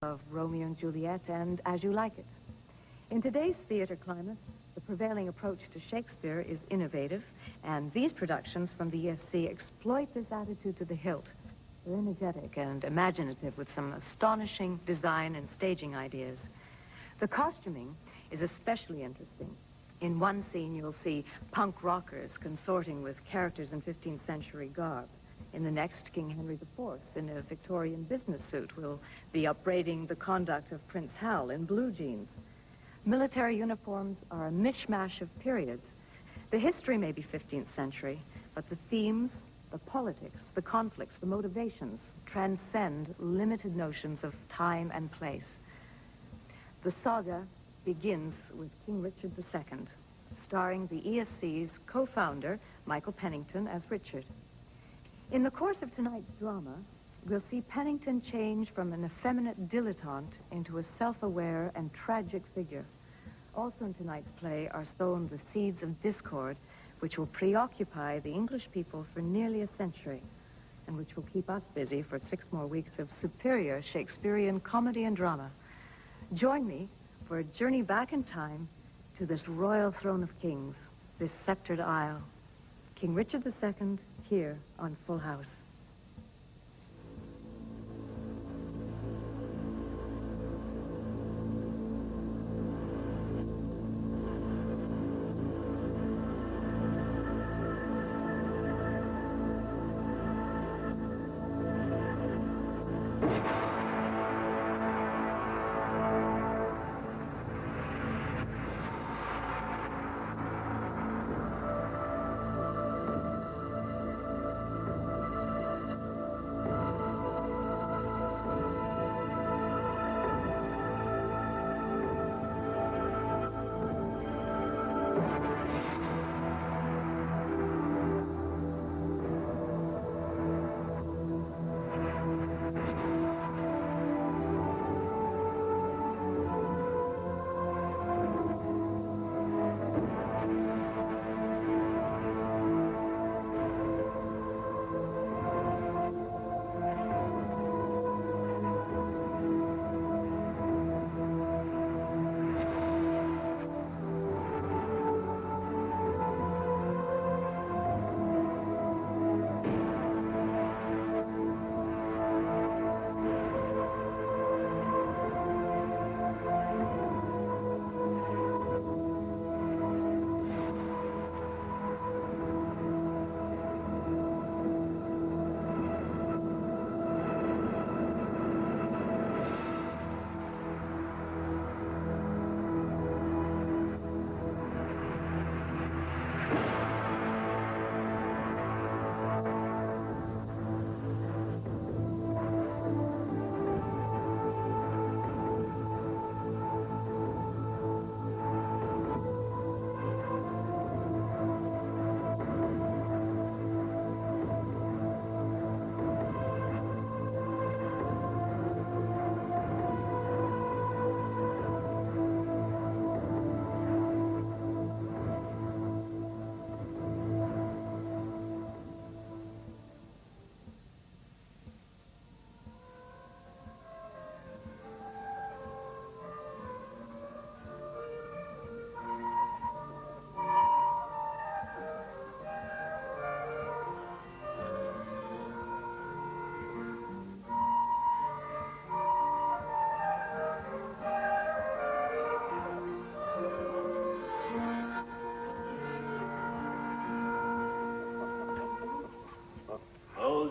of Romeo and Juliet and As You Like It. In today's theater climate, the prevailing approach to Shakespeare is innovative, and these productions from the ESC exploit this attitude to the hilt. They're energetic and imaginative with some astonishing design and staging ideas. The costuming is especially interesting. In one scene, you'll see punk rockers consorting with characters in 15th century garb. In the next, King Henry IV, in a Victorian business suit, will be upbraiding the conduct of Prince Hal in blue jeans. Military uniforms are a mishmash of periods. The history may be 15th century, but the themes, the politics, the conflicts, the motivations transcend limited notions of time and place. The saga begins with King Richard II, starring the ESC's co-founder, Michael Pennington, as Richard. In the course of tonight's drama, we'll see Pennington change from an effeminate dilettante into a self-aware and tragic figure. Also in tonight's play are sown the seeds of discord, which will preoccupy the English people for nearly a century, and which will keep us busy for 6 more weeks of superior Shakespearean comedy and drama. Join me for a journey back in time to this royal throne of kings, this sceptered isle. King Richard II, here on Full House.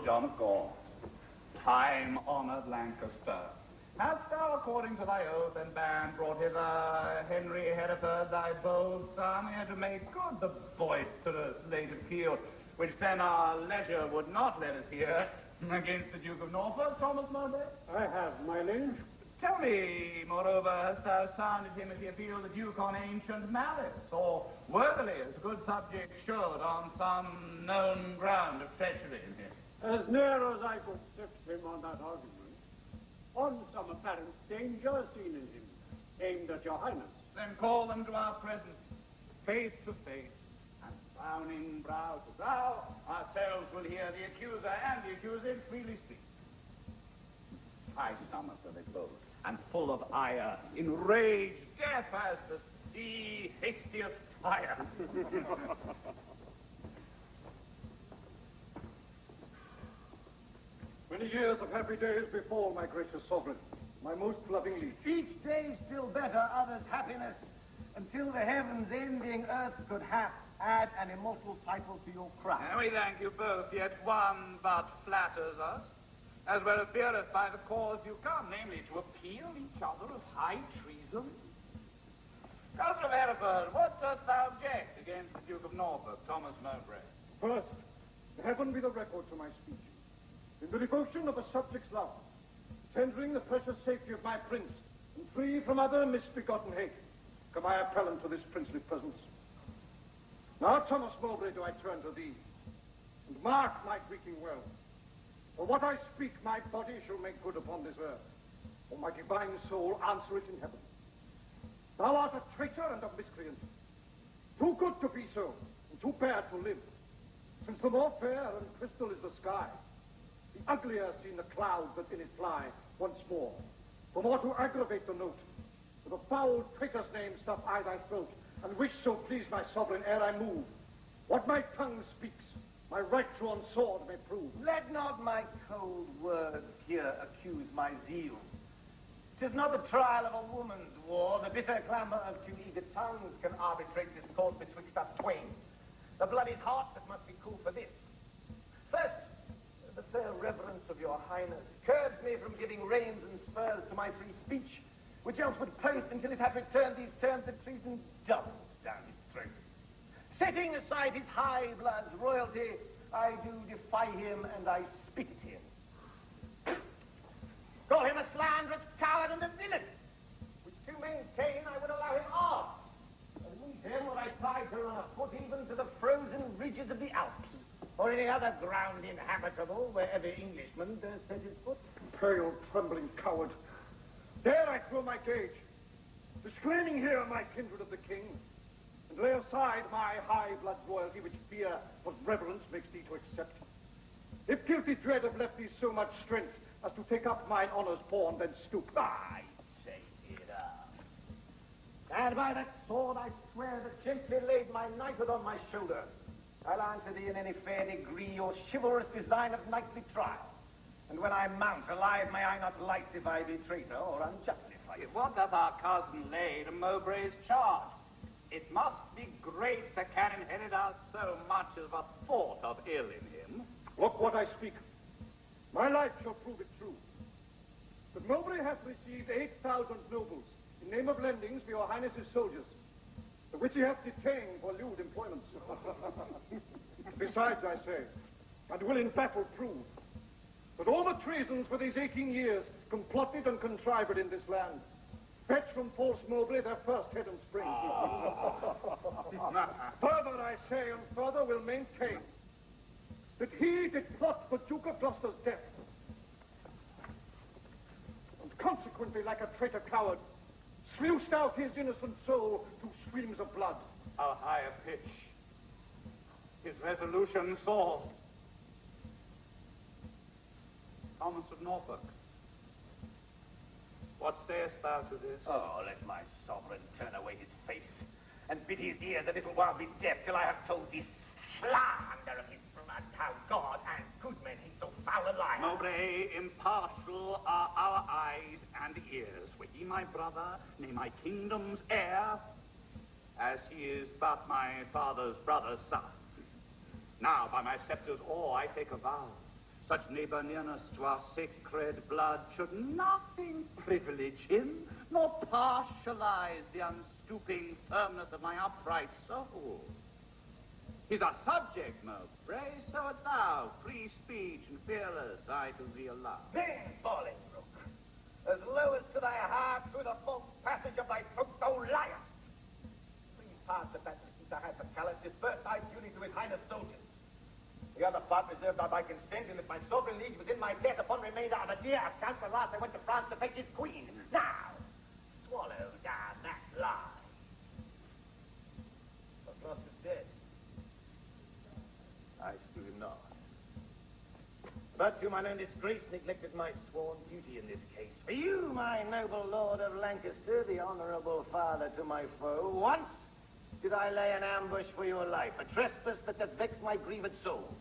John of Gaunt, time-honored Lancaster, hast thou, according to thy oath and band, brought hither Henry Hereford, thy bold son, here to make good the boisterous late appeal, which then our leisure would not let us hear, against the Duke of Norfolk, Thomas Mowbray? I have, my liege. Tell me, moreover, hast thou sounded him as he appealed the Duke on ancient malice, or worthily, as good subjects should, on some known ground of treachery in him? As near as I could sift him on that argument, on some apparent danger seen in him, aimed at your highness. Then call them to our presence, face to face, and frowning brow to brow, ourselves will hear the accuser and the accused freely speak. I summon the close. and full of ire, enraged, deaf as the sea, hastiest fire. Many years of happy days befall, my gracious sovereign, my most loving liege. Each day still better, others happiness, until the heavens ending earth could add an immortal title to your crown. And we thank you both, yet one but flatters us, as well appeareth by the cause you come, namely to appeal each other of high treason. Cousin of Hereford, what dost thou object against the Duke of Norfolk, Thomas Mowbray? First, heaven be the record to my speech. In the devotion of a subject's love, tendering the precious safety of my prince, and free from other misbegotten hate, come I appellant to this princely presence. Now, Thomas Mowbray, do I turn to thee, and mark my greeting well. For what I speak, my body shall make good upon this earth, or my divine soul answer it in heaven. Thou art a traitor and a miscreant, too good to be so, and too bad to live, since the more fair and crystal is the sky, the uglier seem the clouds that in it fly once more. For more to aggravate the note, with a foul traitor's name stuff I thy throat, and wish so please my sovereign ere I move. What my tongue speaks, my right drawn sword may prove. Let not my cold words here accuse my zeal. 'Tis not the trial of a woman's war, the bitter clamour of two eager tongues can arbitrate discord betwixt us twain. The blood is hot that must be cool for this. First, the fair reverence of your highness curbs me from giving reins and spurs to my free speech, which else would post until it had returned these terms of treason doubled down his throat. Setting aside his high blood's royalty, I do defy him and I spit at him. Call him a slanderous coward and a villain, which to maintain I would allow him arms, and leave him where I tried to run a foot even to the frozen ridges of the Alps, or any other ground inhabitable wherever Englishman dares set his foot. Pale, trembling coward, dare I throw my gage, disclaiming here my kindred of the king, and lay aside my high blood royalty, which fear of reverence makes thee to accept? If guilty dread have left thee so much strength as to take up mine honour's pawn, then stoop. I say it up. And by that sword I swear that gently laid my knighthood on my shoulder, I'll answer thee in any fair degree your chivalrous design of knightly trial. And when I mount alive, may I not light if I be traitor or unjustified. What doth our cousin lay to Mowbray's charge? It must be great that can inherit us so much as a thought of ill in him. Look what I speak. My life shall prove it true. That Mowbray hath received 8,000 nobles in name of lendings for your highness's soldiers, the which he hath detained for lewd employments. Besides, I say, and will in battle prove, that all the treasons for these 18 years complotted and contrived in this land, fetch from false Mowbray their first head and spring. Further, I say, and further will maintain, that he did plot for Duke of Gloucester's death, and consequently, like a traitor coward, sluiced out his innocent soul through streams of blood. How high a pitch his resolution soars. Thomas of Norfolk, what sayest thou to this? Oh, let my sovereign turn away his face, and bid his ears a little while be deaf till I have told this slander of his blood, how God and good men hate so foul a liar. Mowbray, impartial are our eyes and ears. Were he my brother, nay, my kingdom's heir, as he is but my father's brother's son. Now, by my scepter's awe, I take a vow. Such neighbor nearness to our sacred blood should nothing privilege him, nor partialize the unstooping firmness of my upright soul. He's a subject, Mowbray, so art thou, free speech and fearless, I to thee allow. Then, Bolingbroke, as low as to thy heart through the false passage of thy throat, thou liest. Please pass the battle seat I have for Calais, disperse thy duty to his highness soldiers. The other part reserved by consent, and if my sovereign liege was in my debt upon remainder of a dear chance, the last I went to France to fetch his queen. Now, swallow down that lie. But Gloucester's dead. I slew him not. But to mine own disgrace neglected my sworn duty in this case. For you, my noble lord of Lancaster, the honourable father to my foe, once did I lay an ambush for your life, a trespass that doth vex my grieved soul.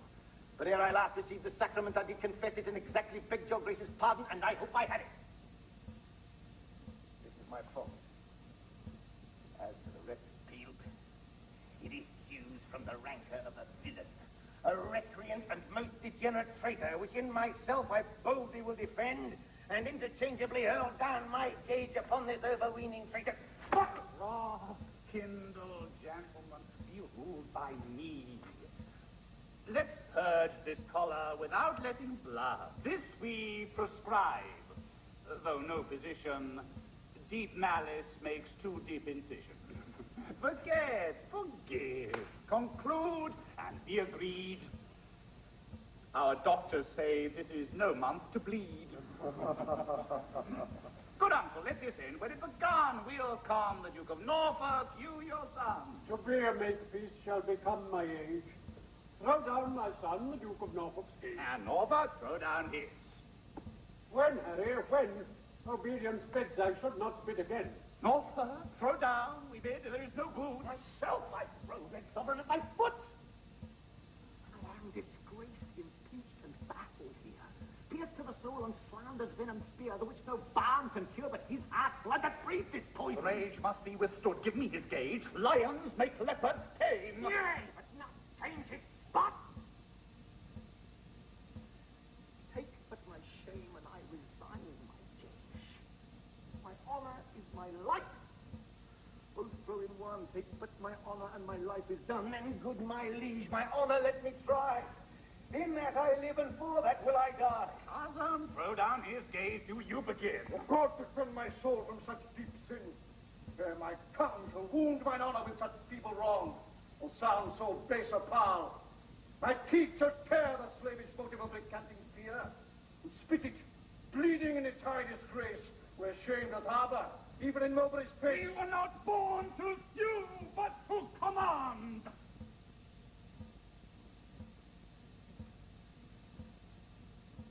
But ere I last received the sacrament, I did confess it and exactly begged your grace's pardon, and I hope I had it. This is my fault. As for the wretched Epilogue, it issues from the rancour of a villain, a recreant and most degenerate traitor, which in myself I boldly will defend, and interchangeably hurl down my gage upon this overweening traitor. Wrath kindle, gentlemen, be ruled by me. Let's purge this collar without letting blood. This we prescribe. Though no physician, deep malice makes too deep incision. Forget, forgive, conclude, and be agreed. Our doctors say this is no month to bleed. Good uncle, let this end. When it begun, we'll calm the Duke of Norfolk, you your son. To be a makepeace shall become my age. Throw down my son, the Duke of Norfolk's gage. And Norfolk, throw down his. When, Harry, when? Obedience bids I should not bid again. Norfolk, throw down, we bid. There is no good. Myself I throw that sovereign at my foot. I am disgraced, impeached, and baffled here. Pierced to the soul and slander's venom spear, the which no balm can cure, but his heart's blood that breathed this poison. Rage must be withstood. Give me his gauge. Lions make leopards tame. Yea, but not change his spot. Take but my shame, and I resign my gauge. My honor is my life. Both throw in one. Take but my honor, and my life is done. Then good my liege, my honor let me try. In that I live, and for that will I die. Cousin, throw down his gauge. Do you begin? God defend my soul from such deep sin. Ere my tongue shall wound mine honor with such feeble wrong, or sound so base a foul. My teeth shall tear the slavish motive of recanting fear, and spit it, bleeding in its high disgrace, where shame doth harbor, even in Mowbray's face. We were not born to sue, but to command.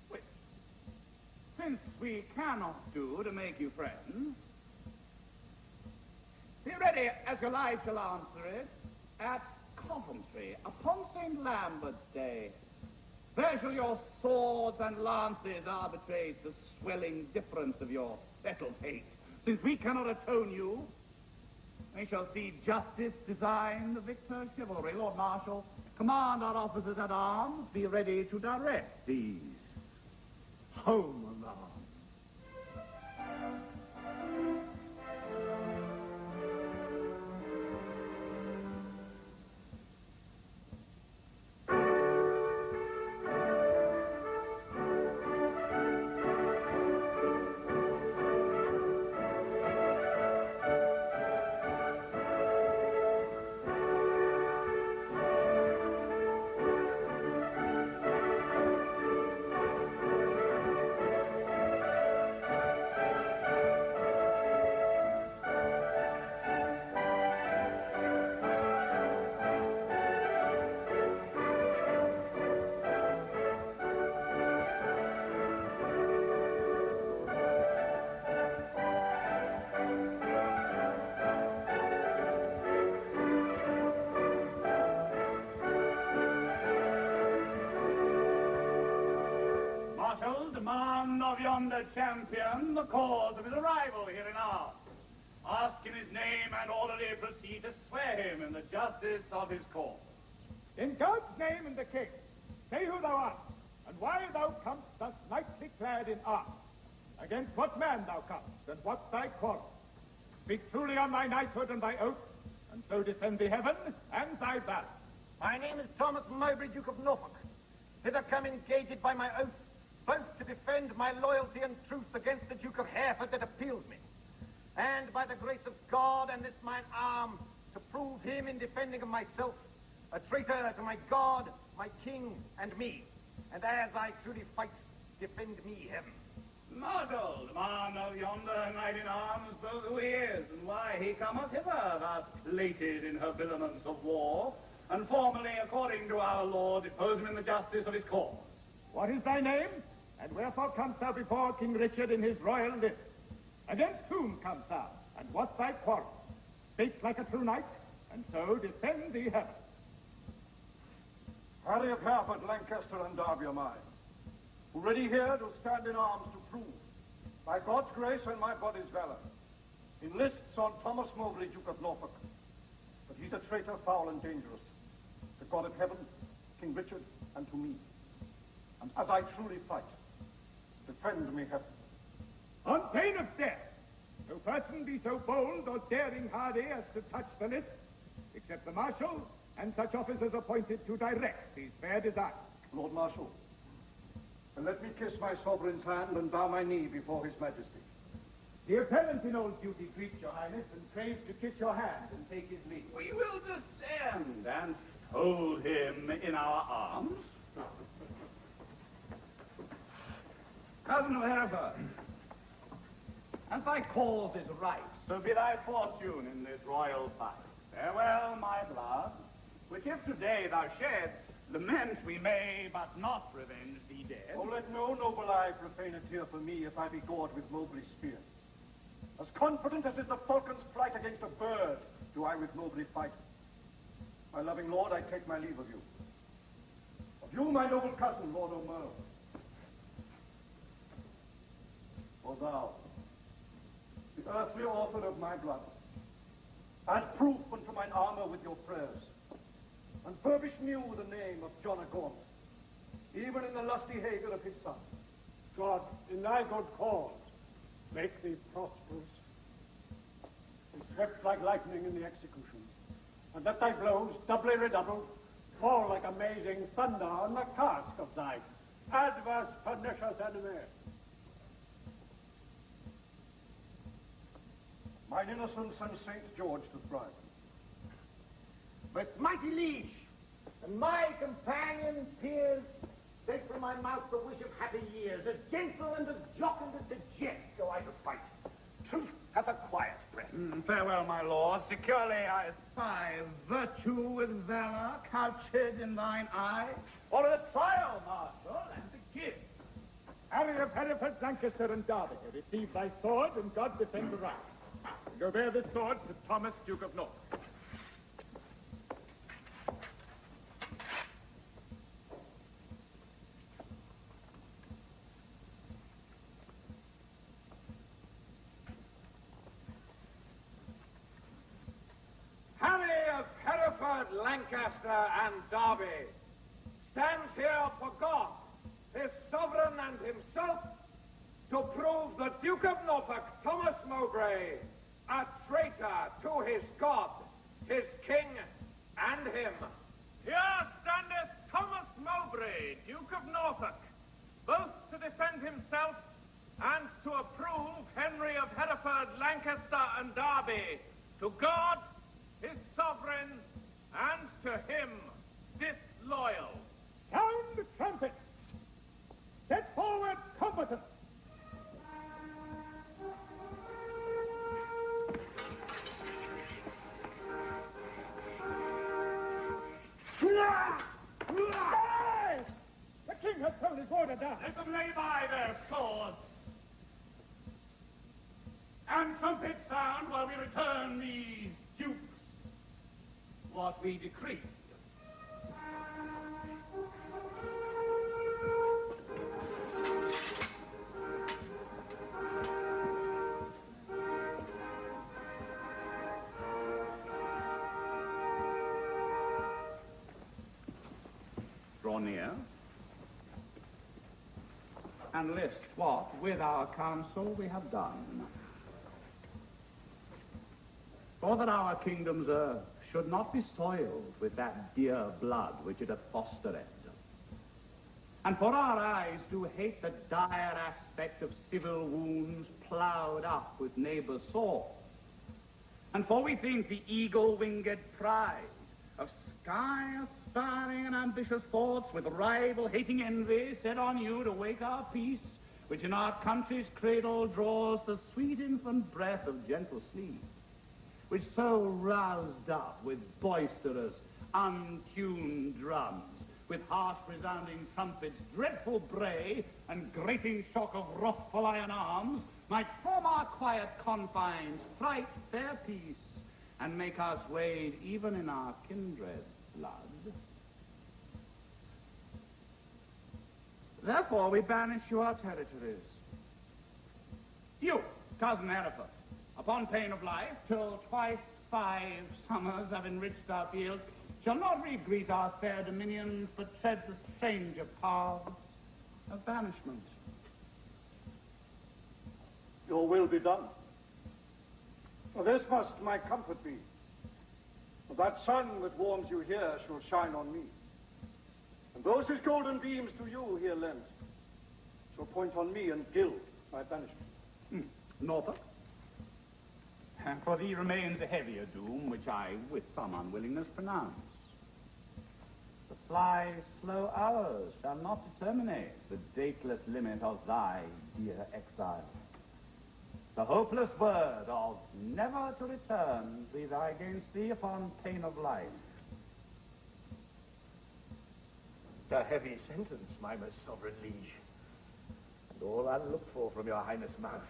Which, since we cannot do to make you friends, be ready as your life shall answer it at Coventry upon St. Lambert's Day. There shall your swords and lances arbitrate the swelling difference of your settled hate. Since we cannot atone you, we shall see justice design the victor's chivalry. Lord Marshal, command our officers at arms, be ready to direct these home alarms. Demand of yonder champion the cause of his arrival here in arms. Ask in his name and orderly proceed to swear him in the justice of his cause. In God's name and the king, say who thou art, and why thou comest thus knightly clad in arms. Against what man thou comest, and what thy quarrel. Speak truly on thy knighthood and thy oath, and so defend thee heaven and thy valor. My name is Thomas Mowbray, Duke of Norfolk. Hither come engaged by my oath, both to defend my loyalty and truth against the Duke of Hereford that appeals me, and by the grace of God and this mine arm, to prove him in defending of myself, a traitor to my God, my king, and me, and as I truly fight, defend me heaven. Marshal, demand of yonder knight in arms both who he is, and why he cometh hither, thus plated in habiliments of war, and formally, according to our law, depose him in the justice of his cause. What is thy name? And wherefore comest thou before King Richard in his royal list? Against whom comest thou, and what's thy quarrel? Speak like a true knight, and so defend thee heaven. Harry of Hereford, Lancaster, and Derby are mine, who ready here to stand in arms to prove, by God's grace and my body's valor, enlists on Thomas Mowbray, Duke of Norfolk. But he's a traitor, foul and dangerous, to God of heaven, King Richard, and to me. And as I truly fight, defend me heaven. On pain of death, no person be so bold or daring hardy as to touch the list, except the Marshal and such officers appointed to direct these fair designs. Lord Marshal, and let me kiss my sovereign's hand and bow my knee before his majesty. The appellant in old duty greets your highness and craves to kiss your hand and take his leave. We will descend and hold him in our arms. Cousin of Hereford, as thy cause is right, so be thy fortune in this royal fight. Farewell, my blood, which if today thou shedst, lament we may, but not revenge thee dead. Oh, let no noble eye profane a tear for me if I be gored with Mowbray's spear. As confident as is the falcon's flight against a bird, do I with Mowbray fight. My loving lord, I take my leave of you. Of you, my noble cousin, Lord O'Merle. O thou, the earthly author of my blood, add proof unto mine armor with your prayers, and furbish new the name of John of Gaunt, even in the lusty hager of his son. God, in thy good cause, make thee prosperous. Be swept like lightning in the execution, and let thy blows, doubly redoubled, fall like amazing thunder on the cask of thy adverse pernicious enemy. Mine innocence and St. George to thrive. But mighty liege, and my companion peers, take from my mouth the wish of happy years. As gentle and as jocund as the jest go I to fight. Truth hath a quiet breath. Farewell, my lord. Securely I spy virtue with valor couched in thine eye. For the trial, Marshal, and the gift. Harry of Hereford, Lancaster, and Derby, receive thy sword, and God defend the right. Go bear this sword to Thomas, Duke of Norfolk. Harry of Hereford, Lancaster, and Derby stands here for God, his sovereign and himself, to prove the Duke of Norfolk, Thomas Mowbray, a traitor to his God, his king, and him. Here standeth Thomas Mowbray, Duke of Norfolk, both to defend himself and to approve Henry of Hereford, Lancaster, and Derby, to God, his sovereign, and to him disloyal. Sound the trumpet! Set forward combatants! The king has thrown his order down. Let them lay by their swords. And trumpets sound while we return these dukes what we decree. Draw near and list what, with our counsel, we have done. For that our kingdom's earth should not be soiled with that dear blood which it hath fostered. And for our eyes do hate the dire aspect of civil wounds ploughed up with neighbours' swords. And for we think the eagle-winged pride of sky-aspiring and ambitious thoughts with rival-hating envy set on you to wake our peace, which in our country's cradle draws the sweet infant breath of gentle sleep, which so roused up with boisterous, untuned drums, with harsh resounding trumpets, dreadful bray, and grating shock of wrathful iron arms, might form our quiet confines fright fair peace, and make us wade even in our kindred blood. Therefore we banish you our territories. You, cousin Hereford, upon pain of life, till twice 5 summers have enriched our fields, shall not re-greet our fair dominions, but tread the stranger paths of banishment. Your will be done. For this must my comfort be. For that sun that warms you here shall shine on me. And those his golden beams to you here lends shall point on me and gild my banishment. Norfolk? And for thee remains a heavier doom, which I, with some unwillingness, pronounce. The sly, slow hours shall not determinate the dateless limit of thy dear exile. The hopeless word of never to return breathe I against thee upon pain of life. A heavy sentence, my most sovereign liege, and all unlooked for from your highness' mouth.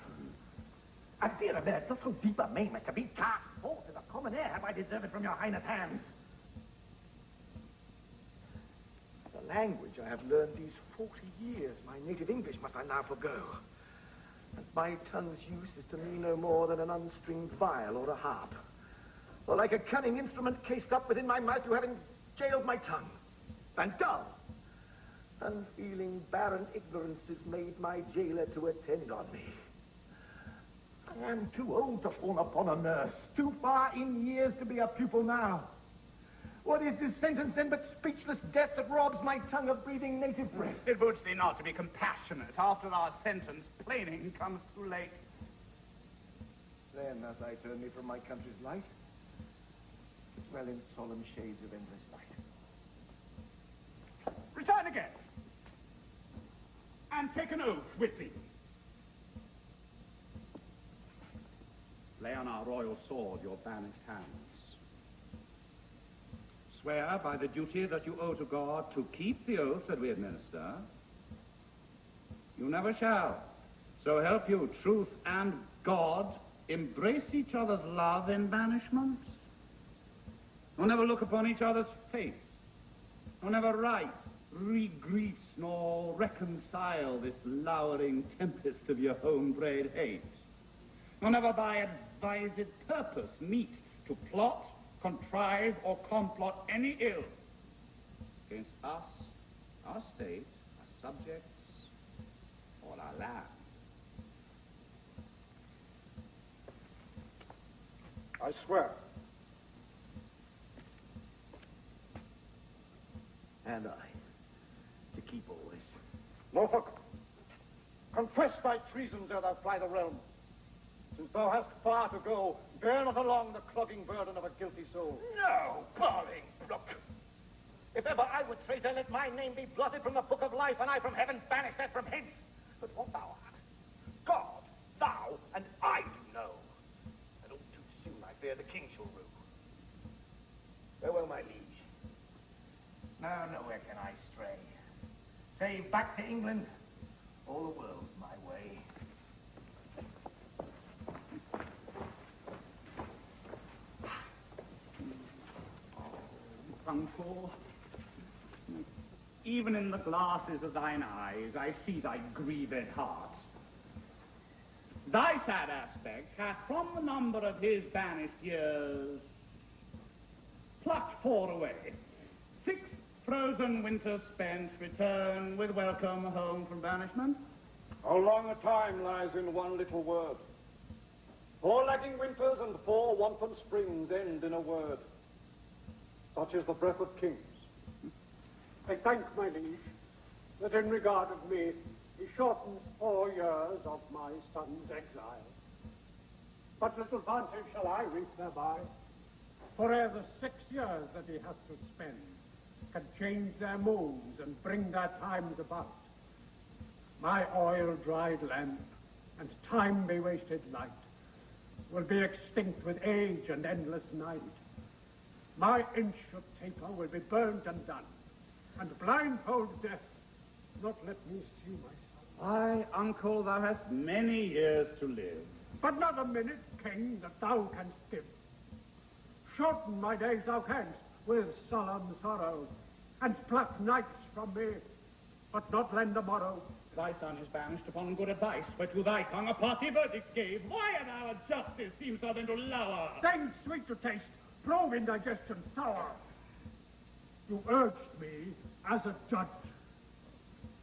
I fear a merit so deep a maimment to be cast forth in the common air have I deserved from your highness' hands. The language I have learned these 40 years, my native English, must I now forgo. And my tongue's use is to me no more than an unstringed viol or a harp. For like a cunning instrument cased up within my mouth, you have jailed my tongue. And dull, unfeeling, barren ignorance has made my jailer to attend on me. I am too old to fawn upon a nurse, too far in years to be a pupil now. What is this sentence then but speechless death that robs my tongue of breathing native breath? It boots thee not to be compassionate after our sentence plaining comes too late. Then, as I turn me from my country's light, to dwell in solemn shades of endless night. Return again, and take an oath with thee. Lay on our royal sword your banished hands. Swear by the duty that you owe to God to keep the oath that we administer. You never shall. So help you, truth and God, embrace each other's love in banishment. You'll never look upon each other's face. You'll never write, re-grease, nor reconcile this lowering tempest of your home-bred hate. You'll never by advised purpose meet to plot, contrive, or complot any ill against us, our state, our subjects, or our land. I swear. And I, to keep always. Norfolk, confess thy treasons ere thou fly the realm. Since thou hast far to go, bear not along the clogging burden of a guilty soul. No, Bolingbroke. If ever I would traitor, let my name be blotted from the book of life, and I from heaven banished that from hence. But what thou art, God, thou, and I do know. And all too soon I fear the king shall rue. Farewell, my liege. Now nowhere can I stray. Save back to England, all the world's my way. Uncle, even in the glasses of thine eyes, I see thy grieved heart. Thy sad aspect hath from the number of his banished years plucked 4 away. 6 frozen winters spent, return with welcome home from banishment. How long a time lies in one little word? 4 lagging winters and 4 wanton springs end in a word. Such is the breath of kings. I thank my liege that in regard of me, he shortens 4 years of my son's exile. But little vantage shall I reap thereby, for ere the 6 years that he hath to spend can change their moons and bring their times about. My oil-dried lamp and time-bewasted light will be extinct with age and endless night. My inch of taper will be burned and done, and blindfold death not let me see my son. Aye, uncle, thou hast many years to live. but not a minute, king, that thou canst give. Shorten my days thou canst with solemn sorrow, and pluck nights from me, but not lend a morrow. Thy son is banished upon good advice, but to thy tongue a party verdict gave. Why in our justice seems thou then to lower? Things sweet to taste, prove indigestion sour. You urged me as a judge,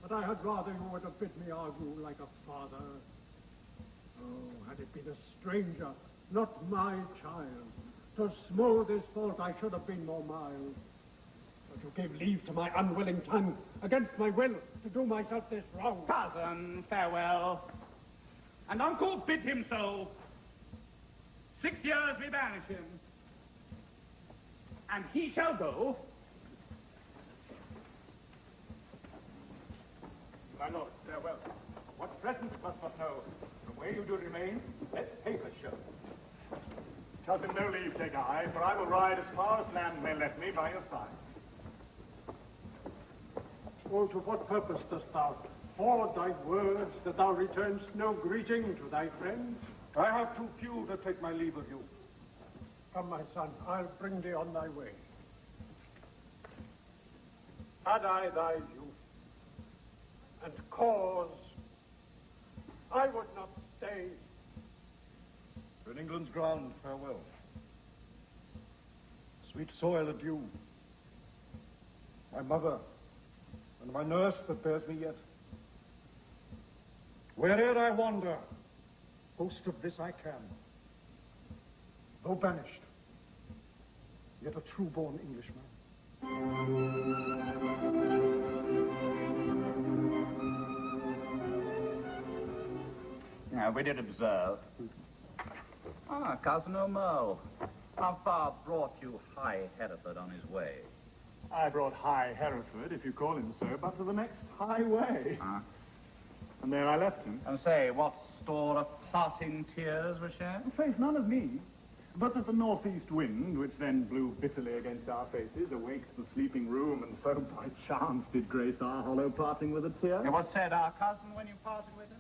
but I had rather you would have bid me argue like a father. Oh, had it been a stranger, not my child, to smooth his fault I should have been more mild. But you gave leave to my unwilling tongue, against my will, to do myself this wrong. Cousin, farewell. And uncle, bid him so. 6 years we banish him. And he shall go. My lord, farewell. What presence must not know? From where you do remain, let papers show. Cousin, no leave take I, for I will ride as far as land may let me by your side. Oh, to what purpose dost thou forward thy words, that thou returnst no greeting to thy friends? I have too few to take my leave of you. Come, my son, I'll bring thee on thy way. Had I thy youth And cause, I would not stay. to England's ground, farewell. Sweet soil adieu. My mother and my nurse that bears me yet. Where'er I wander, host of this I can. Though banished, yet a true-born Englishman. Now, we did observe. Cousin O'Mole, how far brought you High Hereford on his way? I brought High Hereford, if you call him so, but to the next highway. And there I left him. And say, what store of parting tears were shed? Faith, none of me, but that the northeast wind, which then blew bitterly against our faces, awaked the sleeping room, and so by chance did grace our hollow parting with a tear. And what said our cousin when you parted with him?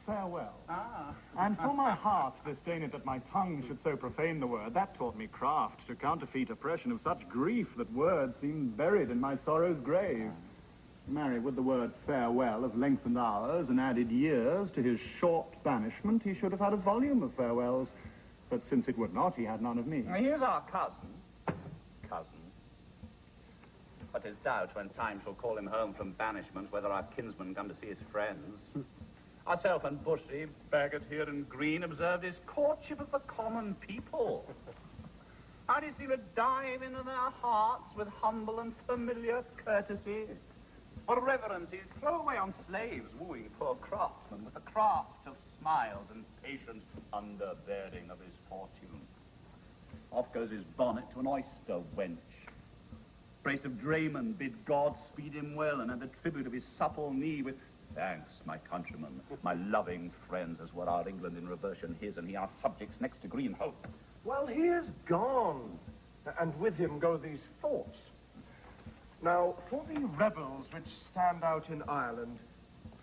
Farewell. And for my heart disdaineth that my tongue should so profane the word, that taught me craft to counterfeit oppression of such grief that words seemed buried in my sorrow's grave. Marry, would the word farewell have lengthened hours and added years to his short banishment, he should have had a volume of farewells. But since it would not, he had none of me. Now, here's our cousin. But is doubt when time shall call him home from banishment, whether our kinsman come to see his friends. Ourself and Bushy, Bagot here and Green, observed his courtship of the common people. How do you seem to dive into their hearts with humble and familiar courtesy? Or reverences throw away on slaves, wooing poor craftsmen with the craft of smiles and patient underbearing of his fortune. Off goes his bonnet to an oyster wench. Brace of draymen bid God speed him well, and at the tribute of his supple knee with thanks, my countrymen, my loving friends, as were our England in reversion his, and he our subjects next to green hope. Well, he is gone, and with him go these thoughts. Now, for the rebels which stand out in Ireland,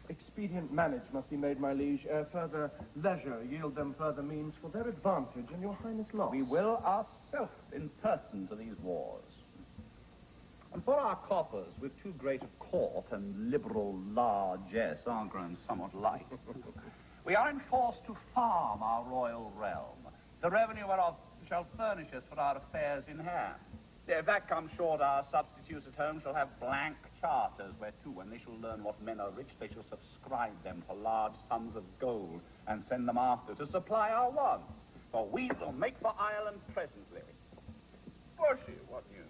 expedient manage must be made, my liege, ere further leisure yield them further means for their advantage and your highness loss. We will ourselves in person to these wars. And for our coffers, with too great a court and liberal largesse are grown somewhat light, we are enforced to farm our royal realm, the revenue whereof shall furnish us for our affairs in hand. If that comes short, our substitutes at home shall have blank charters, whereto, when they shall learn what men are rich, they shall subscribe them for large sums of gold, and send them after to supply our wants. For we will make for Ireland presently. Bushy, what news?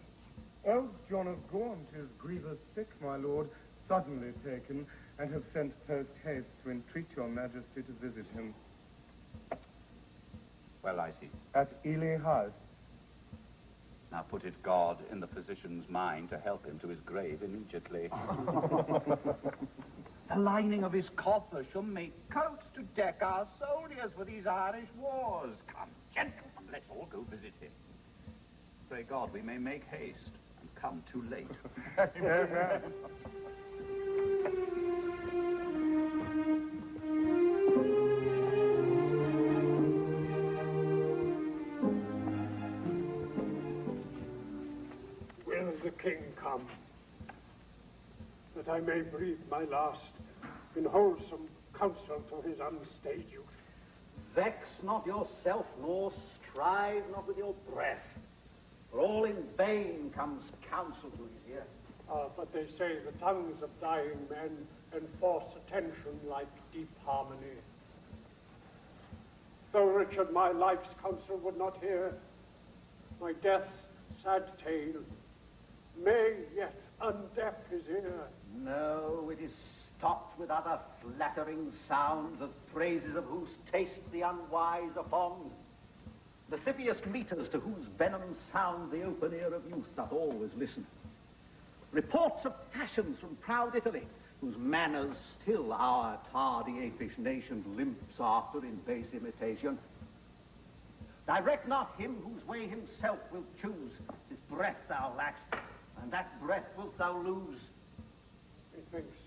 Old John of Gaunt is grievous sick, my lord, suddenly taken, and have sent post-haste to entreat your majesty to visit him. Well, I see. At Ely House. Now put it God in the physician's mind to help him to his grave immediately. The lining of his coffer shall make coats to deck our soldiers for these Irish wars. Come, gentlemen, let's all go visit him. Pray God we may make haste and come too late. I may breathe my last in wholesome counsel to his unstayed youth. Vex not yourself, nor strive not with your breath, for all in vain comes counsel to his ear. But they say the tongues of dying men enforce attention like deep harmony. Though Richard my life's counsel would not hear, my death's sad tale may yet undeaf his ear. No, it is stopped with other flattering sounds, as praises of whose taste the unwise are fond. Lascivious meters to whose venom sound the open ear of youth doth always listen. Reports of passions from proud Italy, whose manners still our tardy apish nation limps after in base imitation. Direct not him whose way himself will choose. His breath thou lackst, and that breath wilt thou lose. Methinks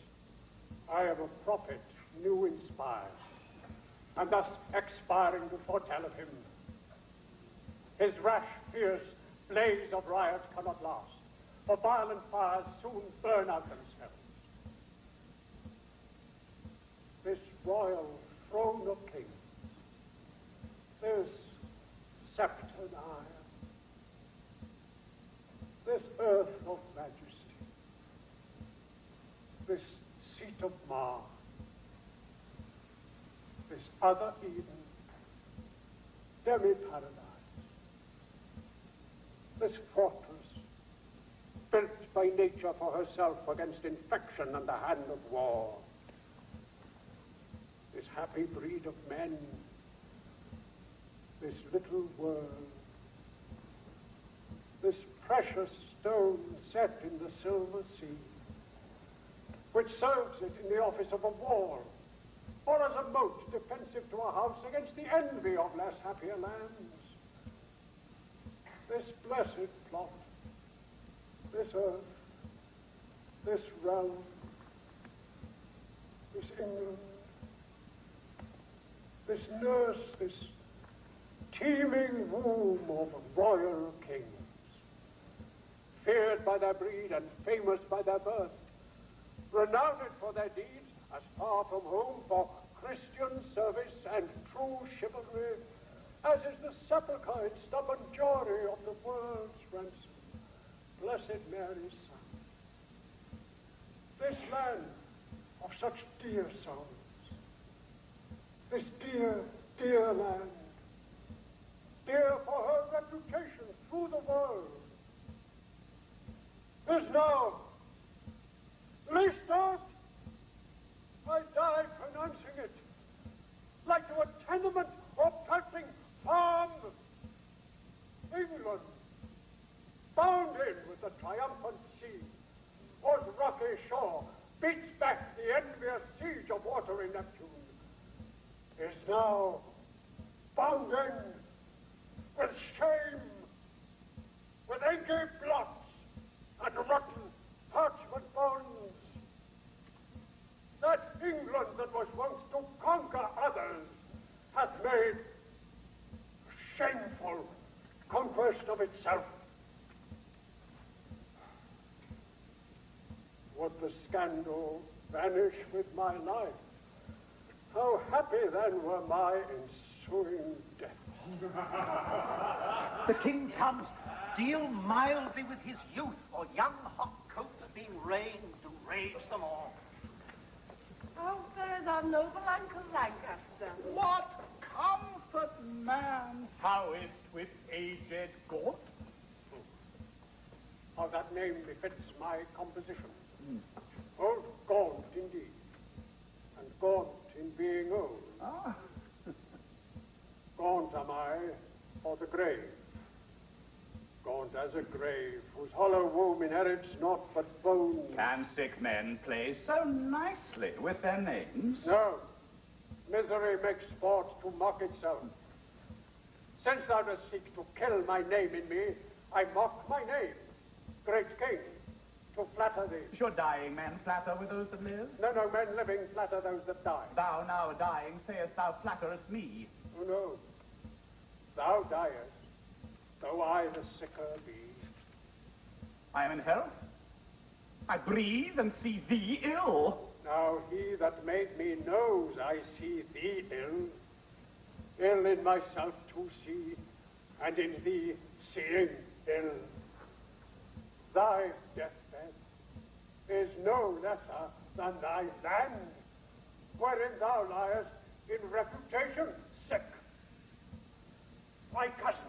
I am a prophet new inspired, and thus expiring to foretell of him. His rash, fierce blaze of riot cannot last, for violent fires soon burn out themselves. This royal throne of kings, this sceptred ire, this earth of majesty, this seat of Mars, this other Eden, demi-paradise, this fortress, built by nature for herself against infection and the hand of war, this happy breed of men, this little world, this precious stone set in the silver sea, which serves it in the office of a wall, or as a moat defensive to a house against the envy of less happier lands. This blessed plot, this earth, this realm, this England, this nurse, this teeming womb of royal kings, feared by their breed and famous by their birth, renowned for their deeds, as far from home for Christian service and true chivalry, as is the sepulchre and stubborn jury of the world's ransom, Blessed Mary's Son. This land of such dear souls, this dear, dear land, dear for her reputation through the world, is now leased out. I die pronouncing it, like to a tenement or pelting farm. England, bound in with the triumphant sea, whose rocky shore beats back the envious siege of watery Neptune, is now bound in with shame, with inky blots and rotten parchment bonds. That England that was once to conquer others hath made a shameful conquest of itself. Would the scandal vanish with my life, how happy then were my ensuing death. The king comes, deal mildly with his youth, for young hot coats being rained to rage them all. How fares our noble Uncle Lancaster? What comfort, man! How is't with aged Gaunt? How that name befits my composition. Old Gaunt indeed, and Gaunt in being old. Ah. Gaunt am I for the grave. Gaunt as a grave, whose hollow womb inherits naught but bones. Can sick men play so nicely with their names? No. Misery makes sport to mock itself. Since thou dost seek to kill my name in me, I mock my name, great king, to flatter thee. Should dying men flatter with those that live? No, men living flatter those that die. Thou now dying sayest thou flatterest me. Oh, no. Thou diest, though I the sicker be. I am in health. I breathe and see thee ill. Now he that made me knows I see thee ill in myself to see, and in thee seeing ill. Thy deathbed is no lesser than thy land, wherein thou liest in reputation sick. My cousin,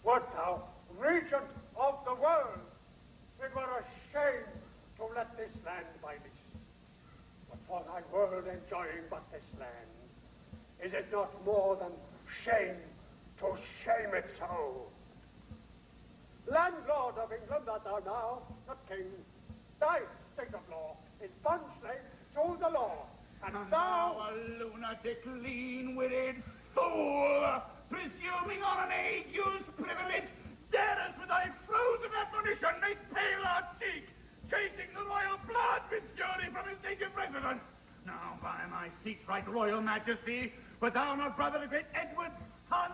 wert thou regent of the world, it were a shame to let this land by lease. But for thy world enjoying but this land, is it not more than shame to shame it so? Landlord of England art thou now, not king. Thy state of law is bond slave to the law. And thou, a lunatic, lean-witted fool, presuming on an age-used privilege, darest with thy frozen admonition make pale our cheek, chasing the royal blood with fury from his native residence. Now, by my seat, right royal majesty, wert thou not brother to great Edward's son?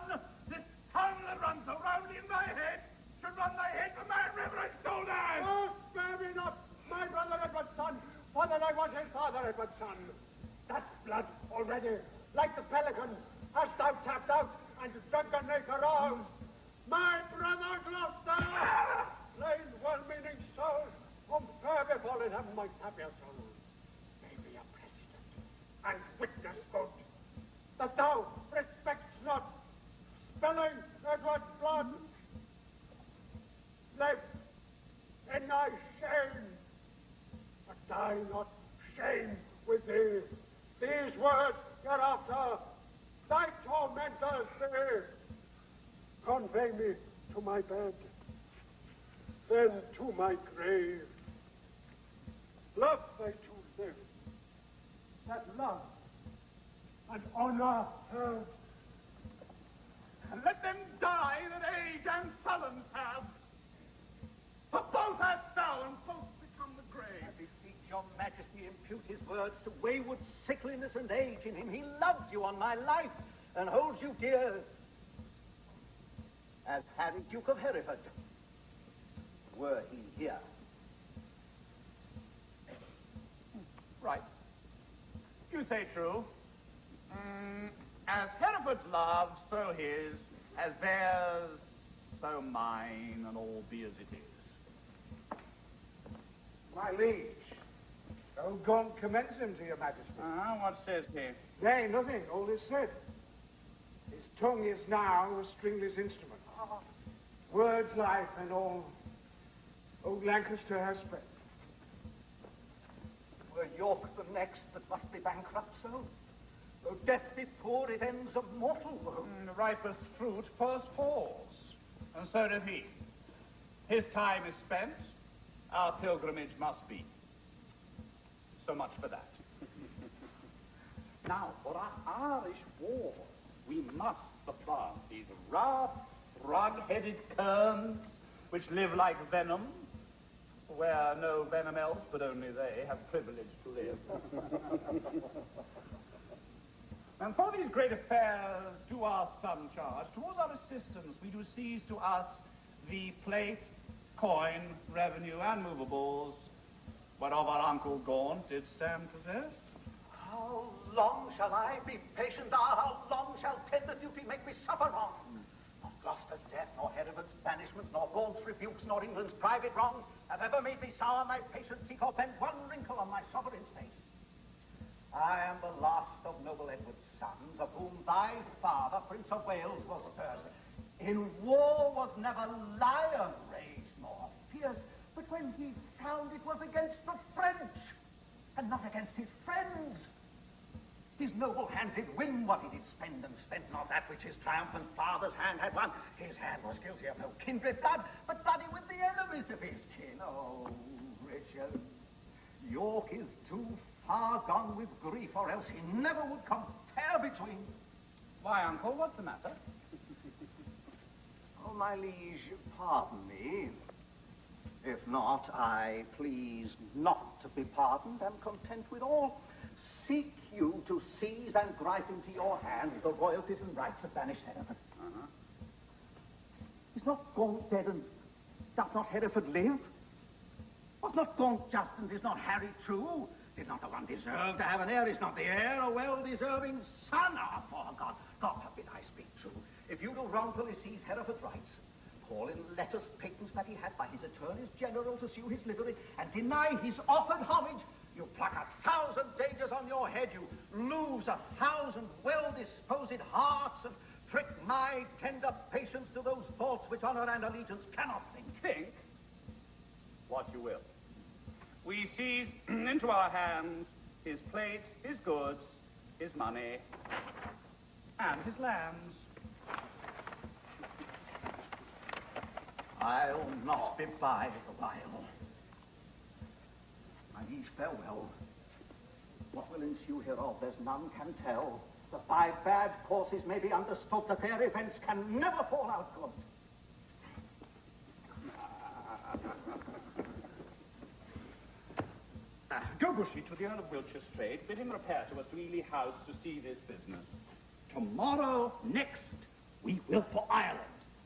This tongue that runs so roundly in thy head should run thy head from thy reverend shoulders. oh, spare me not, my brother Edward's son, for that I was his father Edward's son. That's blood already, like the pelican, hast thou tapped out and drunk a naked rose. My brother Gloucester, plain well-meaning soul, whom fair befallen have might happier soul, may be a precedent and witness good, that thou respects not spilling Edward's blood. Live in thy shame, but die not shame with thee. These words hereafter thy tormentors say. Convey me to my bed, then to my grave. Love they to live, that love and honor her. And let them die that age and sullens have. For both hast thou and both become the grave. I beseech your majesty impute his words to wayward sickliness and age in him. He loves you on my life and holds you dear as Harry, Duke of Hereford, were he here. Right. You say true. As Hereford's love, so his, as theirs, so mine, and all be as it is. My liege, old Gaunt commends him to your majesty. What says he? Nay, nothing, all is said. His tongue is now a stringless instrument. Words, life, and all. Old Lancaster has spent. Were York the next that must be bankrupt so? Though death be poor, it ends of mortal woe. The ripest fruit first falls, and so doth he. His time is spent, our pilgrimage must be. So much for that. Now, for our Irish war, we must supply these rough, rug-headed kerns, which live like venom, where no venom else, but only they, have privilege to live. And for these great affairs, do us some charge. Towards our assistance, we do seize to us the plate, coin, revenue, and movables, whereof our uncle Gaunt did stand possessed. How long shall I be patient? How long shall tender duty make me suffer wrong? Nor Gloucester's death, nor Hereford's banishment, nor Gaunt's rebukes, nor England's private wrongs have ever made me sour my patience, seek or bend one wrinkle on my sovereign's face. I am the last of noble Edward's sons, of whom thy father, Prince of Wales, was first. In war was never lion raised nor fierce, but when he found it was against the French, and not against his friends. His noble hand did win what he did spend, and spent not that which his triumphant father's hand had won. His hand was guilty of no kindred blood, but bloody with the enemies of his kin. Oh, Richard, York is too far gone with grief, or else he never would compare between. Why, uncle, what's the matter? Oh, my liege, pardon me. If not, I please not to be pardoned, am content with all. Seek you to seize and gripe into your hands the royalties and rights of banished Hereford. Is not Gaunt dead, and doth not Hereford live? Was not Gaunt just, and is not Harry true? Did not the one deserve to have an heir? Is not the heir a well-deserving son? Ah, for God forbid I speak true. If you do wrongfully seize Hereford's rights, call in letters patents that he had by his attorneys general to sue his livery, and deny his offered homage, you pluck 1,000 dangers on your head, you lose 1,000 well-disposed hearts, and prick my tender patience to those thoughts which honor and allegiance cannot think. Think what you will. We seize into our hands his plate, his goods, his money, and his lands. I'll not be by the while. My liege, farewell. What will ensue hereof, there's none can tell. That by bad courses may be understood that their events can never fall out good. Go, Bushy, to the Earl of Wiltshire's trade. Bid him repair to us to Ely House to see this business. Tomorrow next, we will for Ireland.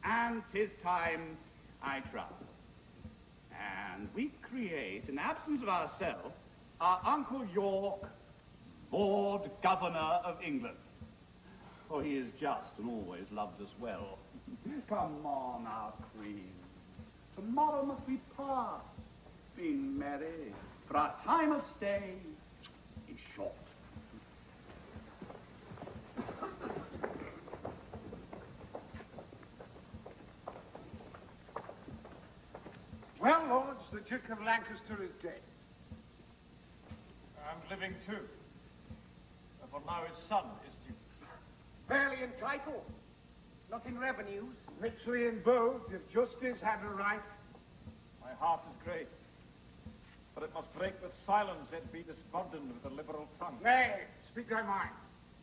And 'tis time, I trust. And we create, in absence of ourselves, our Uncle York, Lord Governor of England. For he is just and always loved us well. Come on, our queen. Tomorrow must we part. Be merry, for our time of stay is short. Well, lords, the Duke of Lancaster is dead. And living too. For now his son is Duke. Barely in title, not in revenues. Richly in both, if justice had a right. My heart is great. But it must break with silence, yet be disburdened with a liberal tongue. Nay, speak thy mind.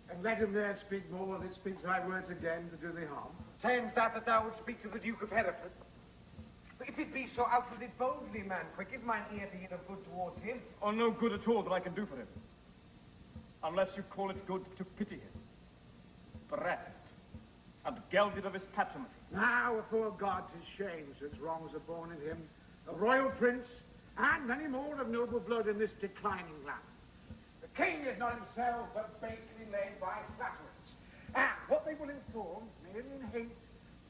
And let him there speak more that speaks thy words again to do thee harm. Tends that thou would speak to the Duke of Hereford. But if it be so, outward it boldly, man quick, is mine ear to hear of good towards him? Or no good at all that I can do for him. Unless you call it good to pity him. Bereft and gelded of his patrimony. Now, before God, 'tis shame such wrongs are born in him, a royal prince, and many more of noble blood in this declining land. The king is not himself, but basely laid by flatterers. And what they will inform, merely in hate,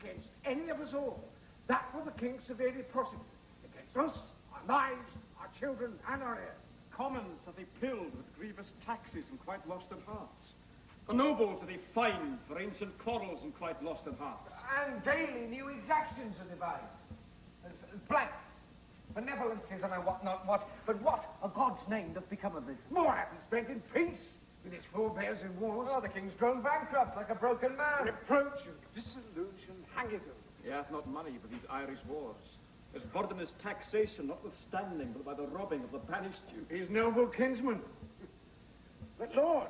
against any of us all, that will the king severely prosecute. Against us, our lives, our children, and our heirs. Commons are they pilled with grievous taxes and quite lost their hearts. The nobles are they fined for ancient quarrels and quite lost their hearts. And daily new exactions are devised. As blank benevolences and I what not what, but what a God's name doth become of this? More hath he spent in peace, with his forebears in wars. Oh, the king's grown bankrupt like a broken man. Reproach and disillusion hangeth over. He hath not money for these Irish wars. His burden is taxation, notwithstanding, but by the robbing of the banished Duke. His noble kinsman. But lords,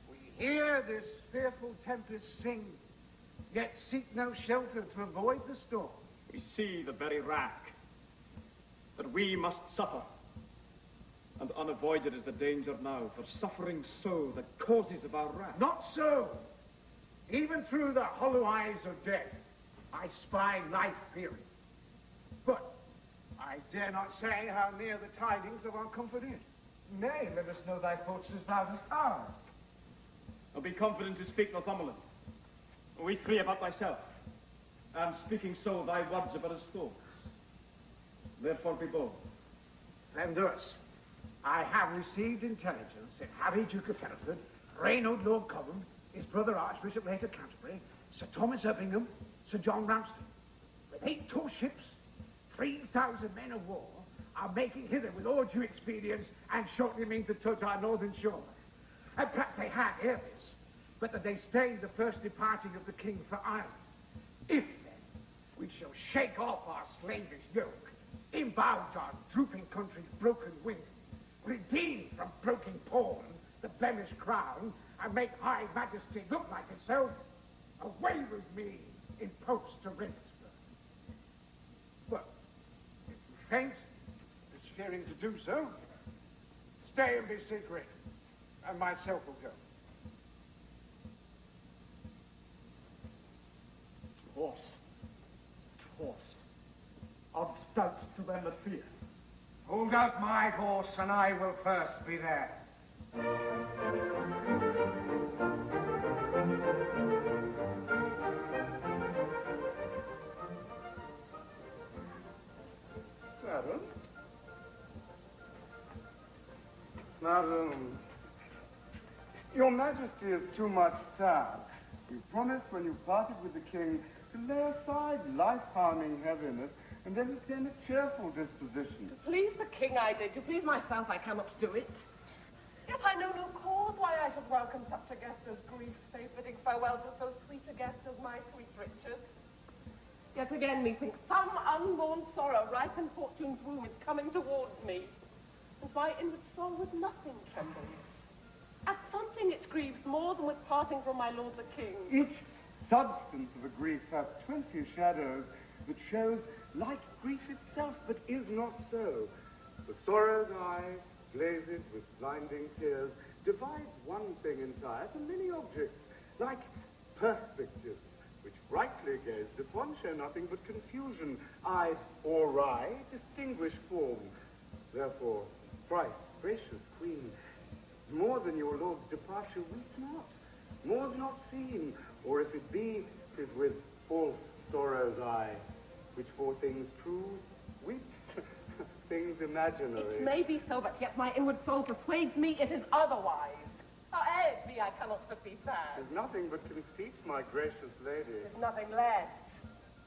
we hear this fearful tempest sing, yet seek no shelter to avoid the storm. We see the very rack that we must suffer. And unavoided is the danger now, for suffering so the causes of our wrath. Not so. Even through the hollow eyes of death, I spy life fearing. But I dare not say how near the tidings of our comfort is. Nay, let us know thy thoughts as loud as ours. And be confident to speak Northumberland. We three about thyself, and speaking so thy words about his thoughts. Therefore be bold. And thus, I have received intelligence that Harry, Duke of Hereford, Reynold, Lord Cobham, his brother Archbishop late of Canterbury, Sir Thomas Uppingham, Sir John Ramsden, with 8 tall ships, 3,000 men of war, are making hither with all due expedience and shortly mean to touch our northern shore. And perhaps they had ere this, but that they stay the first departing of the king for Ireland. If, then, we shall shake off our slavish yoke, inbound our drooping country's broken wing, redeem from broken pawn the blemished crown, and make high majesty look like itself, away with me in post to Reynoldsburg. But if you faint, it's fearing to do so, stay and be secret, and myself will go. Tossed, of doubts to them that fear. out my horse, and I will first be there. Madam? Madam, Your Majesty is too much sad. You promised when you parted with the king to lay aside life-harming heaviness and entertain a cheerful disposition. To please the king I did. To please myself I cannot do it. Yet I know no cause why I should welcome such a guest as grief, say bidding farewell to so sweet a guest as my sweet Richard. Yet again, methinks some unborn sorrow, ripe in fortune's womb, is coming towards me, and my inward soul with nothing trembles. At something it grieves more than with parting from my lord the king. Each substance of a grief has 20 shadows that shows like grief itself, but is not so. The sorrow's eye, glazed with blinding tears, divides one thing entire from many objects, like perspectives, which rightly gazed upon show nothing but confusion. Eye or eye distinguish form. Therefore, thrice gracious queen, more than your lord's departure weep not, more's not seen, or if it be, 'tis with false sorrow's eye, which for things true weeps, things imaginary. It may be so, but yet my inward soul persuades me it is otherwise. Howe'er it be, I cannot but be sad. 'Tis nothing but conceit, my gracious lady. There's nothing less.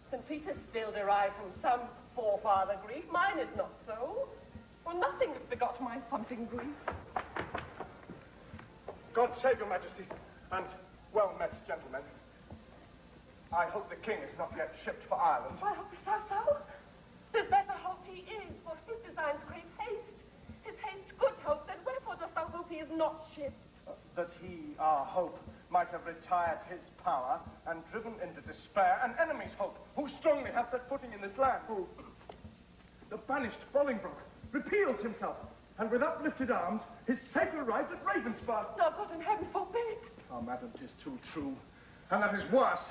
St. Peter still derived from some forefather grief. Mine is not so. For nothing has begot my something grief. God save your majesty, and well met, gentlemen. I hope the king is not yet shipped for Ireland. I hope so. There's better hope he is, for his designs great haste. His haste good hope, then wherefore dost thou hope he is not shipped? That he, our hope, might have retired his power and driven into despair an enemy's hope, who strongly hath set footing in this land, who, the banished Bolingbroke, repeals himself, and with uplifted arms, his safe arrived at Ravensburg. No, God in heaven forbid. Oh, madam, 'tis too true. And that is worse.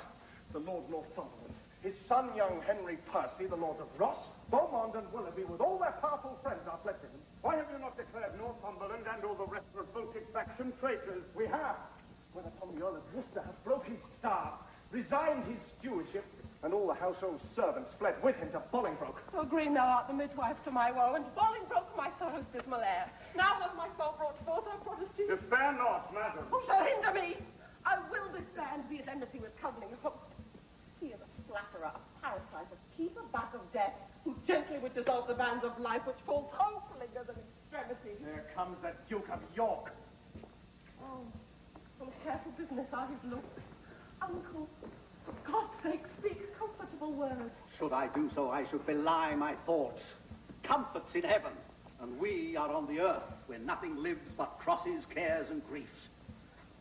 The Lord Northumberland, his son young Henry Percy, the Lord of Ross, Beaumont and Willoughby, with all their powerful friends, are fled with him. Why have you not declared Northumberland and all the rest revolted faction traitors? We have. Whereupon the Earl of Worcester hath broke his staff, resigned his stewardship, and all the household servants fled with him to Bolingbroke. So green thou art the midwife to my woe, and Bolingbroke my sorrow's dismal heir. Now hath my soul brought forth her prodigy. Despair not, madam. Who shall hinder me? I will despair and be at enmity with covening hope. He is a flatterer, a parasite, a keeper back of death, who gently would dissolve the bands of life which fall so flingers in extremity. There comes the Duke of York. Oh, some careful business are his looks. Uncle, for God's sake, speak a comfortable word. Should I do so, I should belie my thoughts. Comfort's in heaven, and we are on the earth, where nothing lives but crosses, cares, and griefs.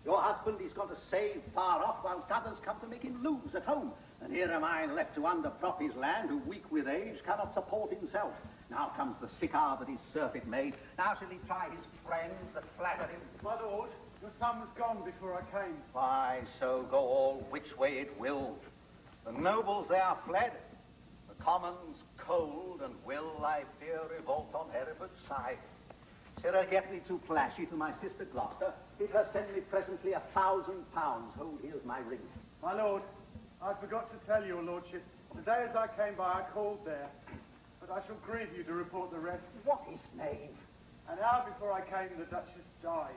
Your husband is gone to save far off, whilst others come to make him lose at home. And here am I left to underprop his land, who, weak with age, cannot support himself. Now comes the sick hour that his surfeit made. Now shall he try his friends that flatter him. My lord, your son was gone before I came. Why, so go all which way it will. The nobles they are fled. The commons cold, and will, I fear, revolt on Hereford's side. Sirrah, get me too flashy to my sister Gloucester. Bid her send me presently £1,000. Hold, here's my ring. My lord, I forgot to tell your lordship, today as I came by, I called there. But I shall grieve you to report the rest. What is name? An hour before I came, the Duchess died.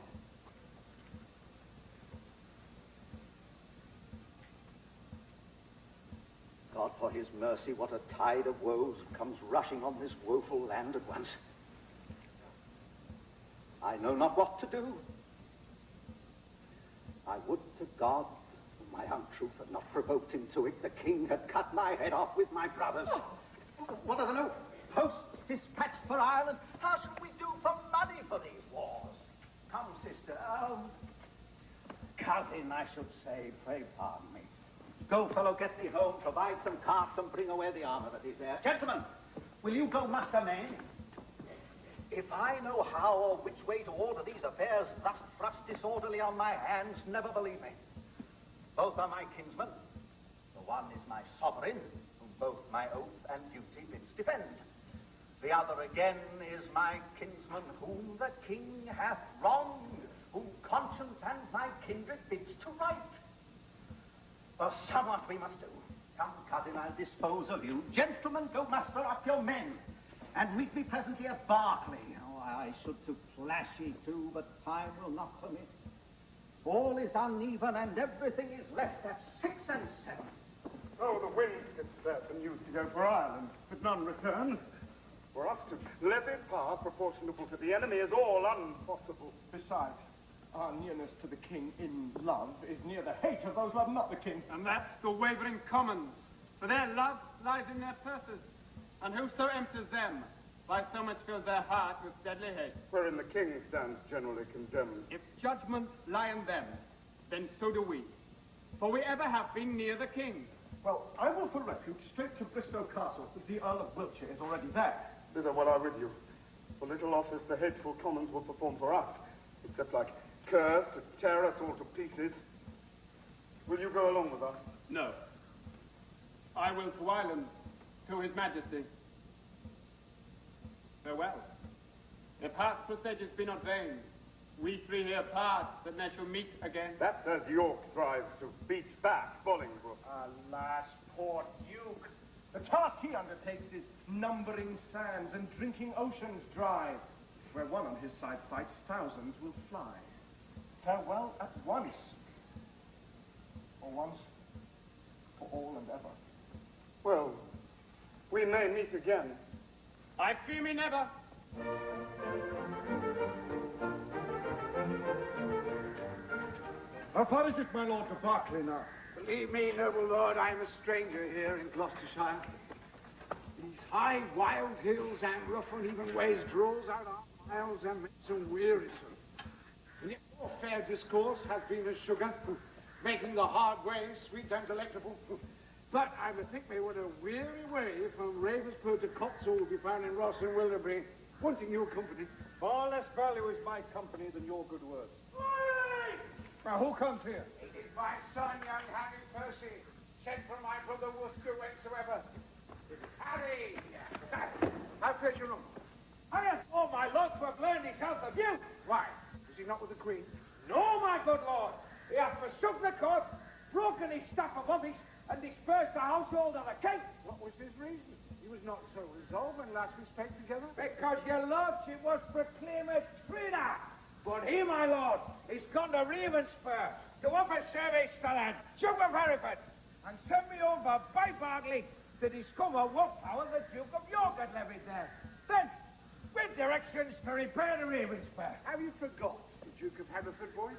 God, for his mercy, what a tide of woes comes rushing on this woeful land at once. I know not what to do. I would to God my untruth had not provoked him to it. The king had cut my head off with my brothers. Oh. What are the note? Posts dispatched for Ireland. How shall we do for money for these wars? Come, sister. Cousin, I should say. Pray pardon me. Go, fellow, get thee home. Provide some carts and bring away the armor that is there. Gentlemen, will you go muster men? If I know how or which way to order these affairs, thus thrust disorderly on my hands, never believe me. Both are my kinsmen. The one is my sovereign, whom both my oath and duty bids defend. The other again is my kinsman, whom the king hath wronged, whom conscience and my kindred bids to right. Well, somewhat we must do. Come, cousin, I'll dispose of you. Gentlemen, go muster up your men, and meet me presently at Berkeley. Oh, I should to flashy too, but time will not permit. All is uneven, and everything is left at 6 and 7. Oh, the wind gets there and used to go for Ireland, but none return. For us to levy power proportionable to the enemy is all impossible. Besides, our nearness to the king in love is near the hate of those love not the king. And that's the wavering commons, for their love lies in their purses, and whoso empties them, by so much fills their heart with deadly hate. Wherein the king stands generally condemned. If judgment lie in them, then so do we, for we ever have been near the king. Well, I will for refuge straight to Bristow Castle, but the Earl of Wiltshire is already there. Thither will I with you. For little office the hateful commons will perform for us, except like curs to tear us all to pieces. Will you go along with us? No. I will to Ireland, to his majesty. Farewell. If past presages be not vain, we three here part, that ne'er shall meet again. That's as York thrives to beat back Bolingbroke. Alas, poor Duke. The task he undertakes is numbering sands and drinking oceans dry. Where one on his side fights, thousands will fly. Farewell at once. For once, for all and ever. Well, we may meet again. I fear me never. How far is it, my lord, to Berkeley now? Believe me, noble lord, I am a stranger here in Gloucestershire. These high, wild hills and rough uneven ways draws out our miles and makes them wearisome. And yet your fair discourse has been as sugar, making the hard ways sweet and delectable. But I bethink me what a weary way from Ravenscourt to Cotswold will be found in Ross and Willoughby, wanting your company. Far less value is my company than your good words. Now, who comes here? It is my son, young Harry Percy, sent from my brother Worcester whensoever. Harry! How fares your uncle? I have all my lords who have learned his health of you. Why? Is he not with the Queen? No, my good lord. He hath forsook the court, broken his staff of office, and dispersed the household of the king. What was his reason? He was not so resolved when last we spake together. Because your lordship was proclaimed a traitor. But he, my lord, is gone to Ravenspur to offer service to the Duke of Hereford and send me over by Berkeley to discover what power the Duke of York had levied there. Then, with directions to repair to Ravenspur. Have you forgot the Duke of Hereford, boy?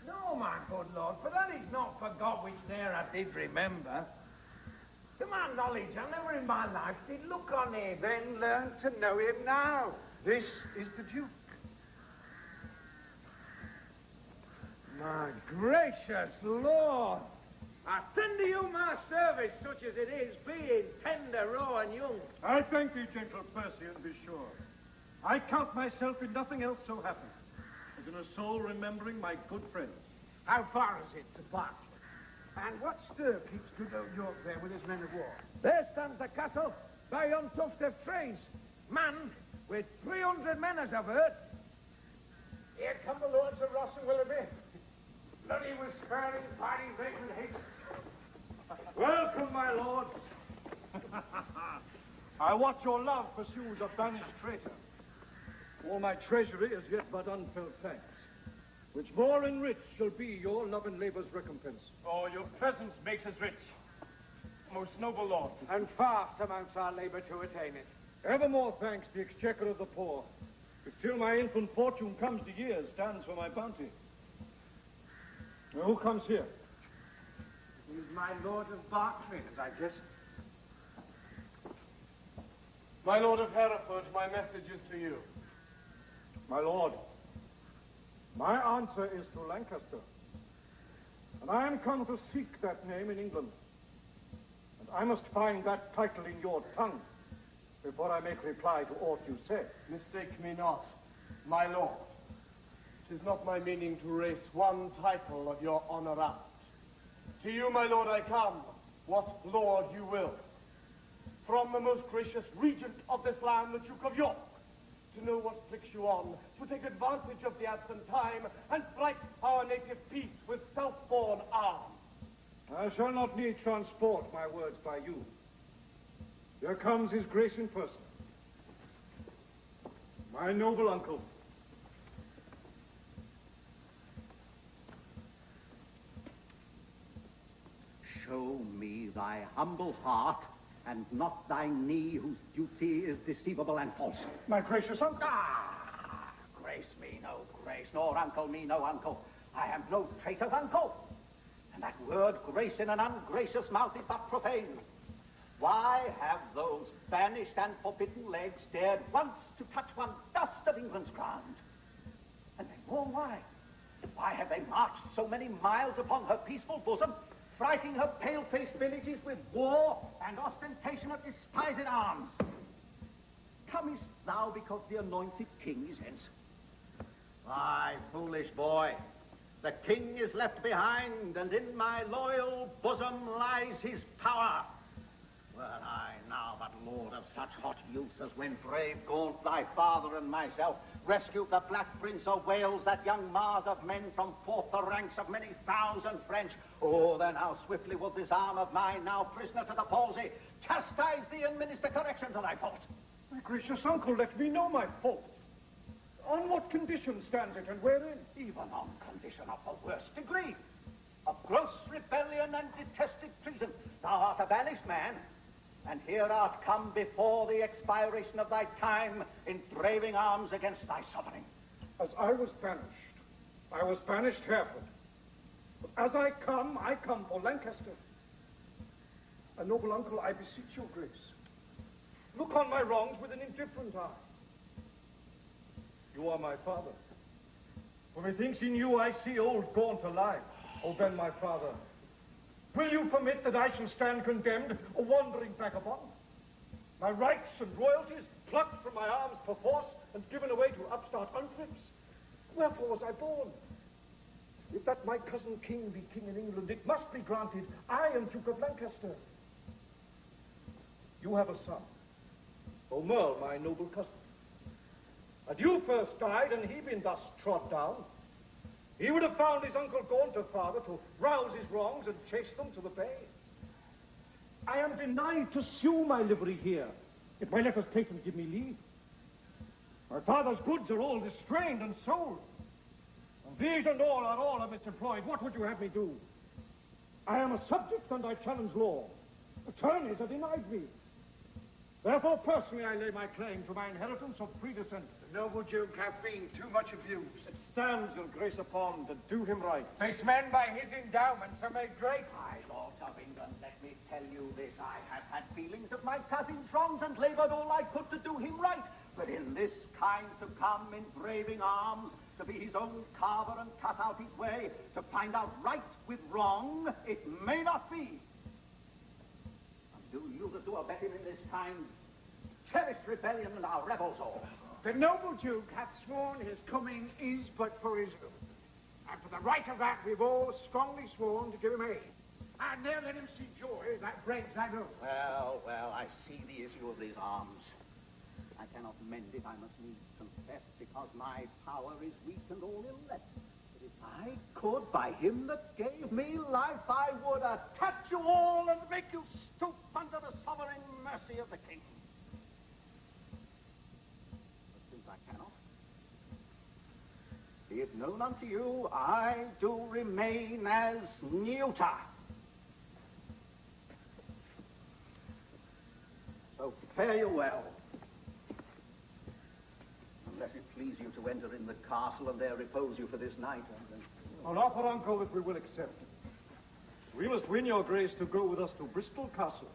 No, my good lord, for that is not forgot which there I did remember. To my knowledge, I never in my life did look on him. Then learn to know him now. This is the Duke. My gracious lord, I tender you my service, such as it is, being tender, raw, and young. I thank thee, gentle Percy, and be sure. I count myself in nothing else so happy as in a soul remembering my good friends. How far is it to Berkeley? And what stir keeps good old York there with his men of war? There stands the castle, by yon tuft of trees, manned with 300 men, as I've heard. Here come the lords of Ross and Willoughby. Bloody with sparing, fighting, vacant haste. Welcome, my lords. I watch your love pursues a banished traitor. All my treasury is yet but unfelt thanks, which more enriched shall be your love and labour's recompense. Oh, your presence makes us rich, most noble lord. And far surmounts our labour to attain it. Evermore thanks the exchequer of the poor, which till my infant fortune comes to years stands for my bounty. Now, who comes here? He is my lord of Berkeley, as I guess. My lord of Hereford, my message is to you. My lord, my answer is to Lancaster. And I am come to seek that name in England. And I must find that title in your tongue before I make reply to aught you say. Mistake me not, my lord. 'Tis not my meaning to race one title of your honour out. To you, my lord, I come, what lord you will. from the most gracious regent of this land, the Duke of York, to know what pricks you on, to take advantage of the absent time, and fright our native peace with self-born arms. I shall not need transport my words by you. Here comes his grace in person. My noble uncle. Show me thy humble heart, and not thy knee whose duty is deceivable and false. My gracious uncle. Ah! Grace me no grace, nor uncle me no uncle. I am no traitor's uncle. And that word grace in an ungracious mouth is but profane. Why have those banished and forbidden legs dared once to touch one dust of England's ground? And then more why? Why have they marched so many miles upon her peaceful bosom, frighting her pale-faced villages with war and ostentation of despised arms? Comest thou because the anointed king is hence? Why, foolish boy, the king is left behind, and in my loyal bosom lies his power. Were I now but lord of such hot youth as when brave Gaunt, thy father, and myself rescued the Black Prince of Wales, that young Mars of men, from forth the ranks of many thousand French, oh, then how swiftly would this arm of mine, now prisoner to the palsy, chastise thee and minister correction to thy fault. My gracious uncle, let me know my fault. On what condition stands it, and wherein? Even on condition of the worst degree, of gross rebellion and detested treason. Thou art a banished man, and here art come before the expiration of thy time in braving arms against thy sovereign. As I was banished Hereford. But as I come for Lancaster. A noble uncle, I beseech your grace, look on my wrongs with an indifferent eye. You are my father. For methinks in you I see old Gaunt alive. Oh, then, my father, will you permit that I shall stand condemned, a wandering vagabond? My rights and royalties plucked from my arms perforce and given away to upstart unthrifts? Wherefore was I born? If that my cousin king be king in England, it must be granted I am Duke of Lancaster. You have a son, Merle, my noble cousin. Had you first died and he been thus trod down, he would have found his uncle Gaunt a father to rouse his wrongs and chase them to the bay. I am denied to sue my livery here, if my letters patent give me leave. My father's goods are all distrained and sold. And these and all are all of its employed. What would you have me do? I am a subject and I challenge law. Attorneys are denied me. Therefore, personally, I lay my claim to my inheritance of predecessors. The noble Duke hath been too much abused. It stands your grace upon to do him right. This man by his endowments are made great. My lords of England, let me tell you this. I have had feelings of my cousin's wrongs and laboured all I could to do him right. But in this kind to come in braving arms, to be his own carver and cut out his way, to find out right with wrong, it may not be. And do you that do abet him in this kind, cherish rebellion and our rebels all. The noble Duke hath sworn his coming is but for his own. And for the right of that, we've all strongly sworn to give him aid. And now let him see joy that breaks I know. Well, I see the issue of these arms. I cannot mend it, I must needs confess, because my power is weak and all ill-left. But if I could, by him that gave me life, I would attach you all and make you stoop under the sovereign mercy of the king. But since I cannot, be it known unto you, I do remain as neuter. So fare you well. Unless it please you to enter in the castle and there repose you for this night. An offer, uncle, that we will accept. We must win your grace to go with us to Bristol Castle,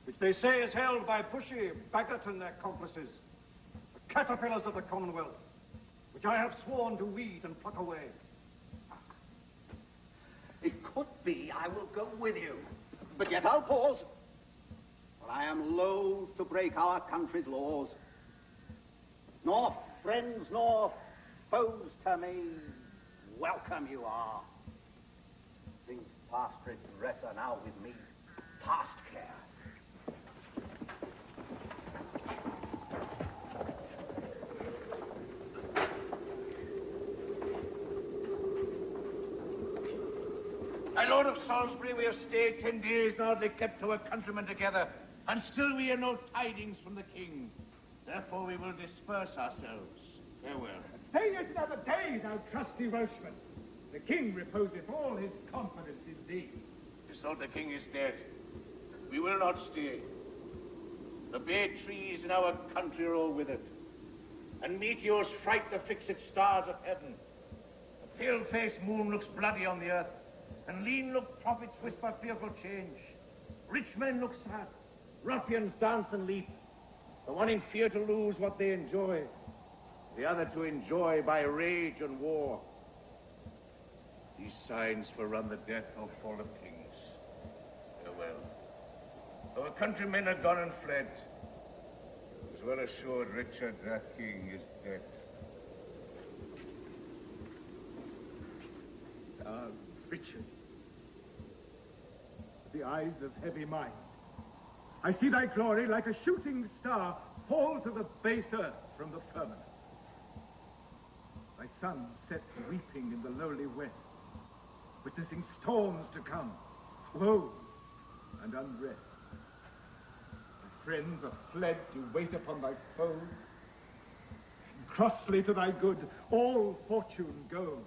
which they say is held by Bushy, Bagot, and their accomplices, the caterpillars of the Commonwealth, which I have sworn to weed and pluck away. It could be I will go with you, but yet I'll pause, for I am loath to break our country's laws. Nor friends nor foes to me welcome you are. Things past redress are now with me past care. My lord of Salisbury, we have stayed 10 days and hardly kept our countrymen together, and still we hear no tidings from the king. Therefore we will disperse ourselves. Farewell. Stay yet another day, thou trusty Welshman. The king reposeth all his confidence in thee. Tis thought the king is dead. We will not stay. The bay trees in our country are all withered, and meteors fright the fixed stars of heaven. The pale-faced moon looks bloody on the earth, and lean-looked prophets whisper fearful change. Rich men look sad, ruffians dance and leap, the one in fear to lose what they enjoy, the other to enjoy by rage and war. These signs forerun the death or fall of kings. Farewell. Our countrymen are gone and fled. As well assured Richard, their king, is dead. Richard, the eyes of heavy mind. I see thy glory like a shooting star fall to the base earth from the firmament. Thy sun sets weeping in the lowly west, witnessing storms to come, woes and unrest. Thy friends are fled to wait upon thy foes. Crossly to thy good all fortune goes.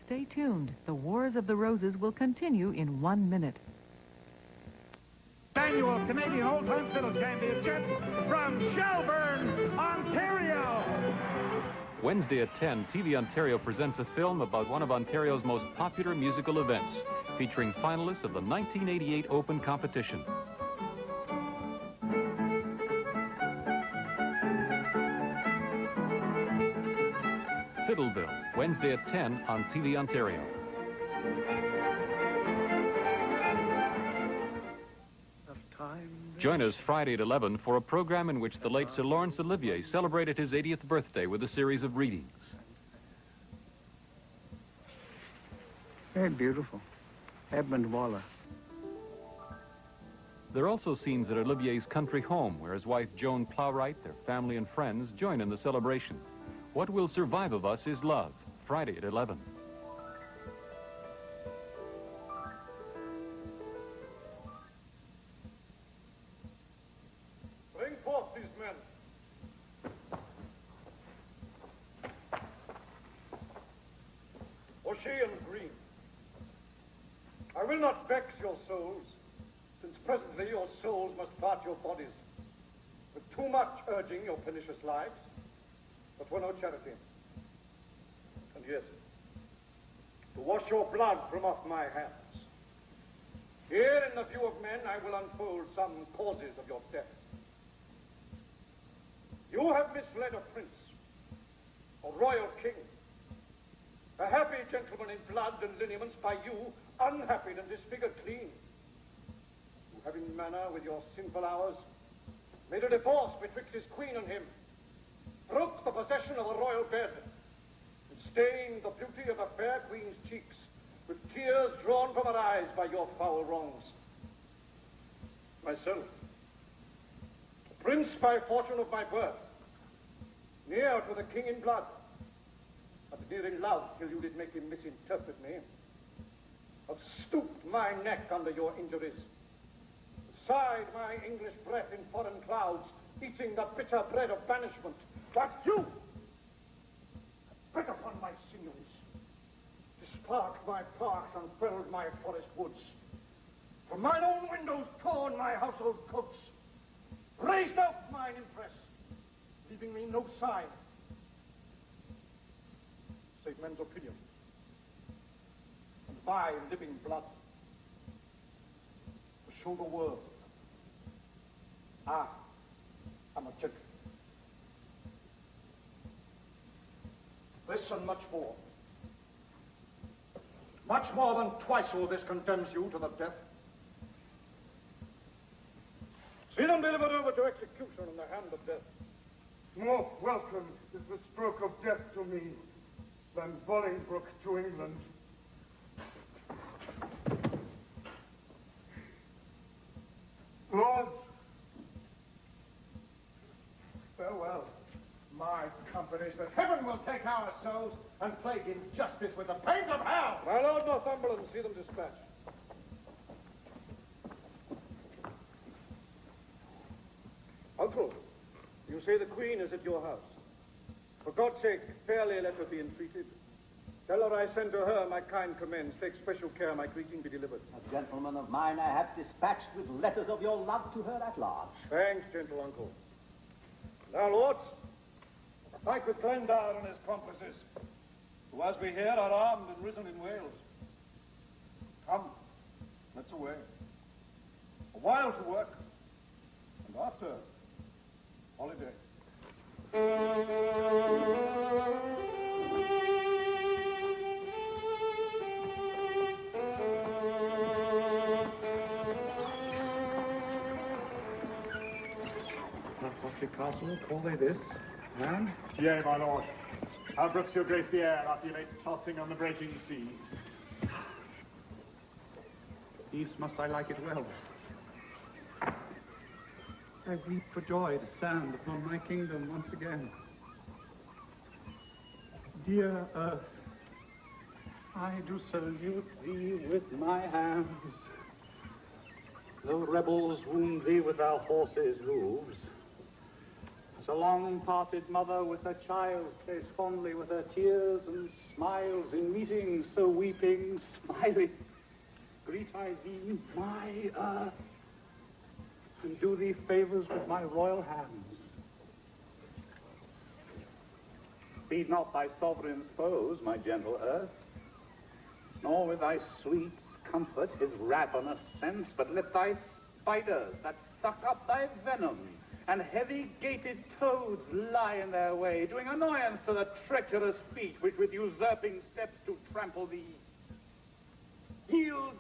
Stay tuned. The Wars of the Roses will continue in 1 minute. Annual Canadian Old Time Fiddle Championship from Shelburne, Ontario. Wednesday at 10, TV Ontario presents a film about one of Ontario's most popular musical events, featuring finalists of the 1988 Open Competition. Fiddleville, Wednesday at 10 on TV Ontario. Join us Friday at 11 for a program in which the late Sir Laurence Olivier celebrated his 80th birthday with a series of readings. Very beautiful. Edmund Waller. There are also scenes at Olivier's country home, where his wife Joan Plowright, their family and friends join in the celebration. What will survive of us is love, Friday at 11. Bring forth these men. O'Shea and Green. I will not vex your souls, since presently your souls must part your bodies. With too much urging your pernicious lives, but for no charity. And yes, to wash your blood from off my hands. Here in the view of men, I will unfold some causes of your death. You have misled a prince, a royal king, a happy gentleman in blood and lineaments, by you unhappy and disfigured clean. You have in manner with your sinful hours made a divorce betwixt his queen and him, broke the possession of a royal bed, and stained the beauty of a fair queen's cheeks with tears drawn from her eyes by your foul wrongs. Myself, a prince by fortune of my birth, near to the king in blood, but near in love till you did make him misinterpret me, have stooped my neck under your injuries, sighed my English breath in foreign clouds, eating the bitter bread of banishment. But you have bit upon my sinews, disparked my parks and felled my forest woods, from mine own windows torn my household coats, raised up mine impress, leaving me no sign, save men's opinion, and my living blood, to show the world I am a gentleman. This and much more than twice all this condemns you to the death. See them delivered over to execution in the hand of death. More welcome is the stroke of death to me than Bolingbroke to England. Lords, farewell. companies, that heaven will take our souls and plague injustice with the pains of hell! My Lord Northumberland, see them dispatched. Uncle, you say the Queen is at your house. For God's sake, fairly let her be entreated. Tell her I send to her my kind commends. Take special care my greeting be delivered. A gentleman of mine I have dispatched with letters of your love to her at large. Thanks, gentle uncle. Now, lords, fight with Glendower and his accomplices, who, as we hear, are armed and risen in Wales. Come, let's away. A while to work, and after, holiday. Castle, call they this? And? Yea, my lord. How brooks your grace the air after you lay tossing on the breaking seas? These must I like it well. I weep for joy to stand upon my kingdom once again. Dear earth, I do salute thee with my hands. Though rebels wound thee with our horses' hooves, as a long-parted mother with her child plays fondly with her tears and smiles in meeting, so weeping, smiling, greet I thee, my earth, and do thee favors with my royal hands. Feed not thy sovereign's foes, my gentle earth, nor with thy sweets comfort his ravenous sense, but let thy spiders that suck up thy venom and heavy-gated toads lie in their way, doing annoyance to the treacherous feet which with usurping steps do trample thee. Yield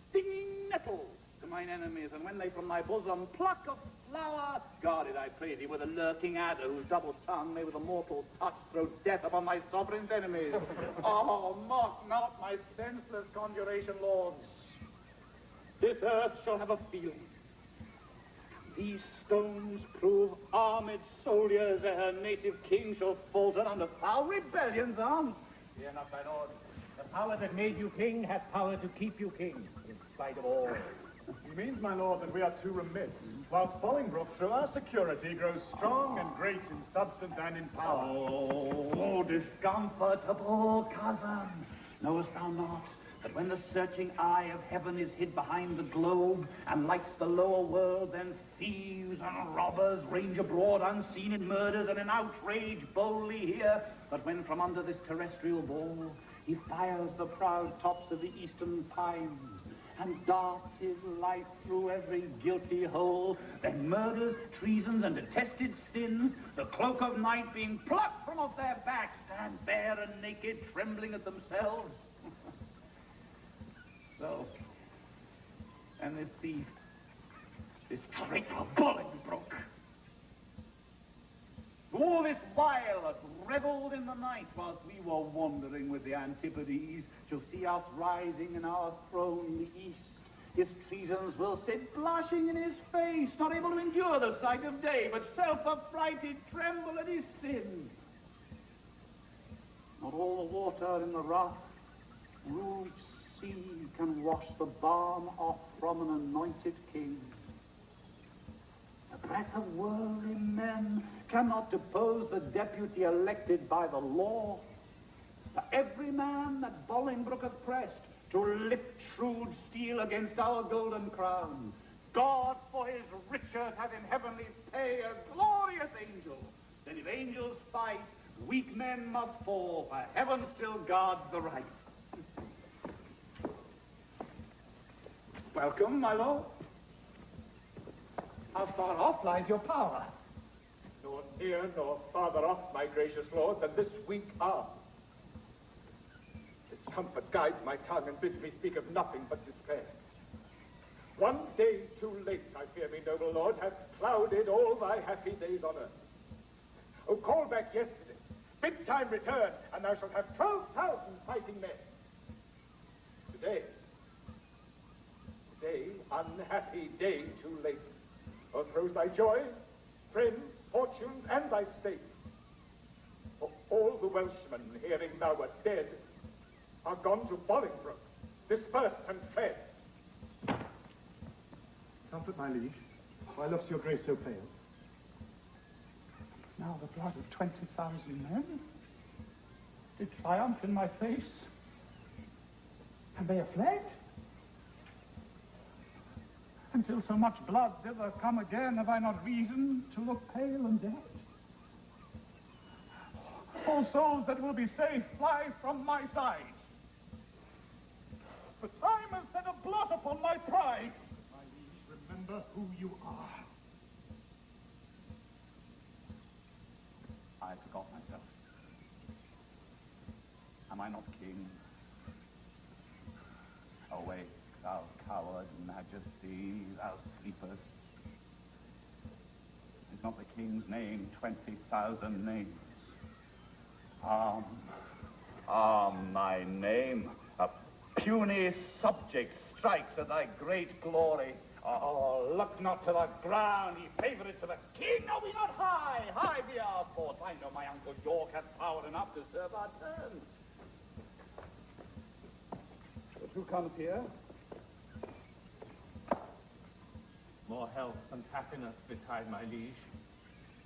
stinging nettles to mine enemies, and when they from thy bosom pluck a flower, guard it, I pray thee, with a lurking adder whose double tongue may with a mortal touch throw death upon thy sovereign's enemies. Oh, mock not my senseless conjuration, lords. This earth shall have a feeling. These stones prove armed soldiers, ere her native king shall falter under foul rebellion's arms. Fear not, my lord. The power that made you king hath power to keep you king, in spite of all. He means, my lord, that we are too remiss, whilst Bolingbroke, through our security, grows strong and great in substance and in power. Oh, discomfortable cousin, knowest thou not that when the searching eye of heaven is hid behind the globe, and lights the lower world, then thieves and robbers range abroad unseen in murders and in outrage boldly here, but when from under this terrestrial ball he fires the proud tops of the eastern pines, and darts his light through every guilty hole, then murders, treasons, and detested sins, the cloak of night being plucked from off their backs, stand bare and naked, trembling at themselves. So, and this thief, this traitor Bolingbroke, who all this while hath revelled in the night whilst we were wandering with the Antipodes, shall see us rising in our throne in the east. His treasons will sit blushing in his face, not able to endure the sight of day, but self-affrighted tremble at his sin. Not all the water in the rough, rude sea can wash the balm off from an anointed king. The breath of worldly men cannot depose the deputy elected by the law. For every man that Bolingbroke hath pressed to lift shrewd steel against our golden crown, God for his riches hath in heavenly pay a glorious angel. Then if angels fight, weak men must fall, for heaven still guards the right. Welcome, my lord. How far off lies your power? Nor near nor farther off, my gracious lord, than this weak arm. Its comfort guides my tongue and bids me speak of nothing but despair. One day too late, I fear me, noble lord, hath clouded all thy happy days on earth. Oh, call back yesterday, bid time return, and thou shalt have 12,000 fighting men. Today, unhappy day too late, o'erthrows thy joy, friends, fortunes, and thy state. Welshmen, hearing thou wert dead, are gone to Bolingbroke, dispersed and fled. Comfort, my liege. Why looks your grace so pale? Now the blood of 20,000 men did triumph in my face, and they are fled. Until so much blood thither come again, have I not reason to look pale and dead? All souls that will be safe fly from my side. For time has set a blot upon my pride. My liege, remember who you are. I forgot myself. Am I not king? Awake, thou coward majesty, thou sleepest. Is not the king's name 20,000 names? My name, a puny subject, strikes at thy great glory. Oh, look not to the ground, ye favourites of the king. No, be not high. High be our thoughts. I know my uncle York hath power enough to serve our turn. But who comes here? More health and happiness betide my liege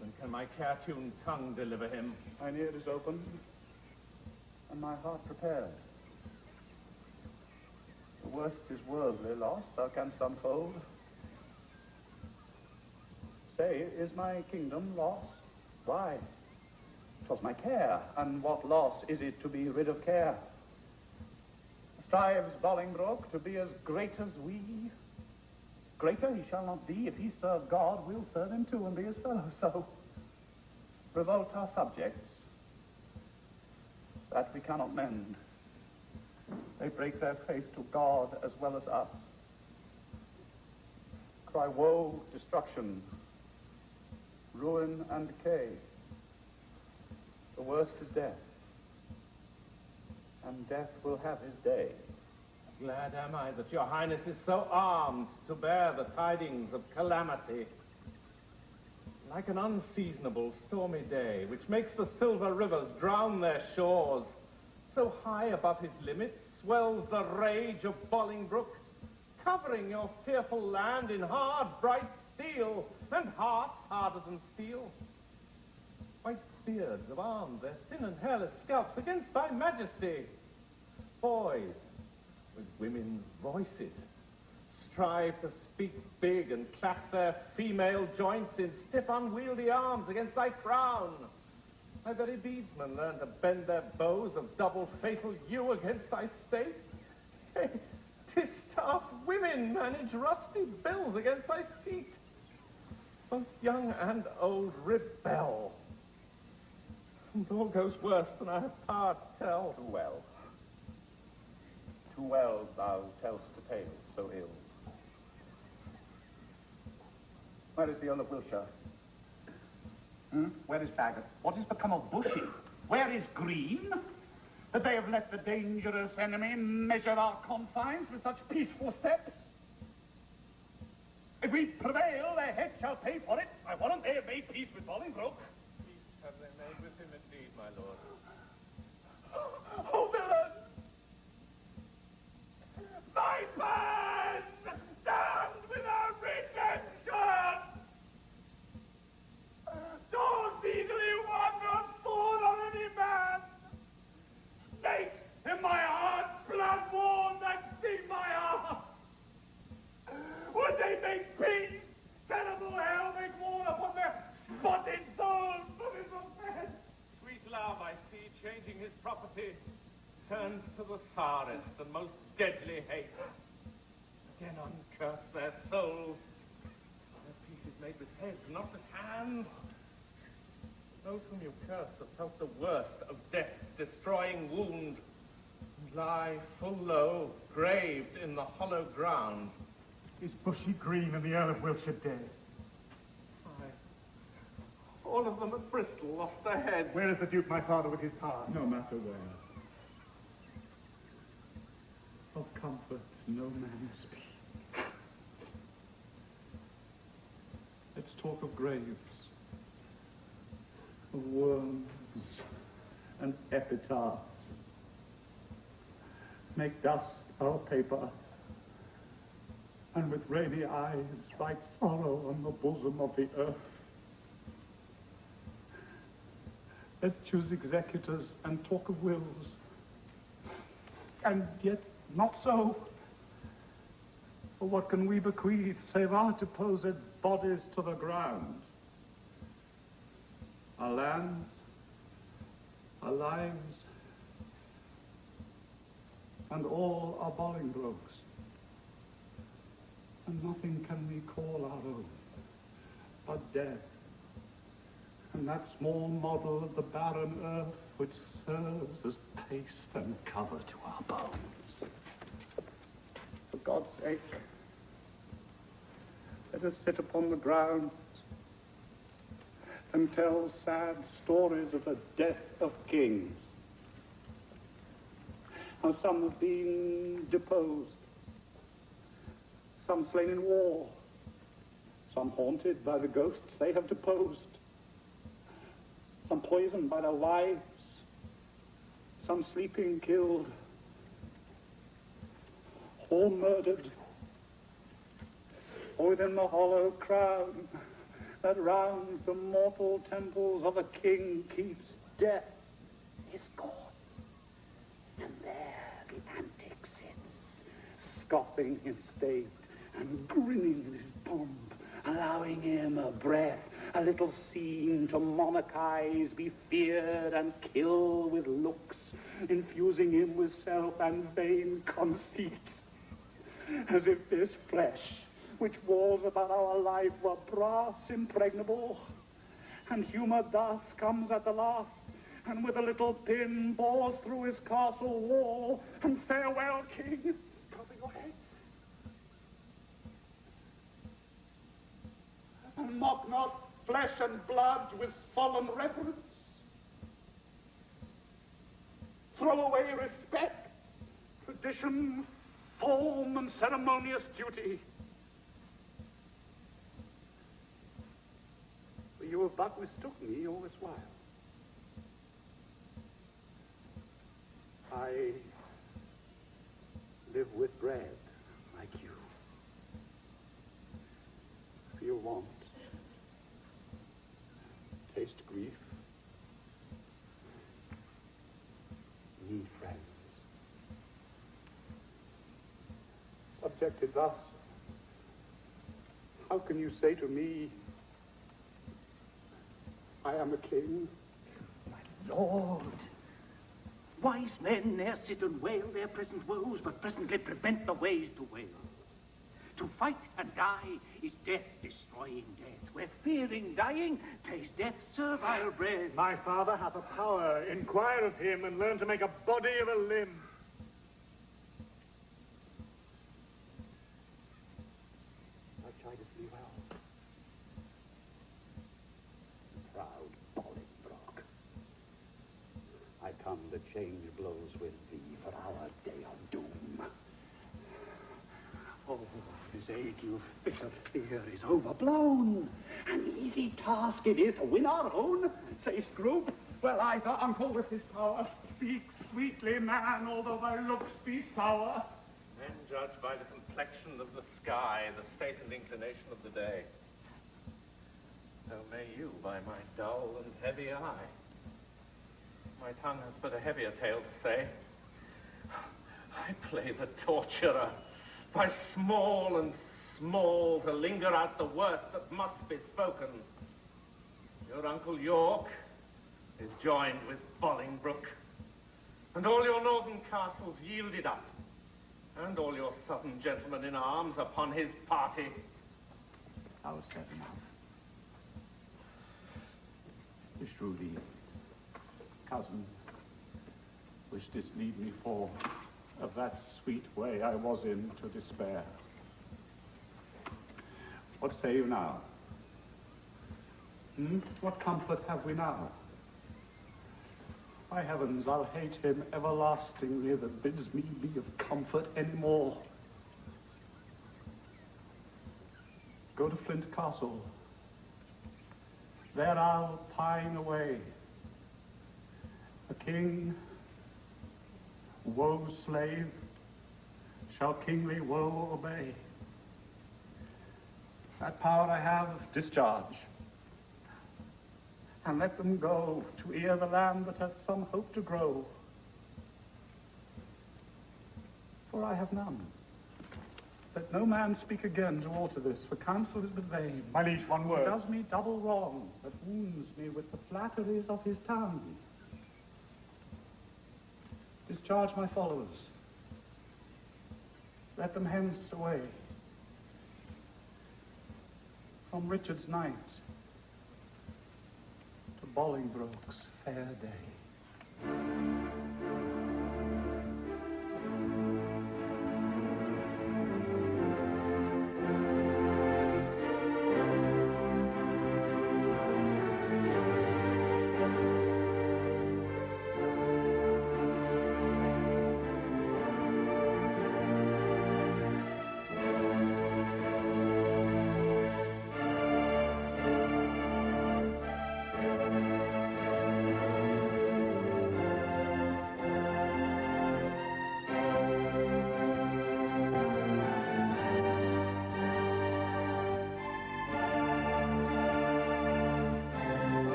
than can my care-tuned tongue deliver him. Mine ear is open, and my heart prepared. The worst is worldly loss, thou canst unfold. Say, is my kingdom lost? Why? 'Twas my care, and what loss is it to be rid of care? Strives Bolingbroke to be as great as we? Greater he shall not be. If he serve God, we'll serve him too and be his fellow. So, revolt our subjects. That we cannot mend. They break their faith to God as well as us. Cry woe, destruction, ruin and decay. The worst is death, and death will have his day. Glad am I that your highness is so armed to bear the tidings of calamity. Like an unseasonable stormy day, which makes the silver rivers drown their shores, so high above his limits swells the rage of Bolingbroke, covering your fearful land in hard, bright steel, and hearts harder than steel. White beards have armed their thin and hairless scalps against thy majesty. Boys, with women's voices, strive to speak big and clap their female joints in stiff, unwieldy arms against thy crown. Thy very beadsmen learn to bend their bows of double fatal yew against thy state. Hey, distaffed women manage rusty bills against thy seat. Both young and old rebel. And all goes worse than I have power to tell. Too well. Too well thou tell'st the tale so ill. Where is the Earl of Wiltshire? Where is Bagot? What is become of Bushy? Where is Green? That they have let the dangerous enemy measure our confines with such peaceful steps? If we prevail, their heads shall pay for it. I warrant they have made peace with Bolingbroke. Peace have they made with him indeed, my lord. Oh, villain! My man stands without redemption! Doors easily won, not fall on any man! Snake in my heart, blood warm that sting my heart! Would they make peace? Terrible hell make war upon their spotted souls for his offense! Sweet love, I see, changing his property, turns to the sourest and most deadly hate. Again uncurse their souls. Their peace is made with heads, not with hands. Those whom you curse have felt the worst of death's destroying wound, and lie full low, graved in the hollow ground. Is Bushy Green and the Earl of Wiltshire dead? Aye. All of them at Bristol lost their heads. Where is the Duke, my father, with his power? No matter where. Of comfort no man speak. Let's talk of graves, of worms, and epitaphs. Make dust our paper, and with rainy eyes write sorrow on the bosom of the earth. Let's choose executors and talk of wills, and yet not so. For what can we bequeath save our deposed bodies to the ground? Our lands, our lives, and all our Bolingbroke's. And nothing can we call our own but death, and that small model of the barren earth which serves as paste and cover to our bones. For God's sake, let us sit upon the ground and tell sad stories of the death of kings. How some have been deposed, some slain in war, some haunted by the ghosts they have deposed, some poisoned by their wives, some sleeping killed, all murdered, or within the hollow crown that round the mortal temples of a king keeps death his god. And there the antic sits, scoffing his state and grinning in his pomp, allowing him a breath, a little scene to monarchize, be feared and kill with looks, infusing him with self and vain conceit, as if this flesh, which walls about our life, were brass impregnable, and humor thus comes at the last, and with a little pin bores through his castle wall, and farewell, king, cover your head. And mock not flesh and blood with solemn reverence. Throw away respect, tradition, form, and ceremonious duty. For you have but mistook me all this while. I live with bread like you. Feel want. Taste grief. Need friends. Subjected thus, how can you say to me, I am a king? My lord, wise men ne'er sit and wail their present woes, but presently prevent the ways to wail. To fight and die is death destroying death, where fearing dying pays death servile bread. My father hath a power. Inquire of him and learn to make a body of a limb. Thou chidest me well. Proud Bolingbroke, I come to change blows with thee for our day of doom. Oh, his aid you bitter fear is overblown. An easy task it is to win our own, say Scroope. Well, either, uncle, with his power, speak sweetly, man, although thy looks be sour. Men judge by the complexion of the sky, the state and inclination of the day. So may you by my dull and heavy eye. My tongue has but a heavier tale to say. I play the torturer, by small and small to linger out the worst that must be spoken. Your Uncle York is joined with Bolingbroke, and all your northern castles yielded up, and all your southern gentlemen in arms upon his party. How is that enough? Beshrew thee, cousin, which didst lead me for of that sweet way I was in to despair. What say you now? What comfort have we now? By heavens, I'll hate him everlastingly that bids me be of comfort any more. Go to Flint Castle. There I'll pine away, a King, woe slave, shall kingly woe obey. That power I have, discharge. And let them go to ear the land that hath some hope to grow. For I have none. Let no man speak again to alter this, for counsel is but vain. My liege, one word. He does me double wrong, that wounds me with the flatteries of his tongue. Discharge my followers. Let them hence away. From Richard's night to Bolingbroke's fair day.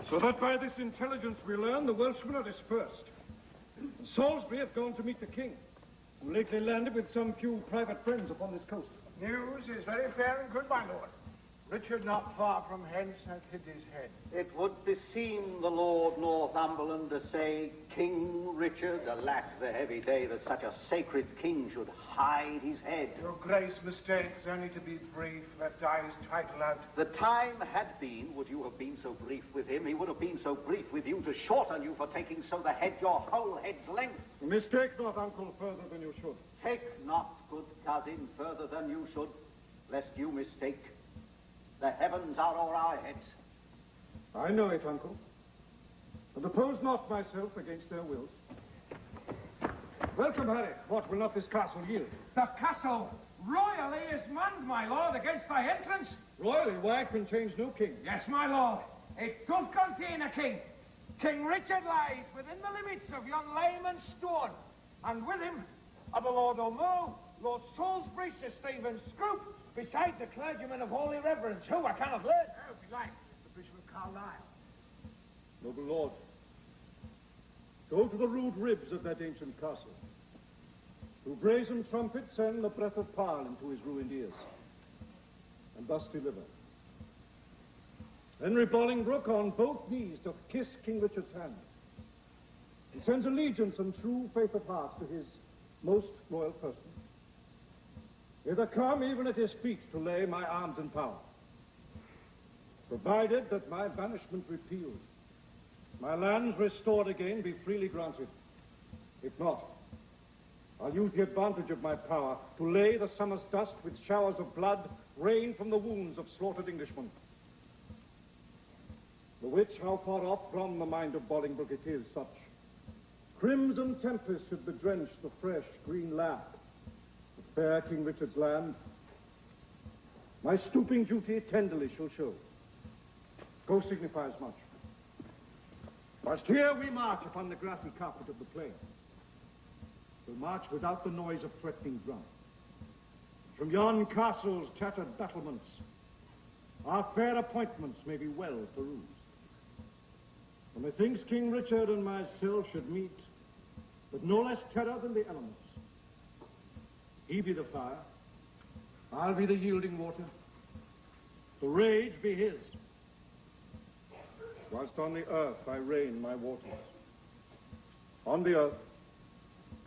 So that by this intelligence we learn the Welshmen are dispersed. And Salisbury hath gone to meet the king, who lately landed with some few private friends upon this coast. News is very fair and good, my lord. Richard, not far from hence, hath hid his head. It would beseem the Lord Northumberland to say, King Richard, alack the heavy day that such a sacred king should hide his head. Your grace mistakes, only to be brief, let die his title out. The time had been, would you have been so brief with him, he would have been so brief with you to shorten you for taking so the head your whole head's length. Mistake not, uncle, further than you should. Take not, good cousin, further than you should, lest you mistake. The heavens are o'er our heads. I know it, uncle, and oppose not myself against their wills. Welcome, Harry. What will not this castle yield? The castle royally is manned, my lord, against thy entrance. Royally, why it contains no king? Yes, my lord. It doth contain a king. King Richard lies within the limits of yon layman's stone, and with him are the Lord O'Moo, Lord Salisbury, Sir Stephen Scroop, besides the clergyman of holy reverence, who I cannot learn. Oh, belike, the Bishop of Carlisle. Noble lord, go to the rude ribs of that ancient castle. Through brazen trumpets send the breath of power into his ruined ears, and thus deliver. Henry Bolingbroke on both knees doth kiss King Richard's hand. He sends allegiance and true faith of heart to his most royal person. Hither come even at his feet to lay my arms in power, provided that my banishment repealed, my lands restored again be freely granted. If not, I'll use the advantage of my power to lay the summer's dust with showers of blood rain from the wounds of slaughtered Englishmen. The which, how far off from the mind of Bolingbroke it is, such crimson tempest should bedrench the fresh green lap of fair King Richard's land, my stooping duty tenderly shall show. Go signify as much. Whilst here we march upon the grassy carpet of the plain, we'll march without the noise of threatening drum. From yon castle's shattered battlements, our fair appointments may be well perused. For methinks King Richard and myself should meet with no less terror than the elements. He be the fire, I'll be the yielding water, the rage be his. Whilst on the earth I rain my waters. On the earth,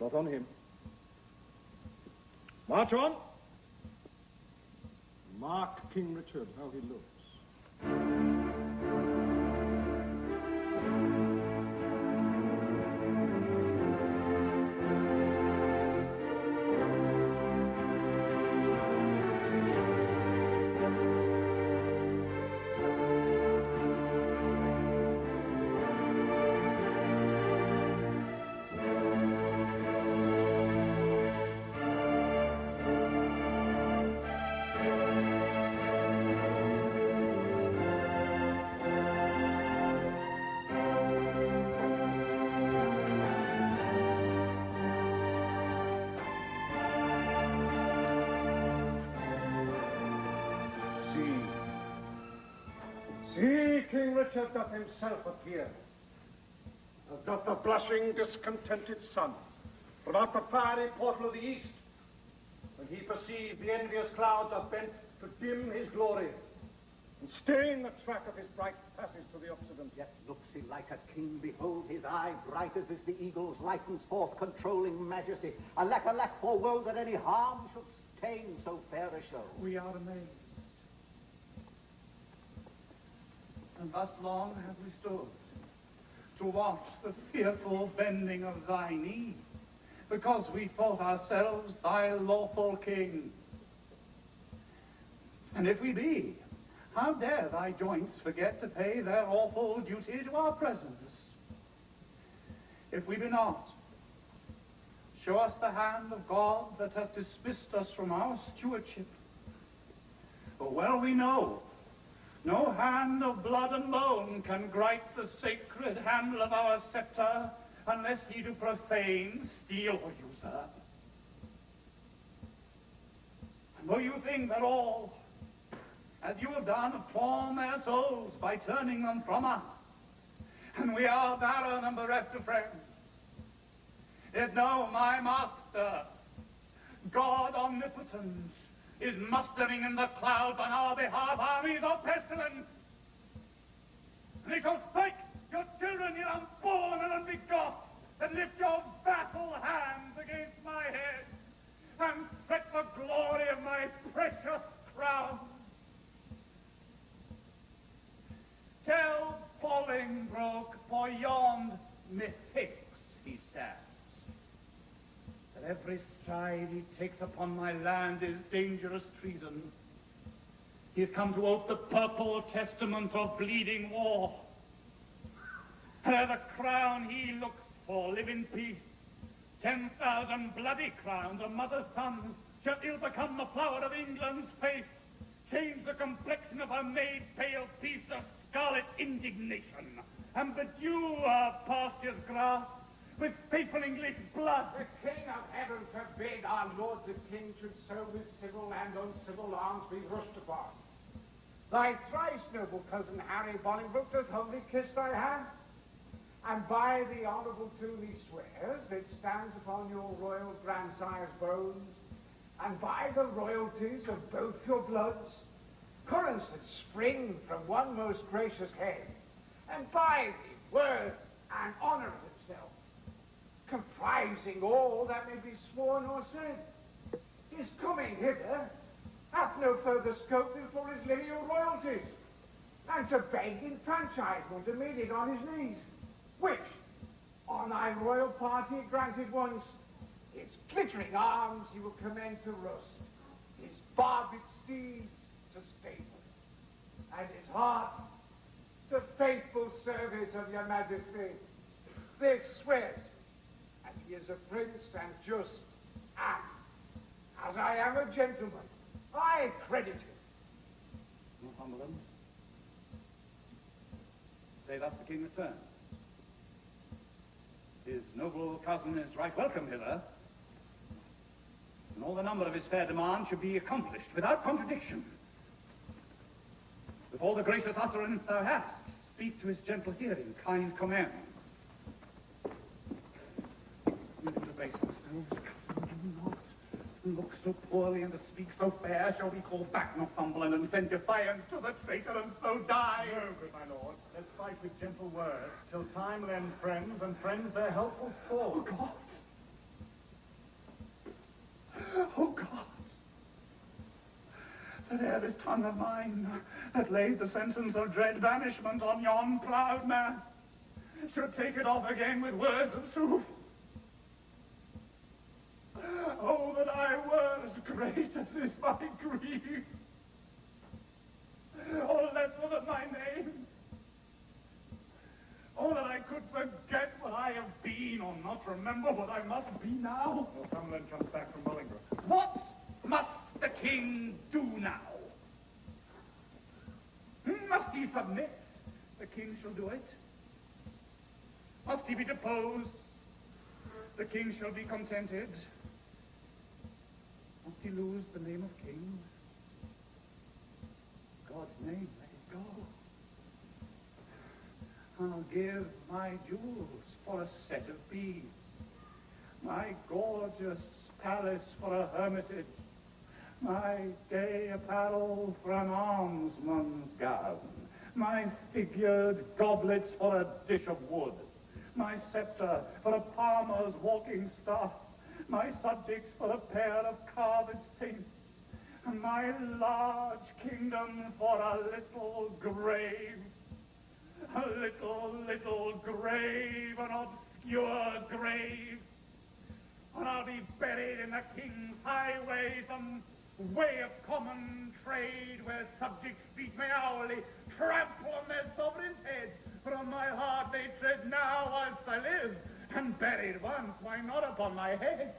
not on him. March on. Mark King Richard, how he looks. King Richard doth himself appear, as doth the blushing, discontented sun, from out the fiery portal of the east, when he perceived the envious clouds are bent to dim his glory, and stain the track of his bright passage to the Occident. Yet looks he like a king. Behold, his eye bright as is the eagle's, lightens forth controlling majesty. Alack, alack, for woe that any harm should stain so fair a show. We are amazed. And thus long have we stood to watch the fearful bending of thy knee, because we thought ourselves thy lawful king. And if we be, how dare thy joints forget to pay their awful duty to our presence? If we be not, show us the hand of God that hath dismissed us from our stewardship. For well we know, no hand of blood and bone can gripe the sacred handle of our scepter, unless he do profane, steal, or usurp. And will you think that all, as you have done, have torn their souls by turning them from us, and we are barren and bereft of friends? Yet know, my master, God omnipotent, is mustering in the clouds on our behalf armies of pestilence. And he shall strike your children, you unborn and unbegot, and lift your battle hands against my head, and set the glory of my precious crown. Tell Bolingbroke, for yond methinks he stands, that every stride he takes upon my land is dangerous treason. He has come to oath the purple testament of bleeding war. Ere the crown he looks for live in peace, 10,000 bloody crowns of mother's sons shall ill become the flower of England's face, change the complexion of her maid pale peace to scarlet indignation, and bedew her pastures grass with faithful English blood. The King of Heaven forbid our Lord the King should so with civil and uncivil arms be rushed upon. Thy thrice noble cousin Harry Bolingbroke doth humbly kiss thy hand, and by the honourable tomb he swears that stands upon your royal grandsire's bones, and by the royalties of both your bloods, currents that spring from one most gracious head, and by the worth and honour of itself, comprising all that may be sworn or said, his coming hither hath no further scope than for his lineal royalties, and to beg enfranchisement immediate on his knees, which, on thy royal party granted once, his glittering arms he will commend to rust, his barbed steeds to stable, and his heart to faithful service of your majesty. This swears, as he is a prince and just, and, as I am a gentleman, I credit him. Northumberland, say thus the king returns. His noble cousin is right welcome hither, and all the number of his fair demands should be accomplished without contradiction. With all the gracious utterance thou hast, speak to his gentle hearing kind commands. You do debase ourselves, cousin, do not. Look so poorly and to speak so fair, shall we call back Northumberland and send defiance to the traitor and so die? No, good my lord. Let's fight with gentle words, till time lend friends, and friends their helpful sword. Oh, God! Oh, God! That ere this tongue of mine, that laid the sentence of dread banishment on yon proud man, should take it off again with words of sooth. Oh, that I were as great as is my grief, or lesser than my name. Oh, that I could forget what I have been, or not remember what I must be now. Northumberland comes back from Bolingbroke. What must the king do now? Must he submit? The king shall do it. Must he be deposed? The king shall be contented. Must he lose the name of king? God's name, let it go. I'll give my jewels for a set of beads, my gorgeous palace for a hermitage, my gay apparel for an almsman's gown, my figured goblets for a dish of wood, my scepter for a palmer's walking staff, my subjects for a pair of carved saints, and my large kingdom for a little grave. A little grave, an obscure grave. And I'll be buried in the king's highway, some way of common trade where subjects beat me hourly, trample on their sovereign's head. But on my heart they tread now whilst I live, and buried once, why not upon my head?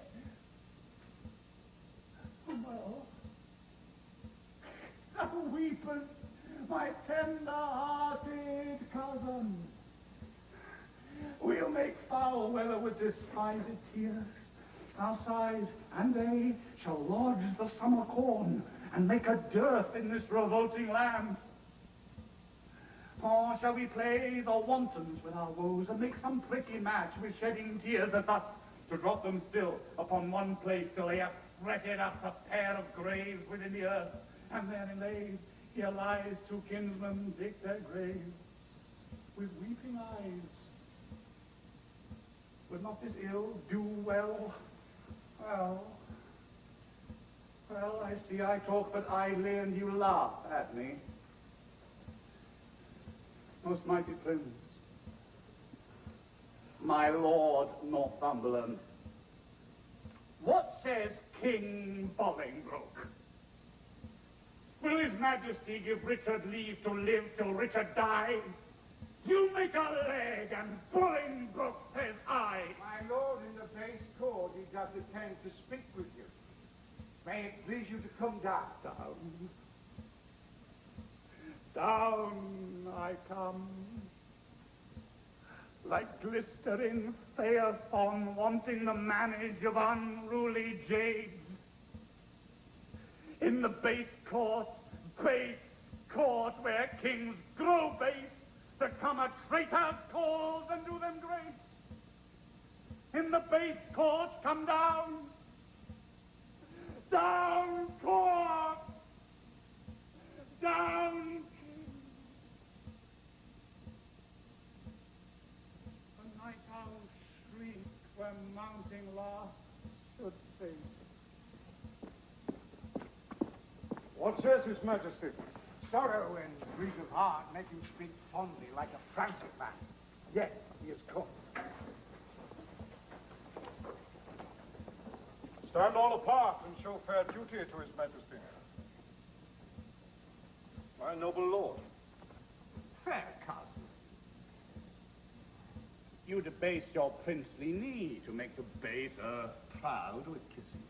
Well, weepers, my tender-hearted cousin, we'll make foul weather with despised tears. Our sighs and they shall lodge the summer corn and make a dearth in this revolting land. Or shall we play the wantons with our woes and make some pretty match with shedding tears at us to drop them still upon one place till they have fretted up a pair of graves within the earth, and then inlaid here lies two kinsmen dig their graves with weeping eyes. Would not this ill do well? Well, I see I talk but idly, and you laugh at me. Most mighty prince, my lord Northumberland, what says King Bolingbroke? Will his majesty give Richard leave to live till Richard dies? You make a leg, and Bolingbroke says I. My lord, in the base court, he does intend to speak with you. May it please you to come down. Down I come, like glistering Phaethon wanting the manage of unruly jades. In the base court where kings grow base, there come a traitor's cause and do them grace. In the base court come down court, down king. The night owl shriek where mounting laugh should sing. What says his majesty? Sorrow and grief of heart make him speak fondly like a frantic man. Yet he is come. Stand all apart and show fair duty to his majesty. My noble lord. Fair cousin, you debase your princely knee to make the base earth proud with kissing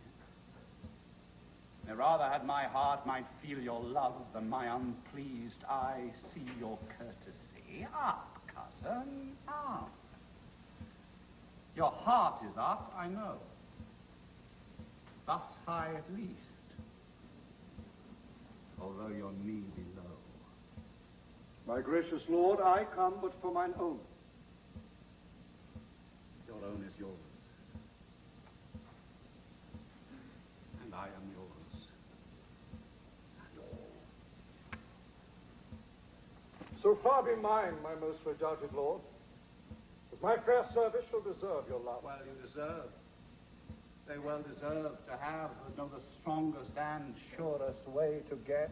it. Rather had my heart might feel your love than my unpleased eye see your courtesy. Up, cousin, up. Your heart is up, I know. Thus high at least, although your knee be low. My gracious lord, I come but for mine own. Your own is yours, and I am yours. So far be mine, my most redoubted lord, that my fair service shall deserve your love. Well, you deserve. They well deserve to have who know the strongest and surest way to get.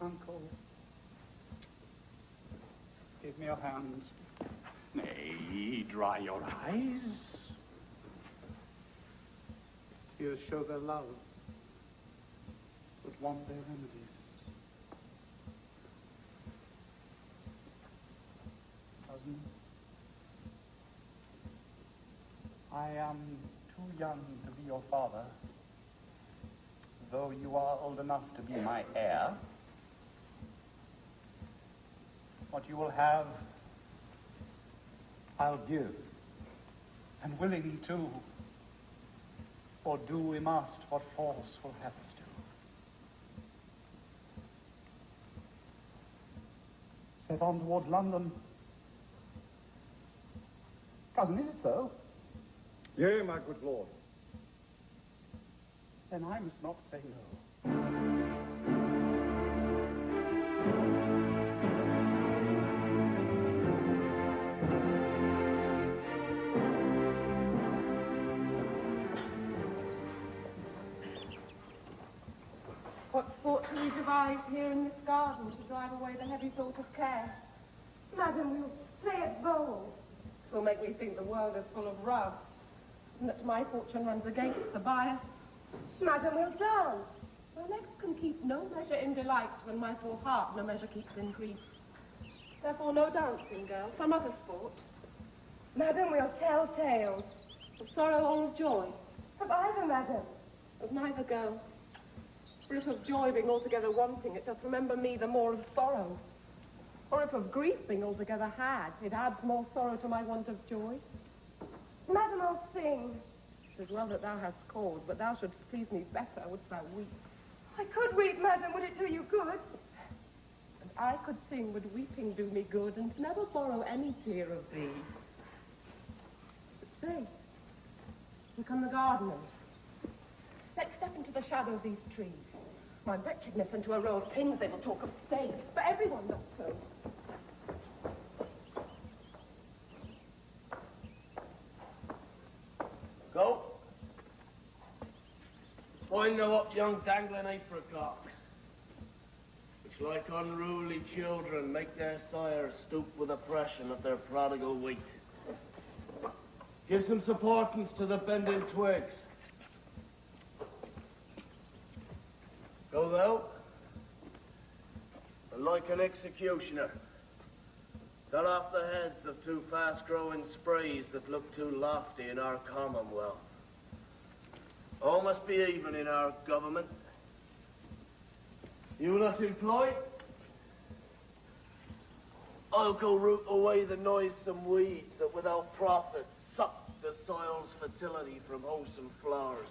Uncle, give me your hand. Nay, dry your eyes. Tears show their love, but want their remedies. Cousin, I am too young to be your father, though you are old enough to be my heir. What you will have, I'll give, and willing too, for do we must what force will have us set on towards London. Cousin, is it so? Yea, my good lord. Then I must not say no. What sport shall we devise here in this garden to drive away the heavy thought of care? Madam, we'll play at bowls. Will make me think the world is full of rub, and that my fortune runs against the bias. Madam, we'll dance. My legs can keep no measure in delight when my full heart no measure keeps in grief. Therefore no dancing, girl, some other sport. Madam, we'll tell tales. Of sorrow or of joy? Of either, madam. Of neither, girl. For if of joy being altogether wanting, it doth remember me the more of sorrow. Or if of grief being altogether had, it adds more sorrow to my want of joy. Madam, I'll sing. 'Tis well that thou hast cause, but thou shouldst please me better, wouldst thou weep. I could weep, madam, would it do you good? And I could sing, would weeping do me good, and never borrow any tear of thee. But say, here come the gardeners. Let's step into the shadow of these trees. My wretchedness into a row of pins, they will talk of stays, but everyone does so. Go. Find the up young dangling apricots, which like unruly children make their sires stoop with oppression of their prodigal weight. Give some supportance to the bending twigs. Go thou, and like an executioner, cut off the heads of two fast-growing sprays that look too lofty in our commonwealth. All must be even in our government. You not employ? I'll go root away the noisome weeds that without profit suck the soil's fertility from wholesome flowers.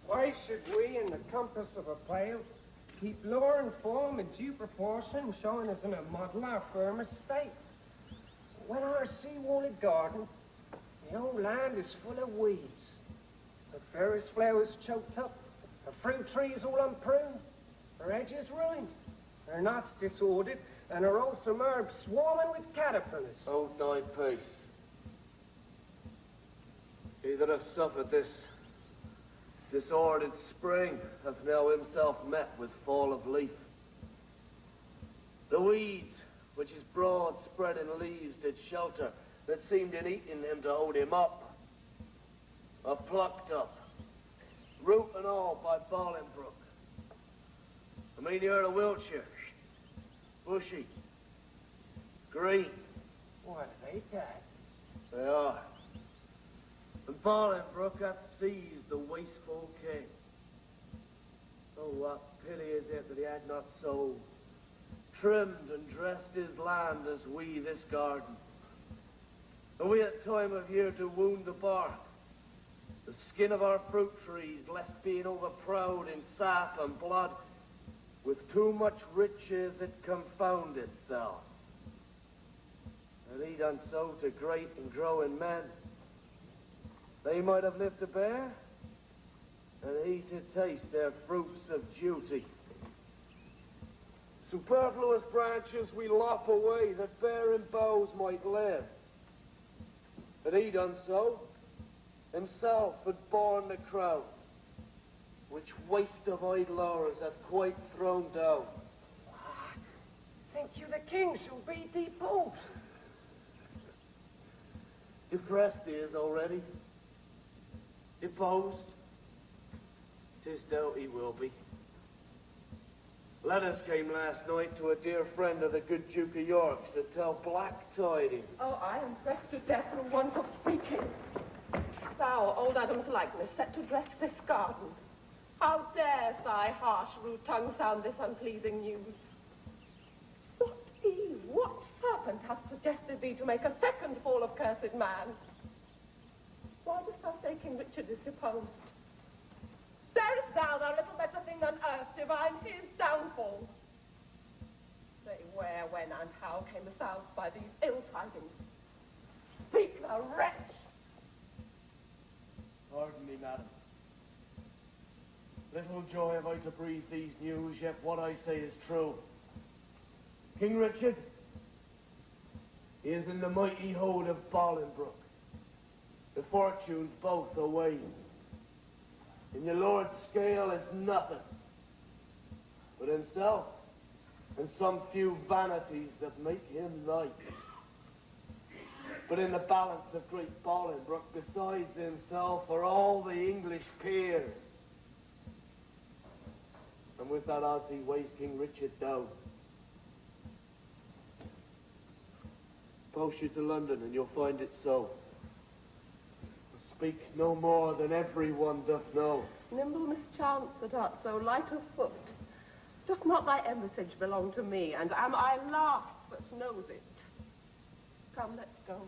Why should we, in the compass of a pale, keep lore and form in due proportion, showing us in a model our firm estate? When our sea-walled garden, the old land is full of weeds, the fairest flowers choked up, the fruit trees all unpruned, her edges ruined, her nuts disordered, and her wholesome herbs swarming with caterpillars. Hold thy peace. He that hath suffered this disordered spring hath now himself met with fall of leaf. The weeds, which his broad spreading leaves did shelter, that seemed in eating him to hold him up, are plucked up, root and all, by Bolingbroke. I mean, you're of Wiltshire, bushy, green. What are they, Dad? They are. And Bolingbroke hath seized the wasteful king. Oh, what pity is it that he had not so trimmed and dressed his land as we this garden. And we at time of year to wound the bark, the skin of our fruit trees, lest being overproud in sap and blood, with too much riches it confound itself. And he done so to great and growing men. They might have lived to bear, and he to taste their fruits of duty. Superfluous branches we lop away, that bearing boughs might live. But he done so, himself had borne the crown, which waste of idle hours hath quite thrown down. Think you the king shall be deposed? Depressed he is already. Deposed. 'Tis doubt he will be. Letters came last night to a dear friend of the good Duke of York's to tell black tidings. Oh, I am pressed to death for want of speaking. Thou, old Adam's likeness, set to dress this garden. How dares thy harsh, rude tongue sound this unpleasing news? What Eve, what serpent hath suggested thee to make a second fall of cursed man? Why dost thou say King Richard is deposed? Darest thou little better thing than earth divine his downfall? Say where, when, And how came the south by these ill tidings? Speak, thou wretch! Pardon me, madam. Little joy have I to breathe these news, yet what I say is true. King Richard, he is in the mighty hold of Bolingbroke. The fortunes both away. In your lord's scale is nothing but himself and some few vanities that make him light. But in the balance of great Bolingbroke, besides himself, are all the English peers. And with that odds he weighs King Richard down. Post you to London and you'll find it so. Speak no more than everyone doth know. Nimble mischance that art so light of foot. Doth not thy embassage belong to me, and am I last that knows it? Come, let's go.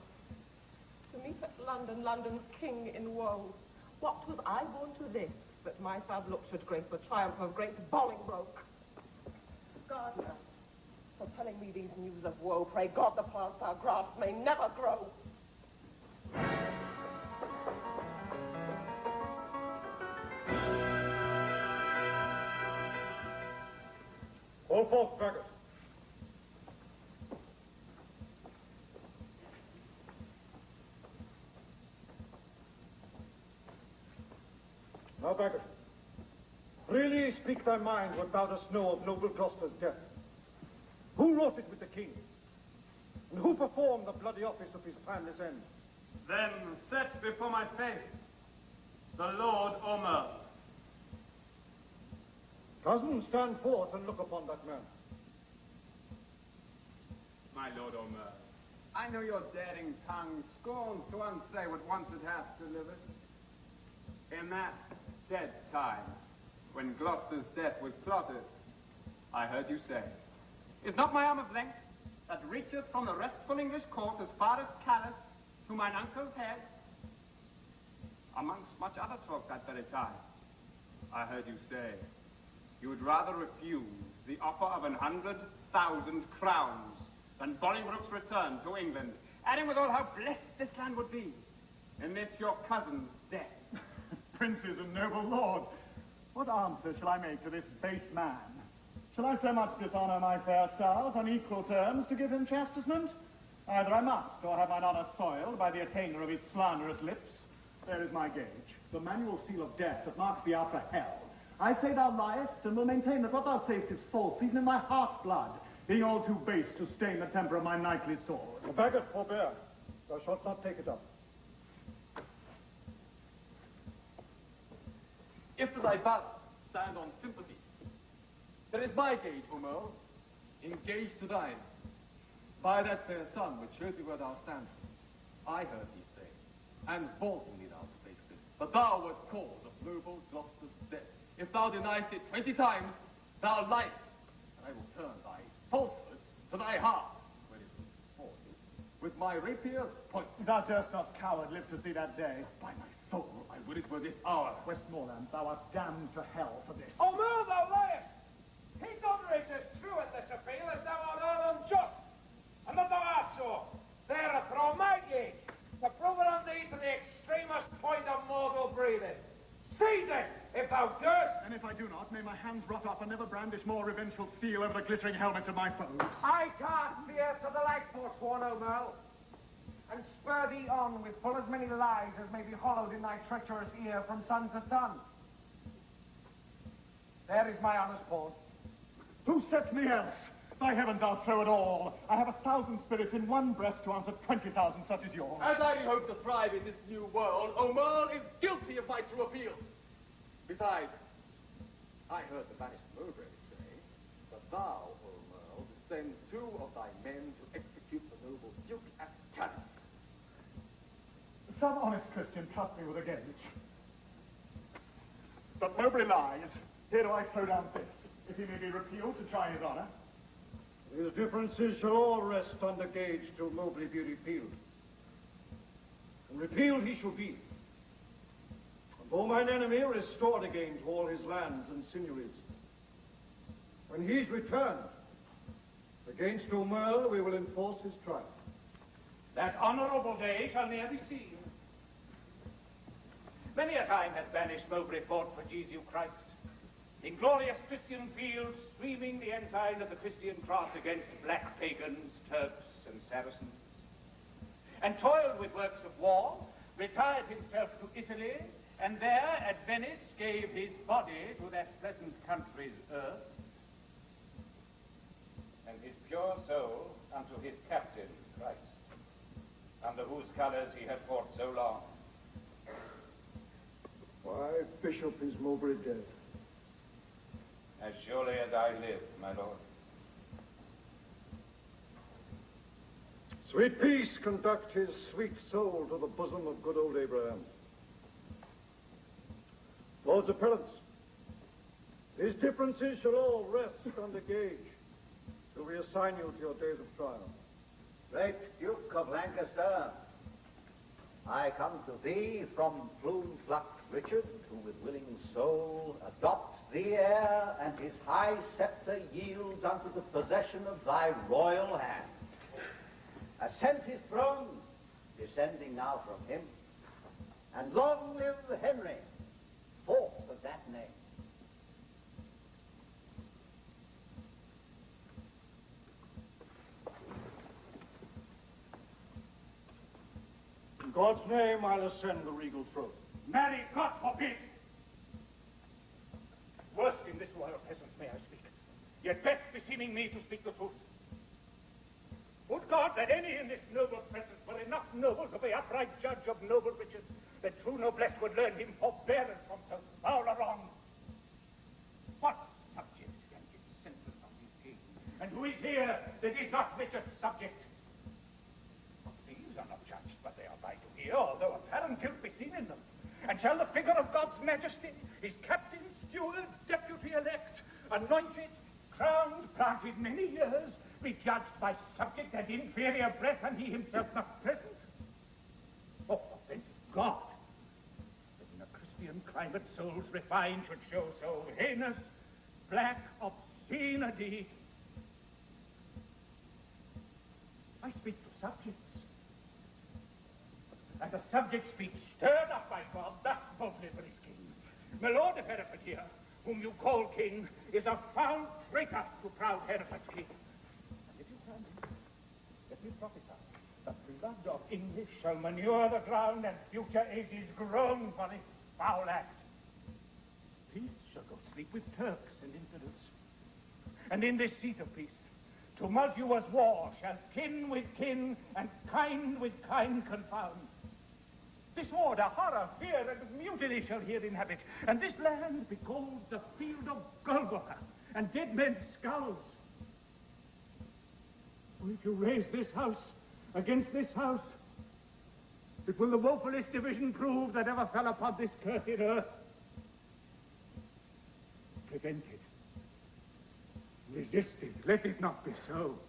To meet at London, London's king in woe. What was I born to this, that myself looked should grace the triumph of great Bolingbroke? Gardener, for telling me these news of woe, pray God the plant thou grant may never grow. All forth, Dragon. Now, Bagot, freely speak thy mind what thou dost know of noble Gloucester's death. Who wrought it with the king? And who performed the bloody office of his planless end? Then set before my face the Lord Omer. Cousin, stand forth and look upon that man. My Lord Omer, I know your daring tongue scorns to unsay what once it hath delivered. In that dead time, when Gloucester's death was plotted, I heard you say, "Is not my arm of length, that reacheth from the restful English court as far as Calais to mine uncle's head?" Amongst much other talk that very time, I heard you say, you would rather refuse the offer of 100,000 crowns than Bolingbroke's return to England, adding withal how blessed this land would be amidst your cousin's death. Princes and noble lords, what answer shall I make to this base man? Shall I so much dishonor my fair stars on equal terms to give him chastisement? Either I must, or have mine honor soiled by the attainder of his slanderous lips. There is my gage, the manual seal of death that marks the outer hell. I say thou liest, and will maintain that what thou sayest is false, even in my heart's blood, being all too base to stain the temper of my knightly sword. Bagot, forbear. Thou shalt not take it up. If thy balance stand on sympathy, there is my gage, Omer, engaged to thine. By that fair sun which shows thee where thou standest, I heard thee say, and boldly thou spakest it, that thou wert cause of noble Gloucester's death. If thou deniest it 20 times, thou liest, and I will turn thy falsehood to thy heart, when it was for thee, with my rapier point. Thou durst not, coward, live to see that day. By my soul, I would it were this hour. Westmoreland, thou art damned to hell for this. Omer, thou liest! King Godrich is true at this appeal as thou art all unjust, and that thou art so. There throw my gage, to prove it on thee to the extremest point of mortal breathing. Seize it, if thou durst! And if I do not, may my hands rot up and never brandish more revengeful steel over the glittering helmets of my foes. I cast fear to the like, forsworn Omer, and spur thee on with full as many lies as may be hollowed in thy treacherous ear from sun to sun. There is my honour's pause. Who sets me else? By heavens, I'll throw it all. I have 1,000 spirits in one breast to answer 20,000 such as yours. As I hope to thrive in this new world, Omer is guilty of my true appeal. Besides, I heard the banished Mowbray say that thou, Omer, would send 2 of thy men to execute the noble Duke at Calais. Some honest Christian trust me with a gage. But Mowbray lies. Here do I throw down this, if he may be repealed to try his honor. His differences shall all rest under gage till Mowbray be repealed. And repealed he shall be. And though mine enemy restored again to all his lands and sinews, when he's returned, Against Omer, we will enforce his trial. That honourable day shall ne'er be seen. Many a time has banished Mowbray fought for Jesu Christ. In glorious Christian fields, streaming the ensign of the Christian cross against black pagans, Turks, and Saracens. And toiled with works of war, retired himself to Italy, and there at Venice gave his body to that pleasant country's earth, and his pure soul unto his captain, Christ, under whose colours he had fought so long. Why, Bishop, is Mowbray dead? As surely as I live, my lord. Sweet peace conduct his sweet soul to the bosom of good old Abraham. Lords appellants, these differences shall all rest under gauge till we assign you to your days of trial. Great Duke of Lancaster, I come to thee from plume-plucked Richard, who with willing soul adopts thee heir, and his high sceptre yields unto the possession of thy royal hand. Ascend his throne, descending now from him, and long live Henry, fourth of that name. In God's name, I'll ascend the regal throne. Marry, God forbid! Worst in this royal presence may I speak, yet best beseeming me to speak the truth. Would God that any in this noble presence were enough noble to be upright judge of noble riches, that true noblesse would learn him forbearance from so foul a wrong. What subject can give sentence on his king? And who is here that is not Richard's subject? Thieves are not judged, but they are by to hear, although apparent guilt be seen in them. And shall the figure of God's majesty, his captain, steward, deputy elect, anointed, crowned, planted many years, be judged by subject and inferior breath, and he himself not present? Oh, thank God, that in a Christian climate souls refined should show so heinous, black, obscene a deed. I speak to subjects, and the subject speech stirred up by God, thus boldly for his king. My lord of Hereford here, whom you call king, is a foul traitor to proud Hereford's king. And if you can, let me prophesy, the blood of English shall manure the ground, and future ages groan for this foul act. Peace shall go sleep with Turks and infidels, and in this seat of peace, tumultuous war shall kin with kin, and kind with kind confound. This ward a horror, fear, and mutiny shall here inhabit, and this land be called the field of Golgotha, and dead men's skulls. For if you raise this house against this house, it will the woefulest division prove that ever fell upon this cursed earth. Prevent it. Resist it. Let it not be so.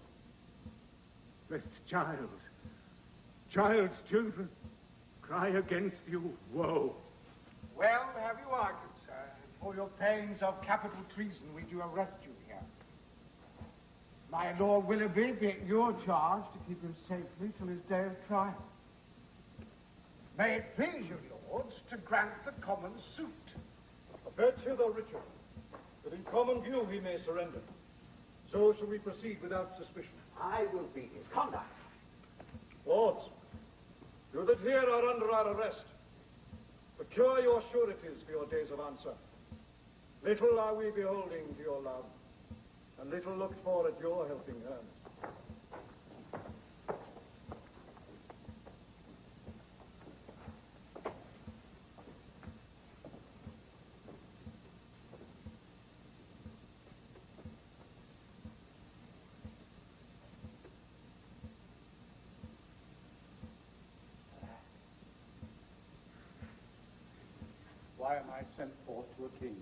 Lest child's children, cry against you woe. Well, have you argued, sir? For your pains of capital treason, we do arrest you here. My Lord Willoughby, be it your charge to keep him safely till his day of trial. May it please you, lords, to grant the common suit. Avert hither, Richard, that in common view he may surrender. So shall we proceed without suspicion. I will be his conduct. Lords, you that here are under our arrest, procure your sureties for your days of answer. Little are we beholding to your love, and little looked for at your helping hand. Why am I sent forth to a king?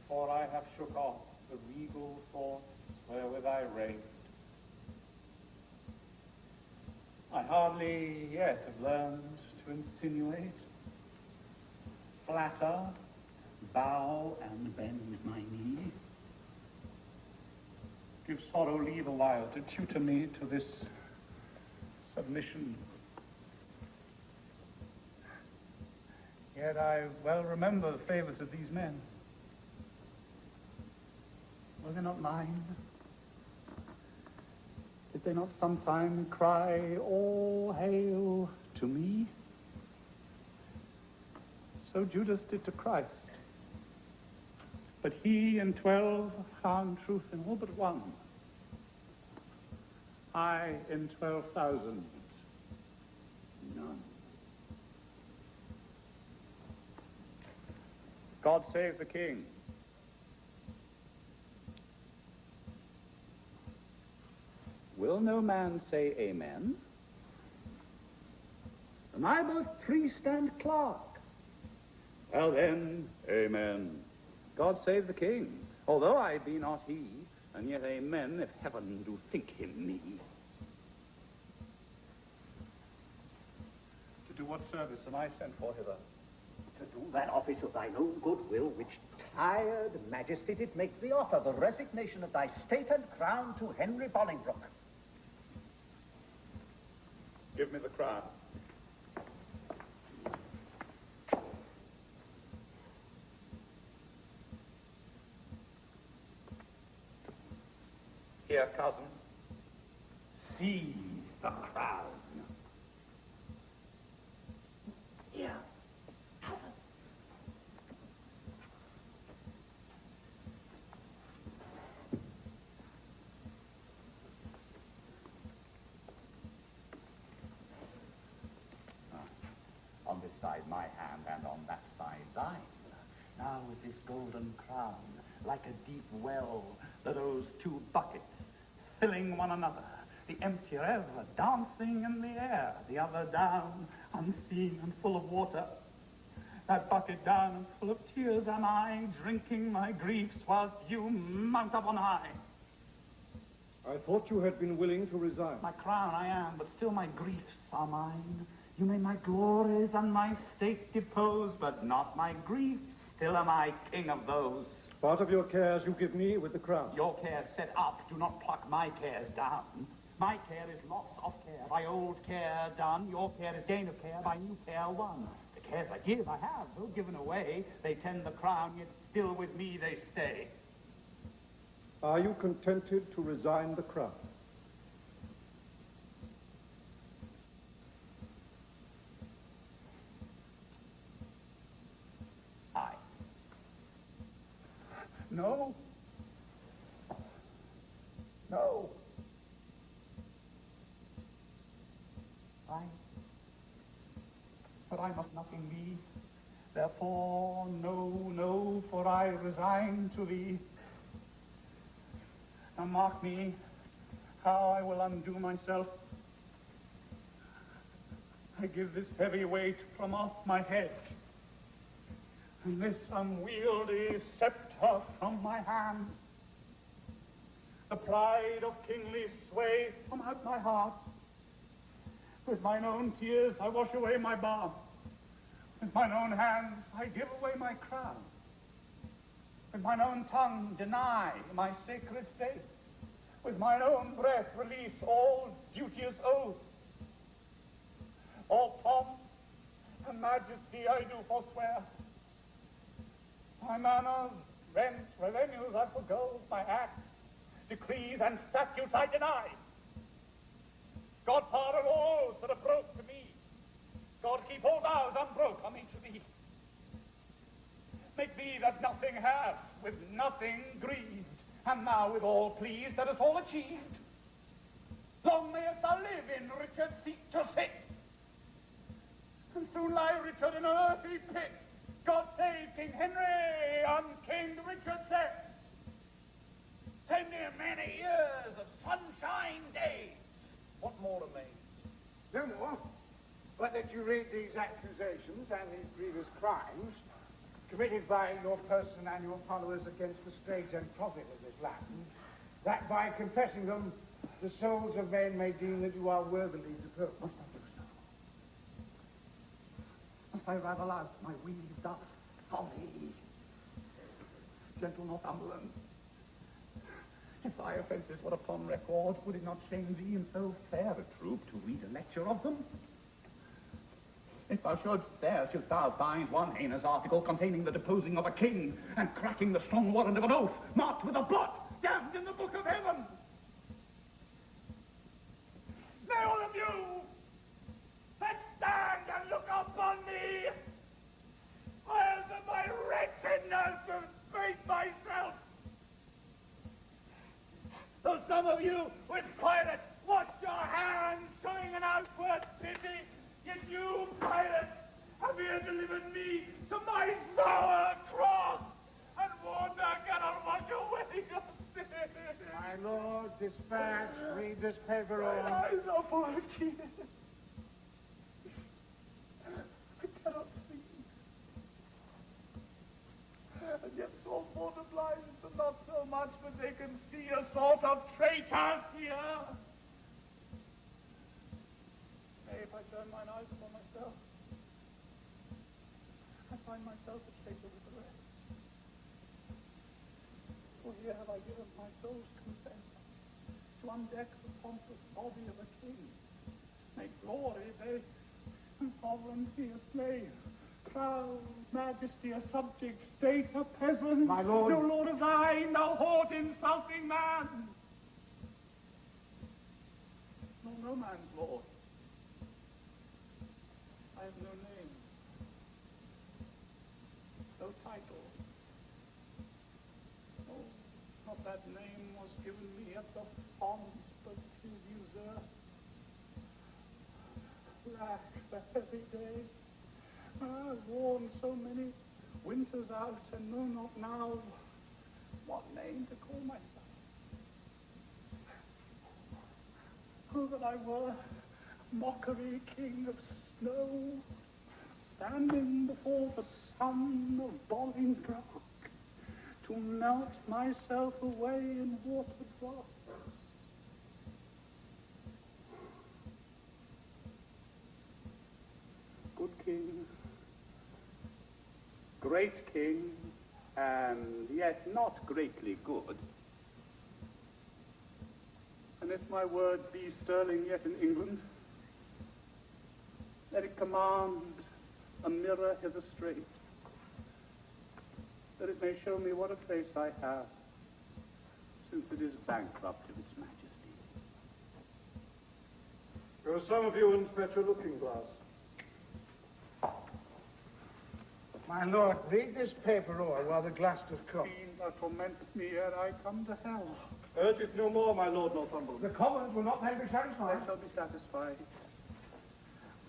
For I have shook off the regal thoughts wherewith I reigned. I hardly yet have learned to insinuate, flatter, bow, and bend my knee. give sorrow leave a while to tutor me to this submission. Yet I well remember the favors of these men. Were they not mine? Did they not sometime cry, all hail to me? So Judas did to Christ. But he and 12 found truth in all but one. I in 12,000, none. God save the King. Will no man say amen? Am I both priest and clerk? Well then, amen. God save the King, although I be not he, and yet amen if heaven do think him me. To do what service am I sent for hither? To do that office of thine own goodwill, which tired majesty did make thee offer, the resignation of thy state and crown to Henry Bolingbroke. Give me the crown. Here, cousin, seize the crown. Here, cousin. On this side my hand, and on that side thine. Now is this golden crown like a deep well that owes two buckets, filling one another, the emptier ever, dancing in the air, the other down, unseen and full of water. That bucket down and full of tears am I, drinking my griefs whilst you mount up on high. I thought you had been willing to resign. My crown I am, but still my griefs are mine. You may my glories and my state depose, but not my griefs. Still am I king of those. Part of your cares you give me with the crown. Your cares set up, do not pluck my cares down. My care is loss of care, by old care done. Your care is gain of care, by new care won. The cares I give, I have, though given away. They tend the crown, yet still with me they stay. Are you contented to resign the crown? Aye. No. No. But I must nothing be. Therefore, no, no, for I resign to thee. Now mark me, how I will undo myself. I give this heavy weight from off my head, and this unwieldy scepter from my hand. The pride of kingly sway from out my heart. With mine own tears I wash away my balm. With mine own hands I give away my crown. With mine own tongue deny my sacred state. With mine own breath release all duteous oaths. All pomp and majesty I do forswear. My manners, rents, revenues I forgo. My acts, decrees, and statutes I deny. God pardon all that are broke to me. God keep all vows unbroke on me to thee. Make thee that nothing have, with nothing grieved, and now with all pleased that is all achieved. Long mayest thou live in Richard's seat to sit, and soon lie Richard in an earthy pit. God save King Henry and King Richard said. Send him many years of sunshine days. What more of me? No more, but that you read these accusations and these grievous crimes committed by your person and your followers against the state and profit of this land, that by confessing them, the souls of men may deem that you are worthily deposed. Must I do so? Must I ravel out my weaved up folly? Gentle Northumberland, If thy offences were upon record, would it not shame thee in so fair a troop to read a lecture of them? If thou shouldst, there shouldst thou find one heinous article containing the deposing of a king and cracking the strong warrant of an oath, marked with a blot, damned in the book of heaven. Now all of you, let's stand and look upon me, while to my wretchedness to speak myself. Though some of you with pirates wash your hands, showing an outward pity, yet you, pirates, have here delivered me to my sour cross, and wonder cannot wash away your sin. My lord, dispatch, read this paper My on. eyes are full of tears. I cannot see. And yet so multiplied is not so much that they can see a sort of traitors here. Nay, if I turn mine eyes upon myself, I find myself a traitor with the rest. For here have I given my soul's consent to undeck the pompous body of a king, make glory they who sovereignty a slave, proud majesty a subject, state a peasant. My lord. No lord of thine, no horde insulting man. No man's lord. I have no name, no title. Oh, not that name was given me at the font, but tis usurped. Lack the heavy day. I've worn so many winters out, and know not now what name to call myself. Oh, that I were mockery king of snow, standing before the sun of Bolingbroke, to melt myself away in water drops. Good king, great king, and yet not greatly good. And if my word be sterling yet in England, let it command a mirror hither straight, that it may show me what a face I have, since it is bankrupt of its majesty. Go some of you and fetch a looking glass. My lord, read this paper o'er while the glass doth come. Fiend that tormenteth me ere I come to hell. Urge it no more, my lord Northumberland. The Commons will not then be satisfied. I shall be satisfied.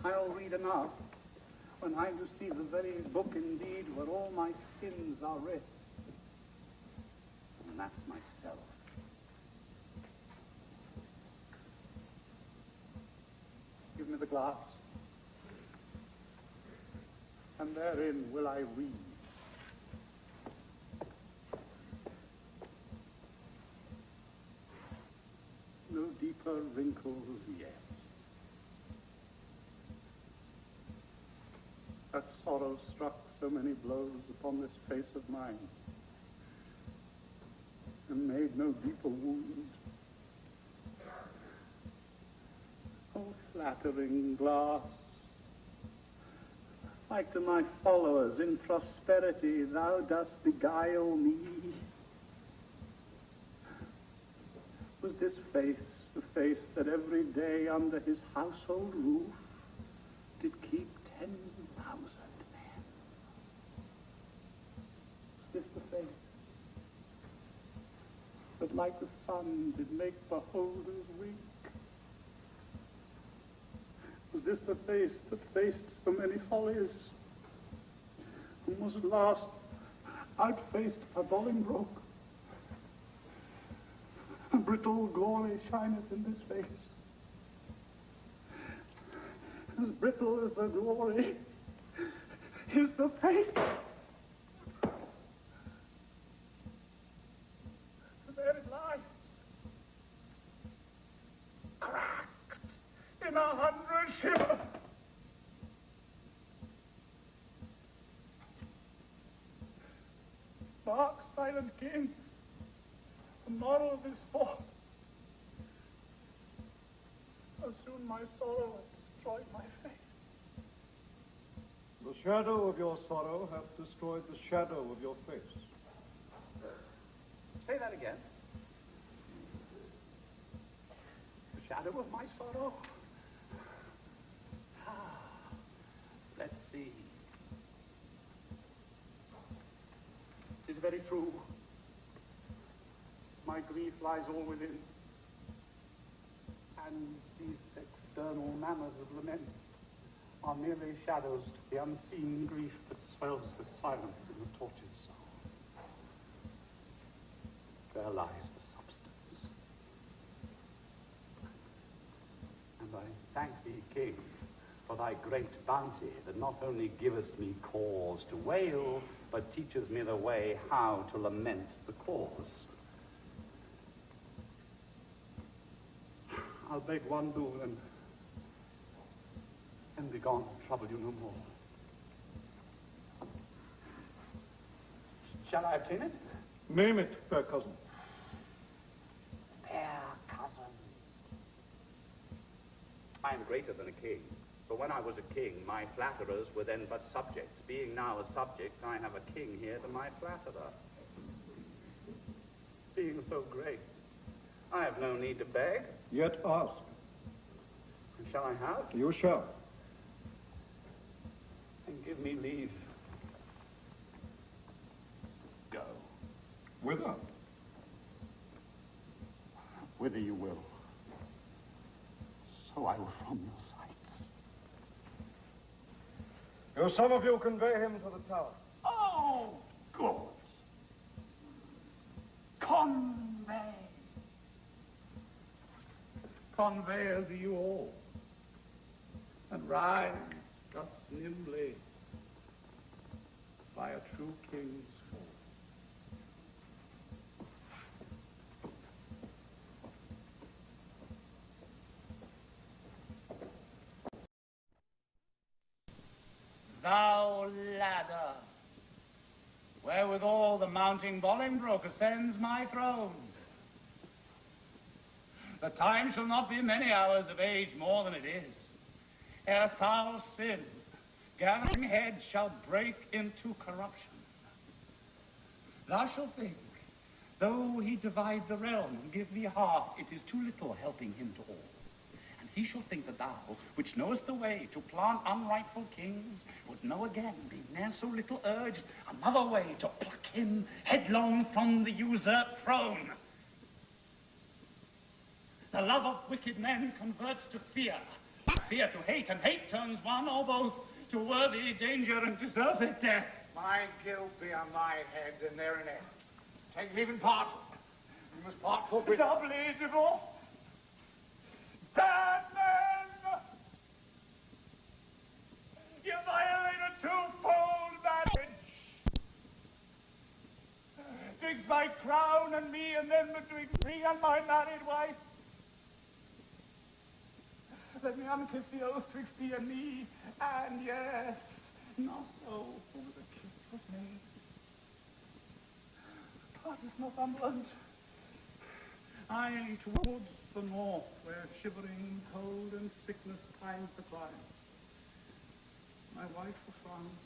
I'll read enough when I do see the very book indeed where all my sins are writ. And that's myself. Give me the glass, and therein will I read. No deeper wrinkles yet. That sorrow struck so many blows upon this face of mine, and made no deeper wound. Oh, flattering glass, like to my followers in prosperity, thou dost beguile me. Was this face the face that every day under his household roof did keep 10,000 men? Was this the face that like the sun did make beholders weak? Was this the face that faced so many follies, and was at last outfaced by Bolingbroke? A brittle glory shineth in this face, as brittle as the glory is the face. There it lies, cracked in 100 shivers. Mark, silent king, The moral of this thought. How soon my sorrow has destroyed my faith. The shadow of your sorrow hath destroyed the shadow of your face. Say that again. The shadow of my sorrow. Let's see. It is very true. My grief lies all within. And these external manners of lament are merely shadows to the unseen grief that swells with silence in the tortured soul. There lies the substance. And I thank thee, King, for thy great bounty that not only giveth me cause to wail, but teaches me the way how to lament the cause. I'll beg one boon and be gone, trouble you no more. Shall I obtain it? Name it, fair cousin. Fair cousin. I am greater than a king, for when I was a king, my flatterers were then but subjects. Being now a subject, I have a king here to my flatterer. Being so great, I have no need to beg. Yet ask. Shall I have? You shall. And give me leave. Go. Whither? Whither you will. So I will from your sights. You, some of you, convey him to the tower. Oh, good. Convey. Convey as you all. And rise thus nimbly by a true king's fall. Thou ladder, wherewithal the mounting Bolingbroke ascends my throne. The time shall not be many hours of age more than it is, ere foul sin, gathering head, shall break into corruption. Thou shalt think, though he divide the realm and give thee half, it is too little helping him to all. And he shall think that thou, which knowest the way to plant unrightful kings, would know again, being ne'er so little urged, another way to pluck him headlong from the usurped throne. The love of wicked men converts to fear, fear to hate, and hate turns one or both to worthy danger and deserved death. My guilt be on thy head, and there an end. Take leave and part. We must part for Britain. Doubly divorced. Bad men! You violate a twofold marriage. 'Twixt my crown and me, and then between me and my married wife. Let me unkiss the oath twixt thee and me, and yes, not so, for the kiss was made. Part is Northumberland. I towards the north, where shivering cold and sickness pines the climb. My wife for France,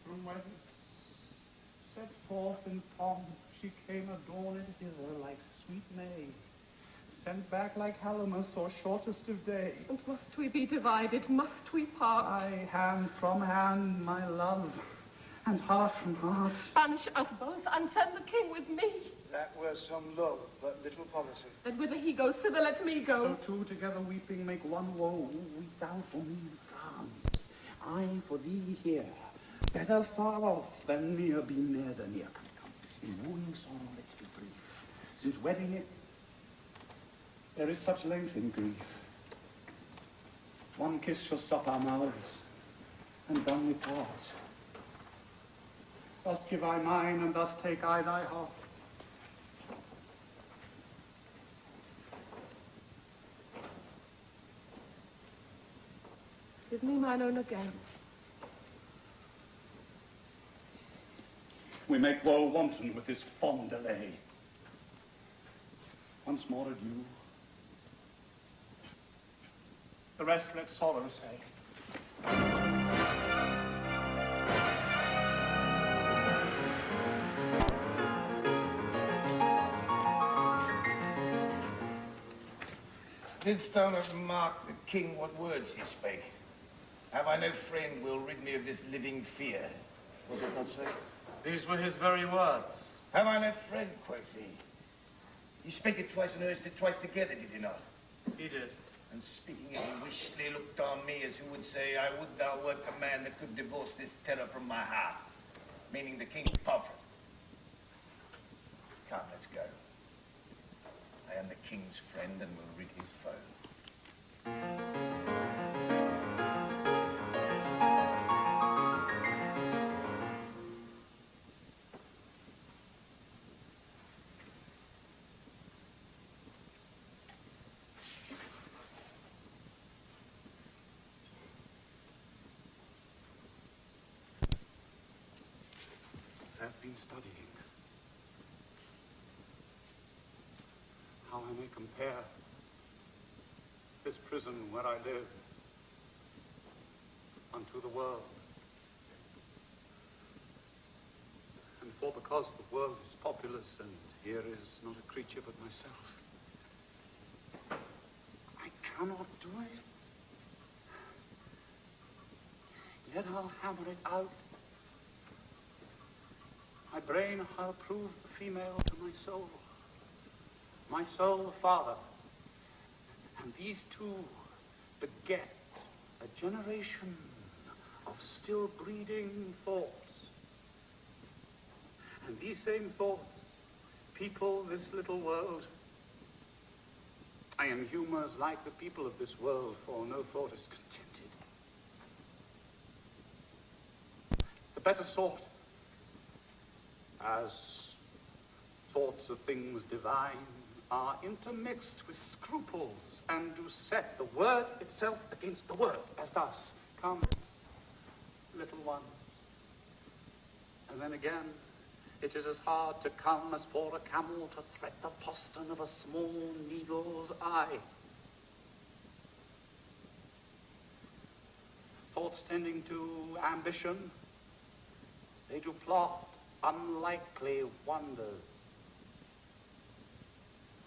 from whence, set forth in pomp, she came adorned hither like sweet May, sent back like Halamus or shortest of day. And must we be divided? Must we part? I hand from hand, my love, and heart from heart. Banish us both, and send the king with me. That were some love, but little policy. And whither he goes, thither let me go. So two together weeping make one woe. Weep thou for me in France, I for thee here. Better far off than near, be near the near can come. In wooing song, let's be brief. Since wedding it, there is such length in grief. One kiss shall stop our mouths, and done we part. Thus give I mine, and thus take I thy heart. Give me mine own again. We make woe wanton with this fond delay. Once more adieu. The rest let sorrow say. Didst thou not mark the king what words he spake? Have I no friend will rid me of this living fear? Was it not so? These were his very words. Have I no friend, quoth he? He spake it twice and urged it twice together, did he not? He did. And speaking it, he wishly looked on me as who would say, I would thou wert the man that could divorce this terror from my heart. Meaning the king's portrait. Come, let's go. I am the king's friend and will rid his foe. I've been studying how I may compare this prison where I live unto the world. And for because the world is populous and here is not a creature but myself, I cannot do it. Yet I'll hammer it out. My brain I'll prove the female to my soul the father. And these two beget a generation of still breeding thoughts. And these same thoughts people this little world. I am humors like the people of this world, for no thought is contented. The better sort, as thoughts of things divine are intermixed with scruples and do set the word itself against the word, as thus, come, little ones. And then again, it is as hard to come as for a camel to thread the postern of a small needle's eye. Thoughts tending to ambition, they do plot unlikely wonders.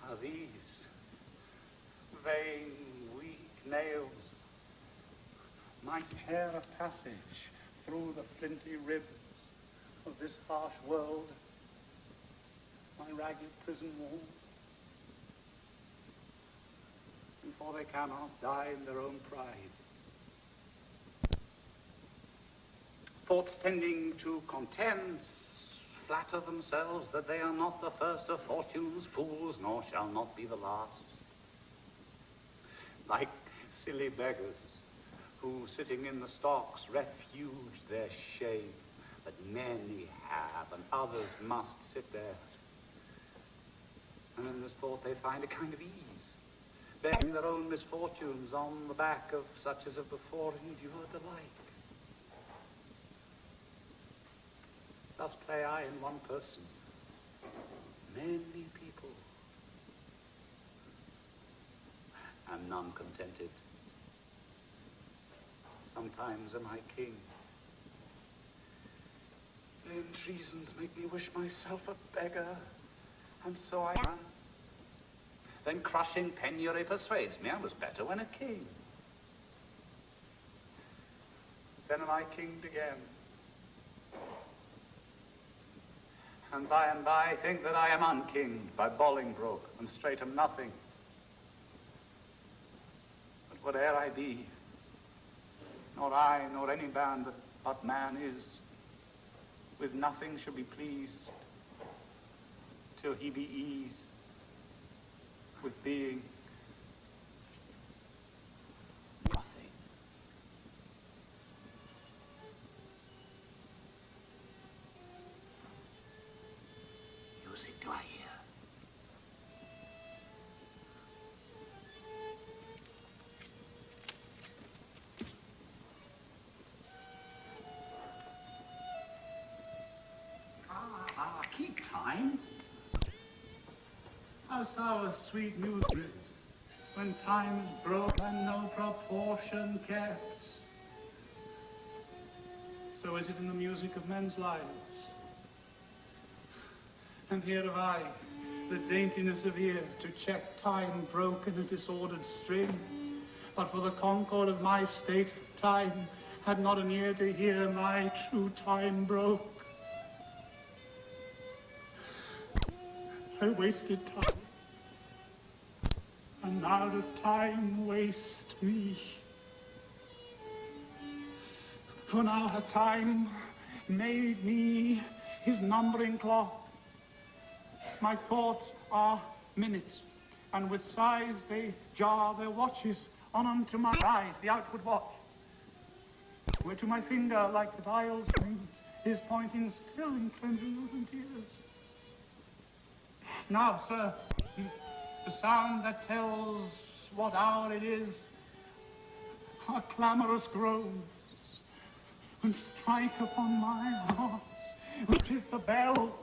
Are these vain, weak nails might tear a passage through the flinty ribs of this harsh world, my ragged prison walls? And for they cannot die in their own pride. Thoughts tending to contents flatter themselves that they are not the first of fortune's fools, nor shall not be the last. Like silly beggars, who sitting in the stocks refuge their shade, but many have, and others must sit there. And in this thought they find a kind of ease, bearing their own misfortunes on the back of such as have before endured the like. Thus play I in one person many people, and none contented. Sometimes am I king. Then treasons make me wish myself a beggar, and so I run. Then crushing penury persuades me I was better when a king. Then am I kinged again. And by think that I am unkinged by Bolingbroke, and straight am nothing. But whate'er I be, nor I, nor any man that but man is, with nothing should be pleased, till he be eased with being nothing. Music do I hear? keep time. How sour sweet music is, when time is broke and no proportion kept. So is it in the music of men's lives. And here have I, the daintiness of ear, to check time broken and disordered string. But for the concord of my state, time had not an ear to hear my true time broke. I wasted time, and now doth time waste me. For now hath time made me his numbering clock. My thoughts are minutes, and with sighs they jar their watches on unto my eyes, the outward watch. Where to my finger, like the dial strings, is pointing still in cleansing and tears. Now, sir, the sound that tells what hour it is are clamorous groans, and strike upon my heart, which is the bell.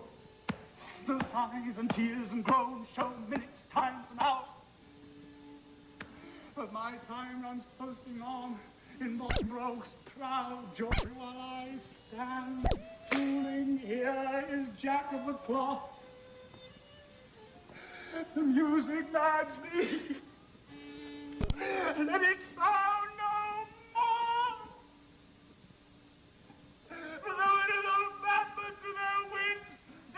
The sighs and tears and groans show minutes, times, and hours. But my time runs posting on in Bolingbroke's proud joy while I stand fooling. Here is Jack of the clock. The music nags me. Let it sound no more. For though it is all backward to their wits,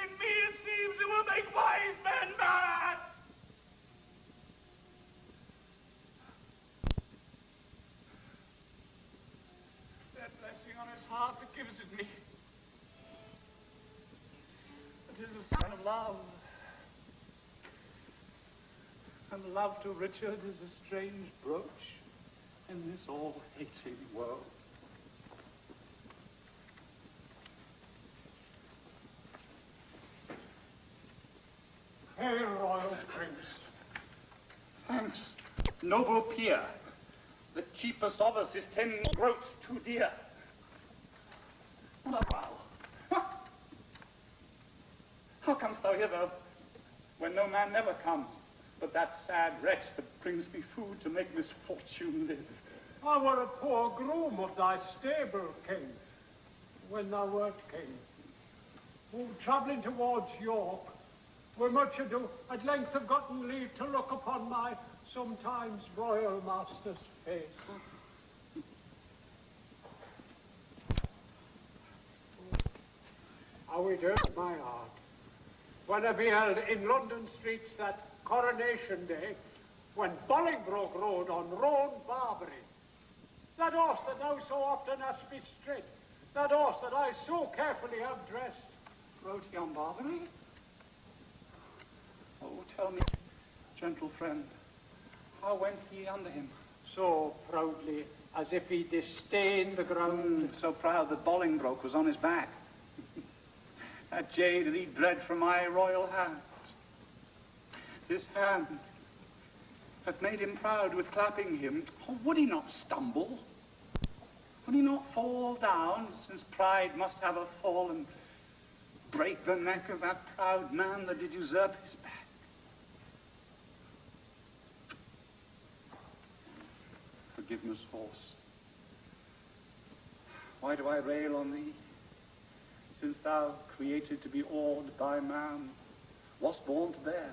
in me it seems it will make wise men mad. That blessing on his heart that gives it me. It is a sign of love. And love to Richard is a strange brooch in this all-hating world. Hail, royal prince. Thanks, noble peer. The cheapest of us is 10 groats too dear. And how comest thou hither when no man never comes? But that sad wretch that brings me food to make misfortune live. I were a poor groom of thy stable, king, when thou wert king, who, travelling towards York, with much ado, at length have gotten leave to look upon my sometimes royal master's face. How it hurt my heart when I beheld in London streets that Coronation Day, when Bolingbroke rode on roan Barbary. That horse that thou so often hast bestrid, that horse that I so carefully have dressed. Rode he on Barbary? Oh, tell me, gentle friend, how went he under him? So proudly, as if he disdained the ground. So proud that Bolingbroke was on his back. That jade did he dread from my royal hand. His hand hath made him proud with clapping him. Oh, would he not stumble? Would he not fall down, since pride must have a fall, and break the neck of that proud man that did usurp his back? Forgiveness, horse. Why do I rail on thee? Since thou, created to be awed by man, wast born to bear.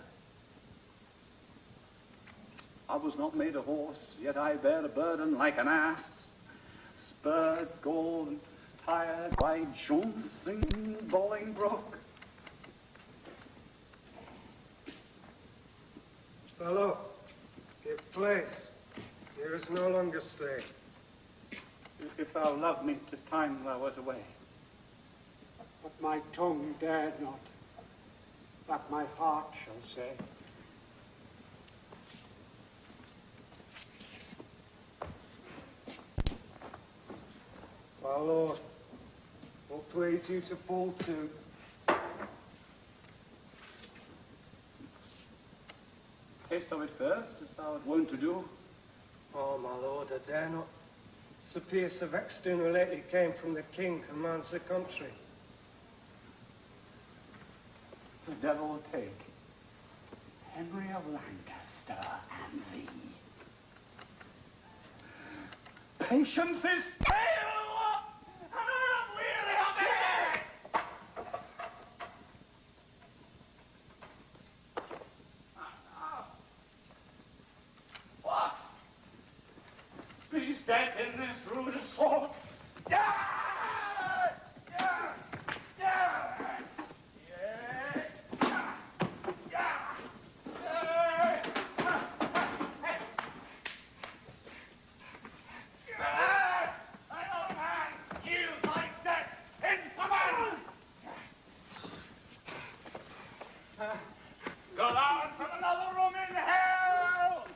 I was not made a horse, yet I bear a burden like an ass, spurred, galled, and tired by Johnson Bolingbroke. Fellow, give place. Here is no longer stay. If thou love me, 'tis time thou wert away. But my tongue dared not, that my heart shall say. My lord, will please you to fall to. Taste of it first, as thou art wont to do. Oh, my lord, I dare not. Sir Piers of Exton, who lately came from the king, commands the country. the devil take Henry of Lancaster and thee. Patience is stale, and I'm weary of it! What? Be dead in this rude assault? Go on from another room in hell!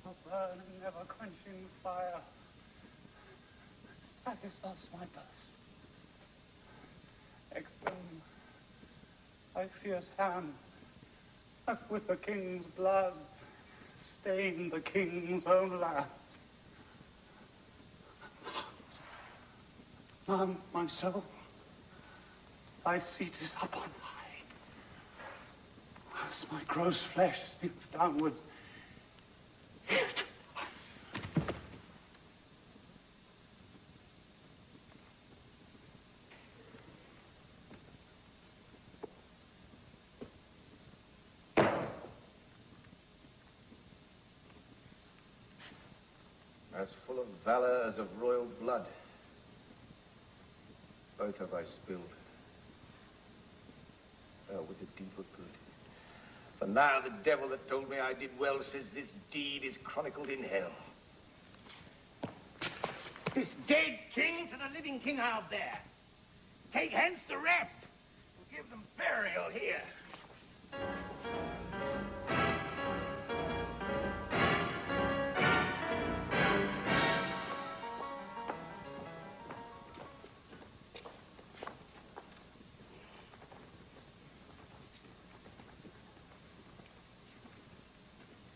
A burning, never-quenching fire. Stanislas, my purse. Extend thy fierce hand, hath with the king's blood stained the king's own land. Now, my soul, thy seat is up on high. As my gross flesh sinks downward, hear it. As full of valor as of royal blood. Both have I spilled. With the deed were good. For now the devil that told me I did well says this deed is chronicled in hell. This dead king to the living king out there. Take hence the rest and give them burial here.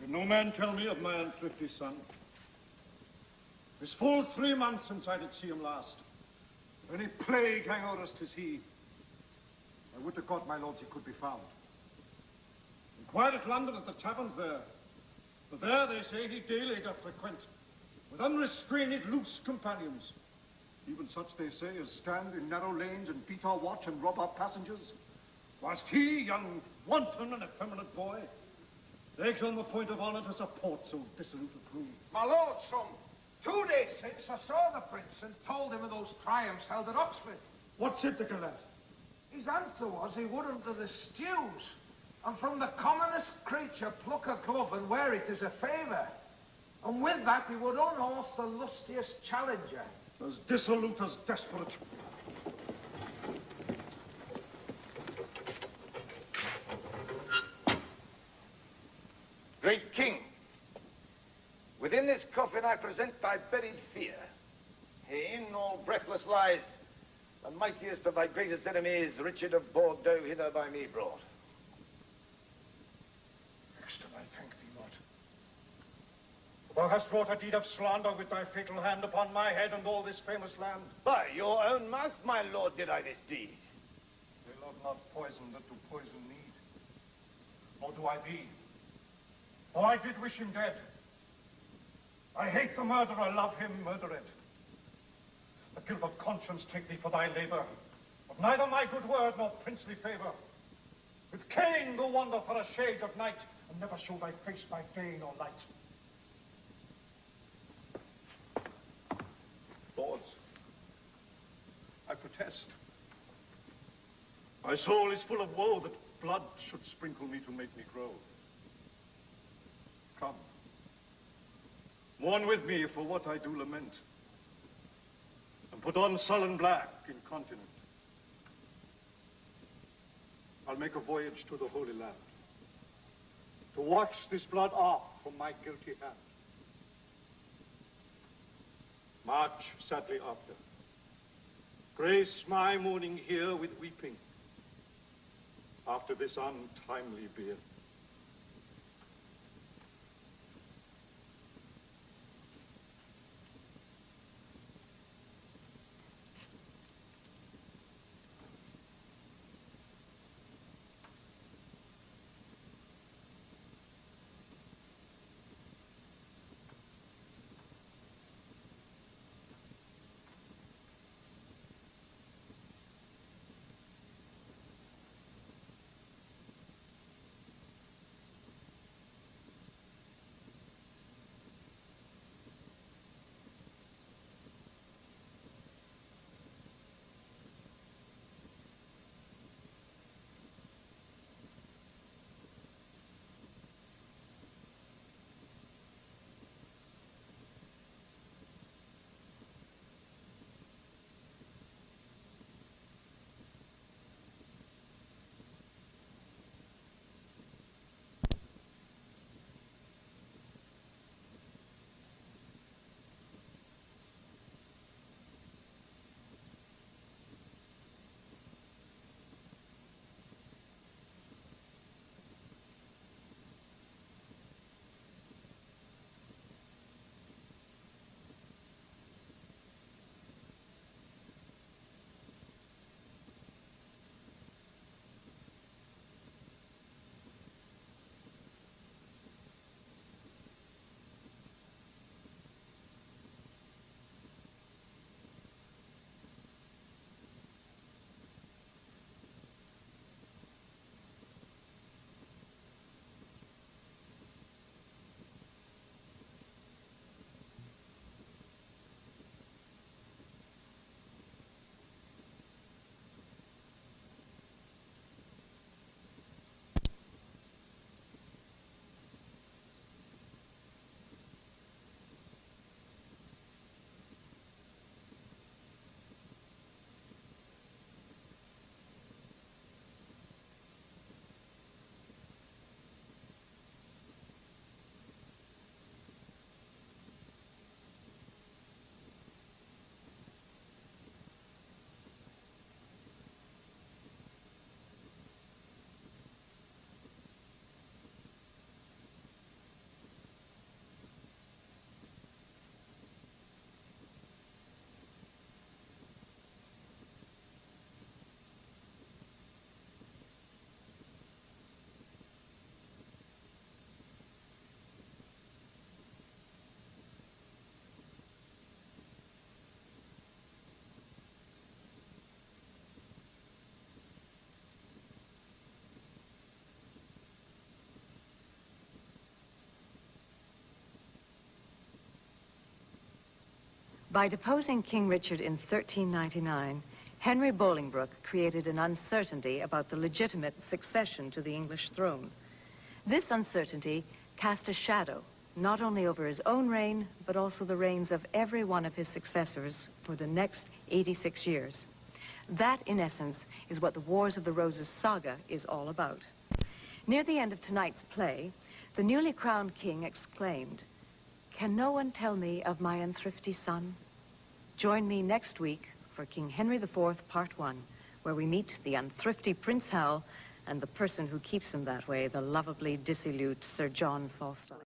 Did no man tell me of my unthrifty son? It's full 3 months since I did see him last. If any plague hang o'er us, 'tis he. I would to God, my lords, he could be found. Inquire at London at the taverns there. For there, they say, he daily doth frequent, with unrestrained loose companions. Even such, they say, as stand in narrow lanes and beat our watch and rob our passengers. Whilst he, young wanton and effeminate boy, begs on the point of honor to support so dissolute a crew. My lord, some 2 days since I saw the prince and told him of those triumphs held at Oxford. What said the gallant? His answer was he wouldn't to the stews, and from the commonest creature pluck a glove and wear it as a favour. And with that he would unhorse the lustiest challenger. As dissolute as desperate. Great king, within this coffin I present thy buried fear. Herein all breathless lies the mightiest of thy greatest enemies, Richard of Bordeaux, hither by me brought. Exton, I thank thee not. Thou hast wrought a deed of slander with thy fatal hand upon my head and all this famous land. By your own mouth, my lord, did I this deed. They love not poison that do poison need. Nor do I thee. For I did wish him dead. I hate the murderer, love him murdered. The guilt of conscience take thee for thy labor, but neither my good word nor princely favor. With Cain go wander for a shade of night, and never show thy face by day nor night. Lords, I protest. My soul is full of woe that blood should sprinkle me to make me grow. Come, mourn with me for what I do lament, and put on sullen black incontinent. I'll make a voyage to the Holy Land, to wash this blood off from my guilty hand. March sadly after. Grace my mourning here with weeping, after this untimely bier. By deposing King Richard in 1399, Henry Bolingbroke created an uncertainty about the legitimate succession to the English throne. This uncertainty cast a shadow not only over his own reign, but also the reigns of every one of his successors for the next 86 years. That, in essence, is what the Wars of the Roses saga is all about. Near the end of tonight's play, the newly crowned king exclaimed, "Can no one tell me of my unthrifty son?" Join me next week for King Henry IV, Part 1, where we meet the unthrifty Prince Hal and the person who keeps him that way, the lovably dissolute Sir John Falstaff.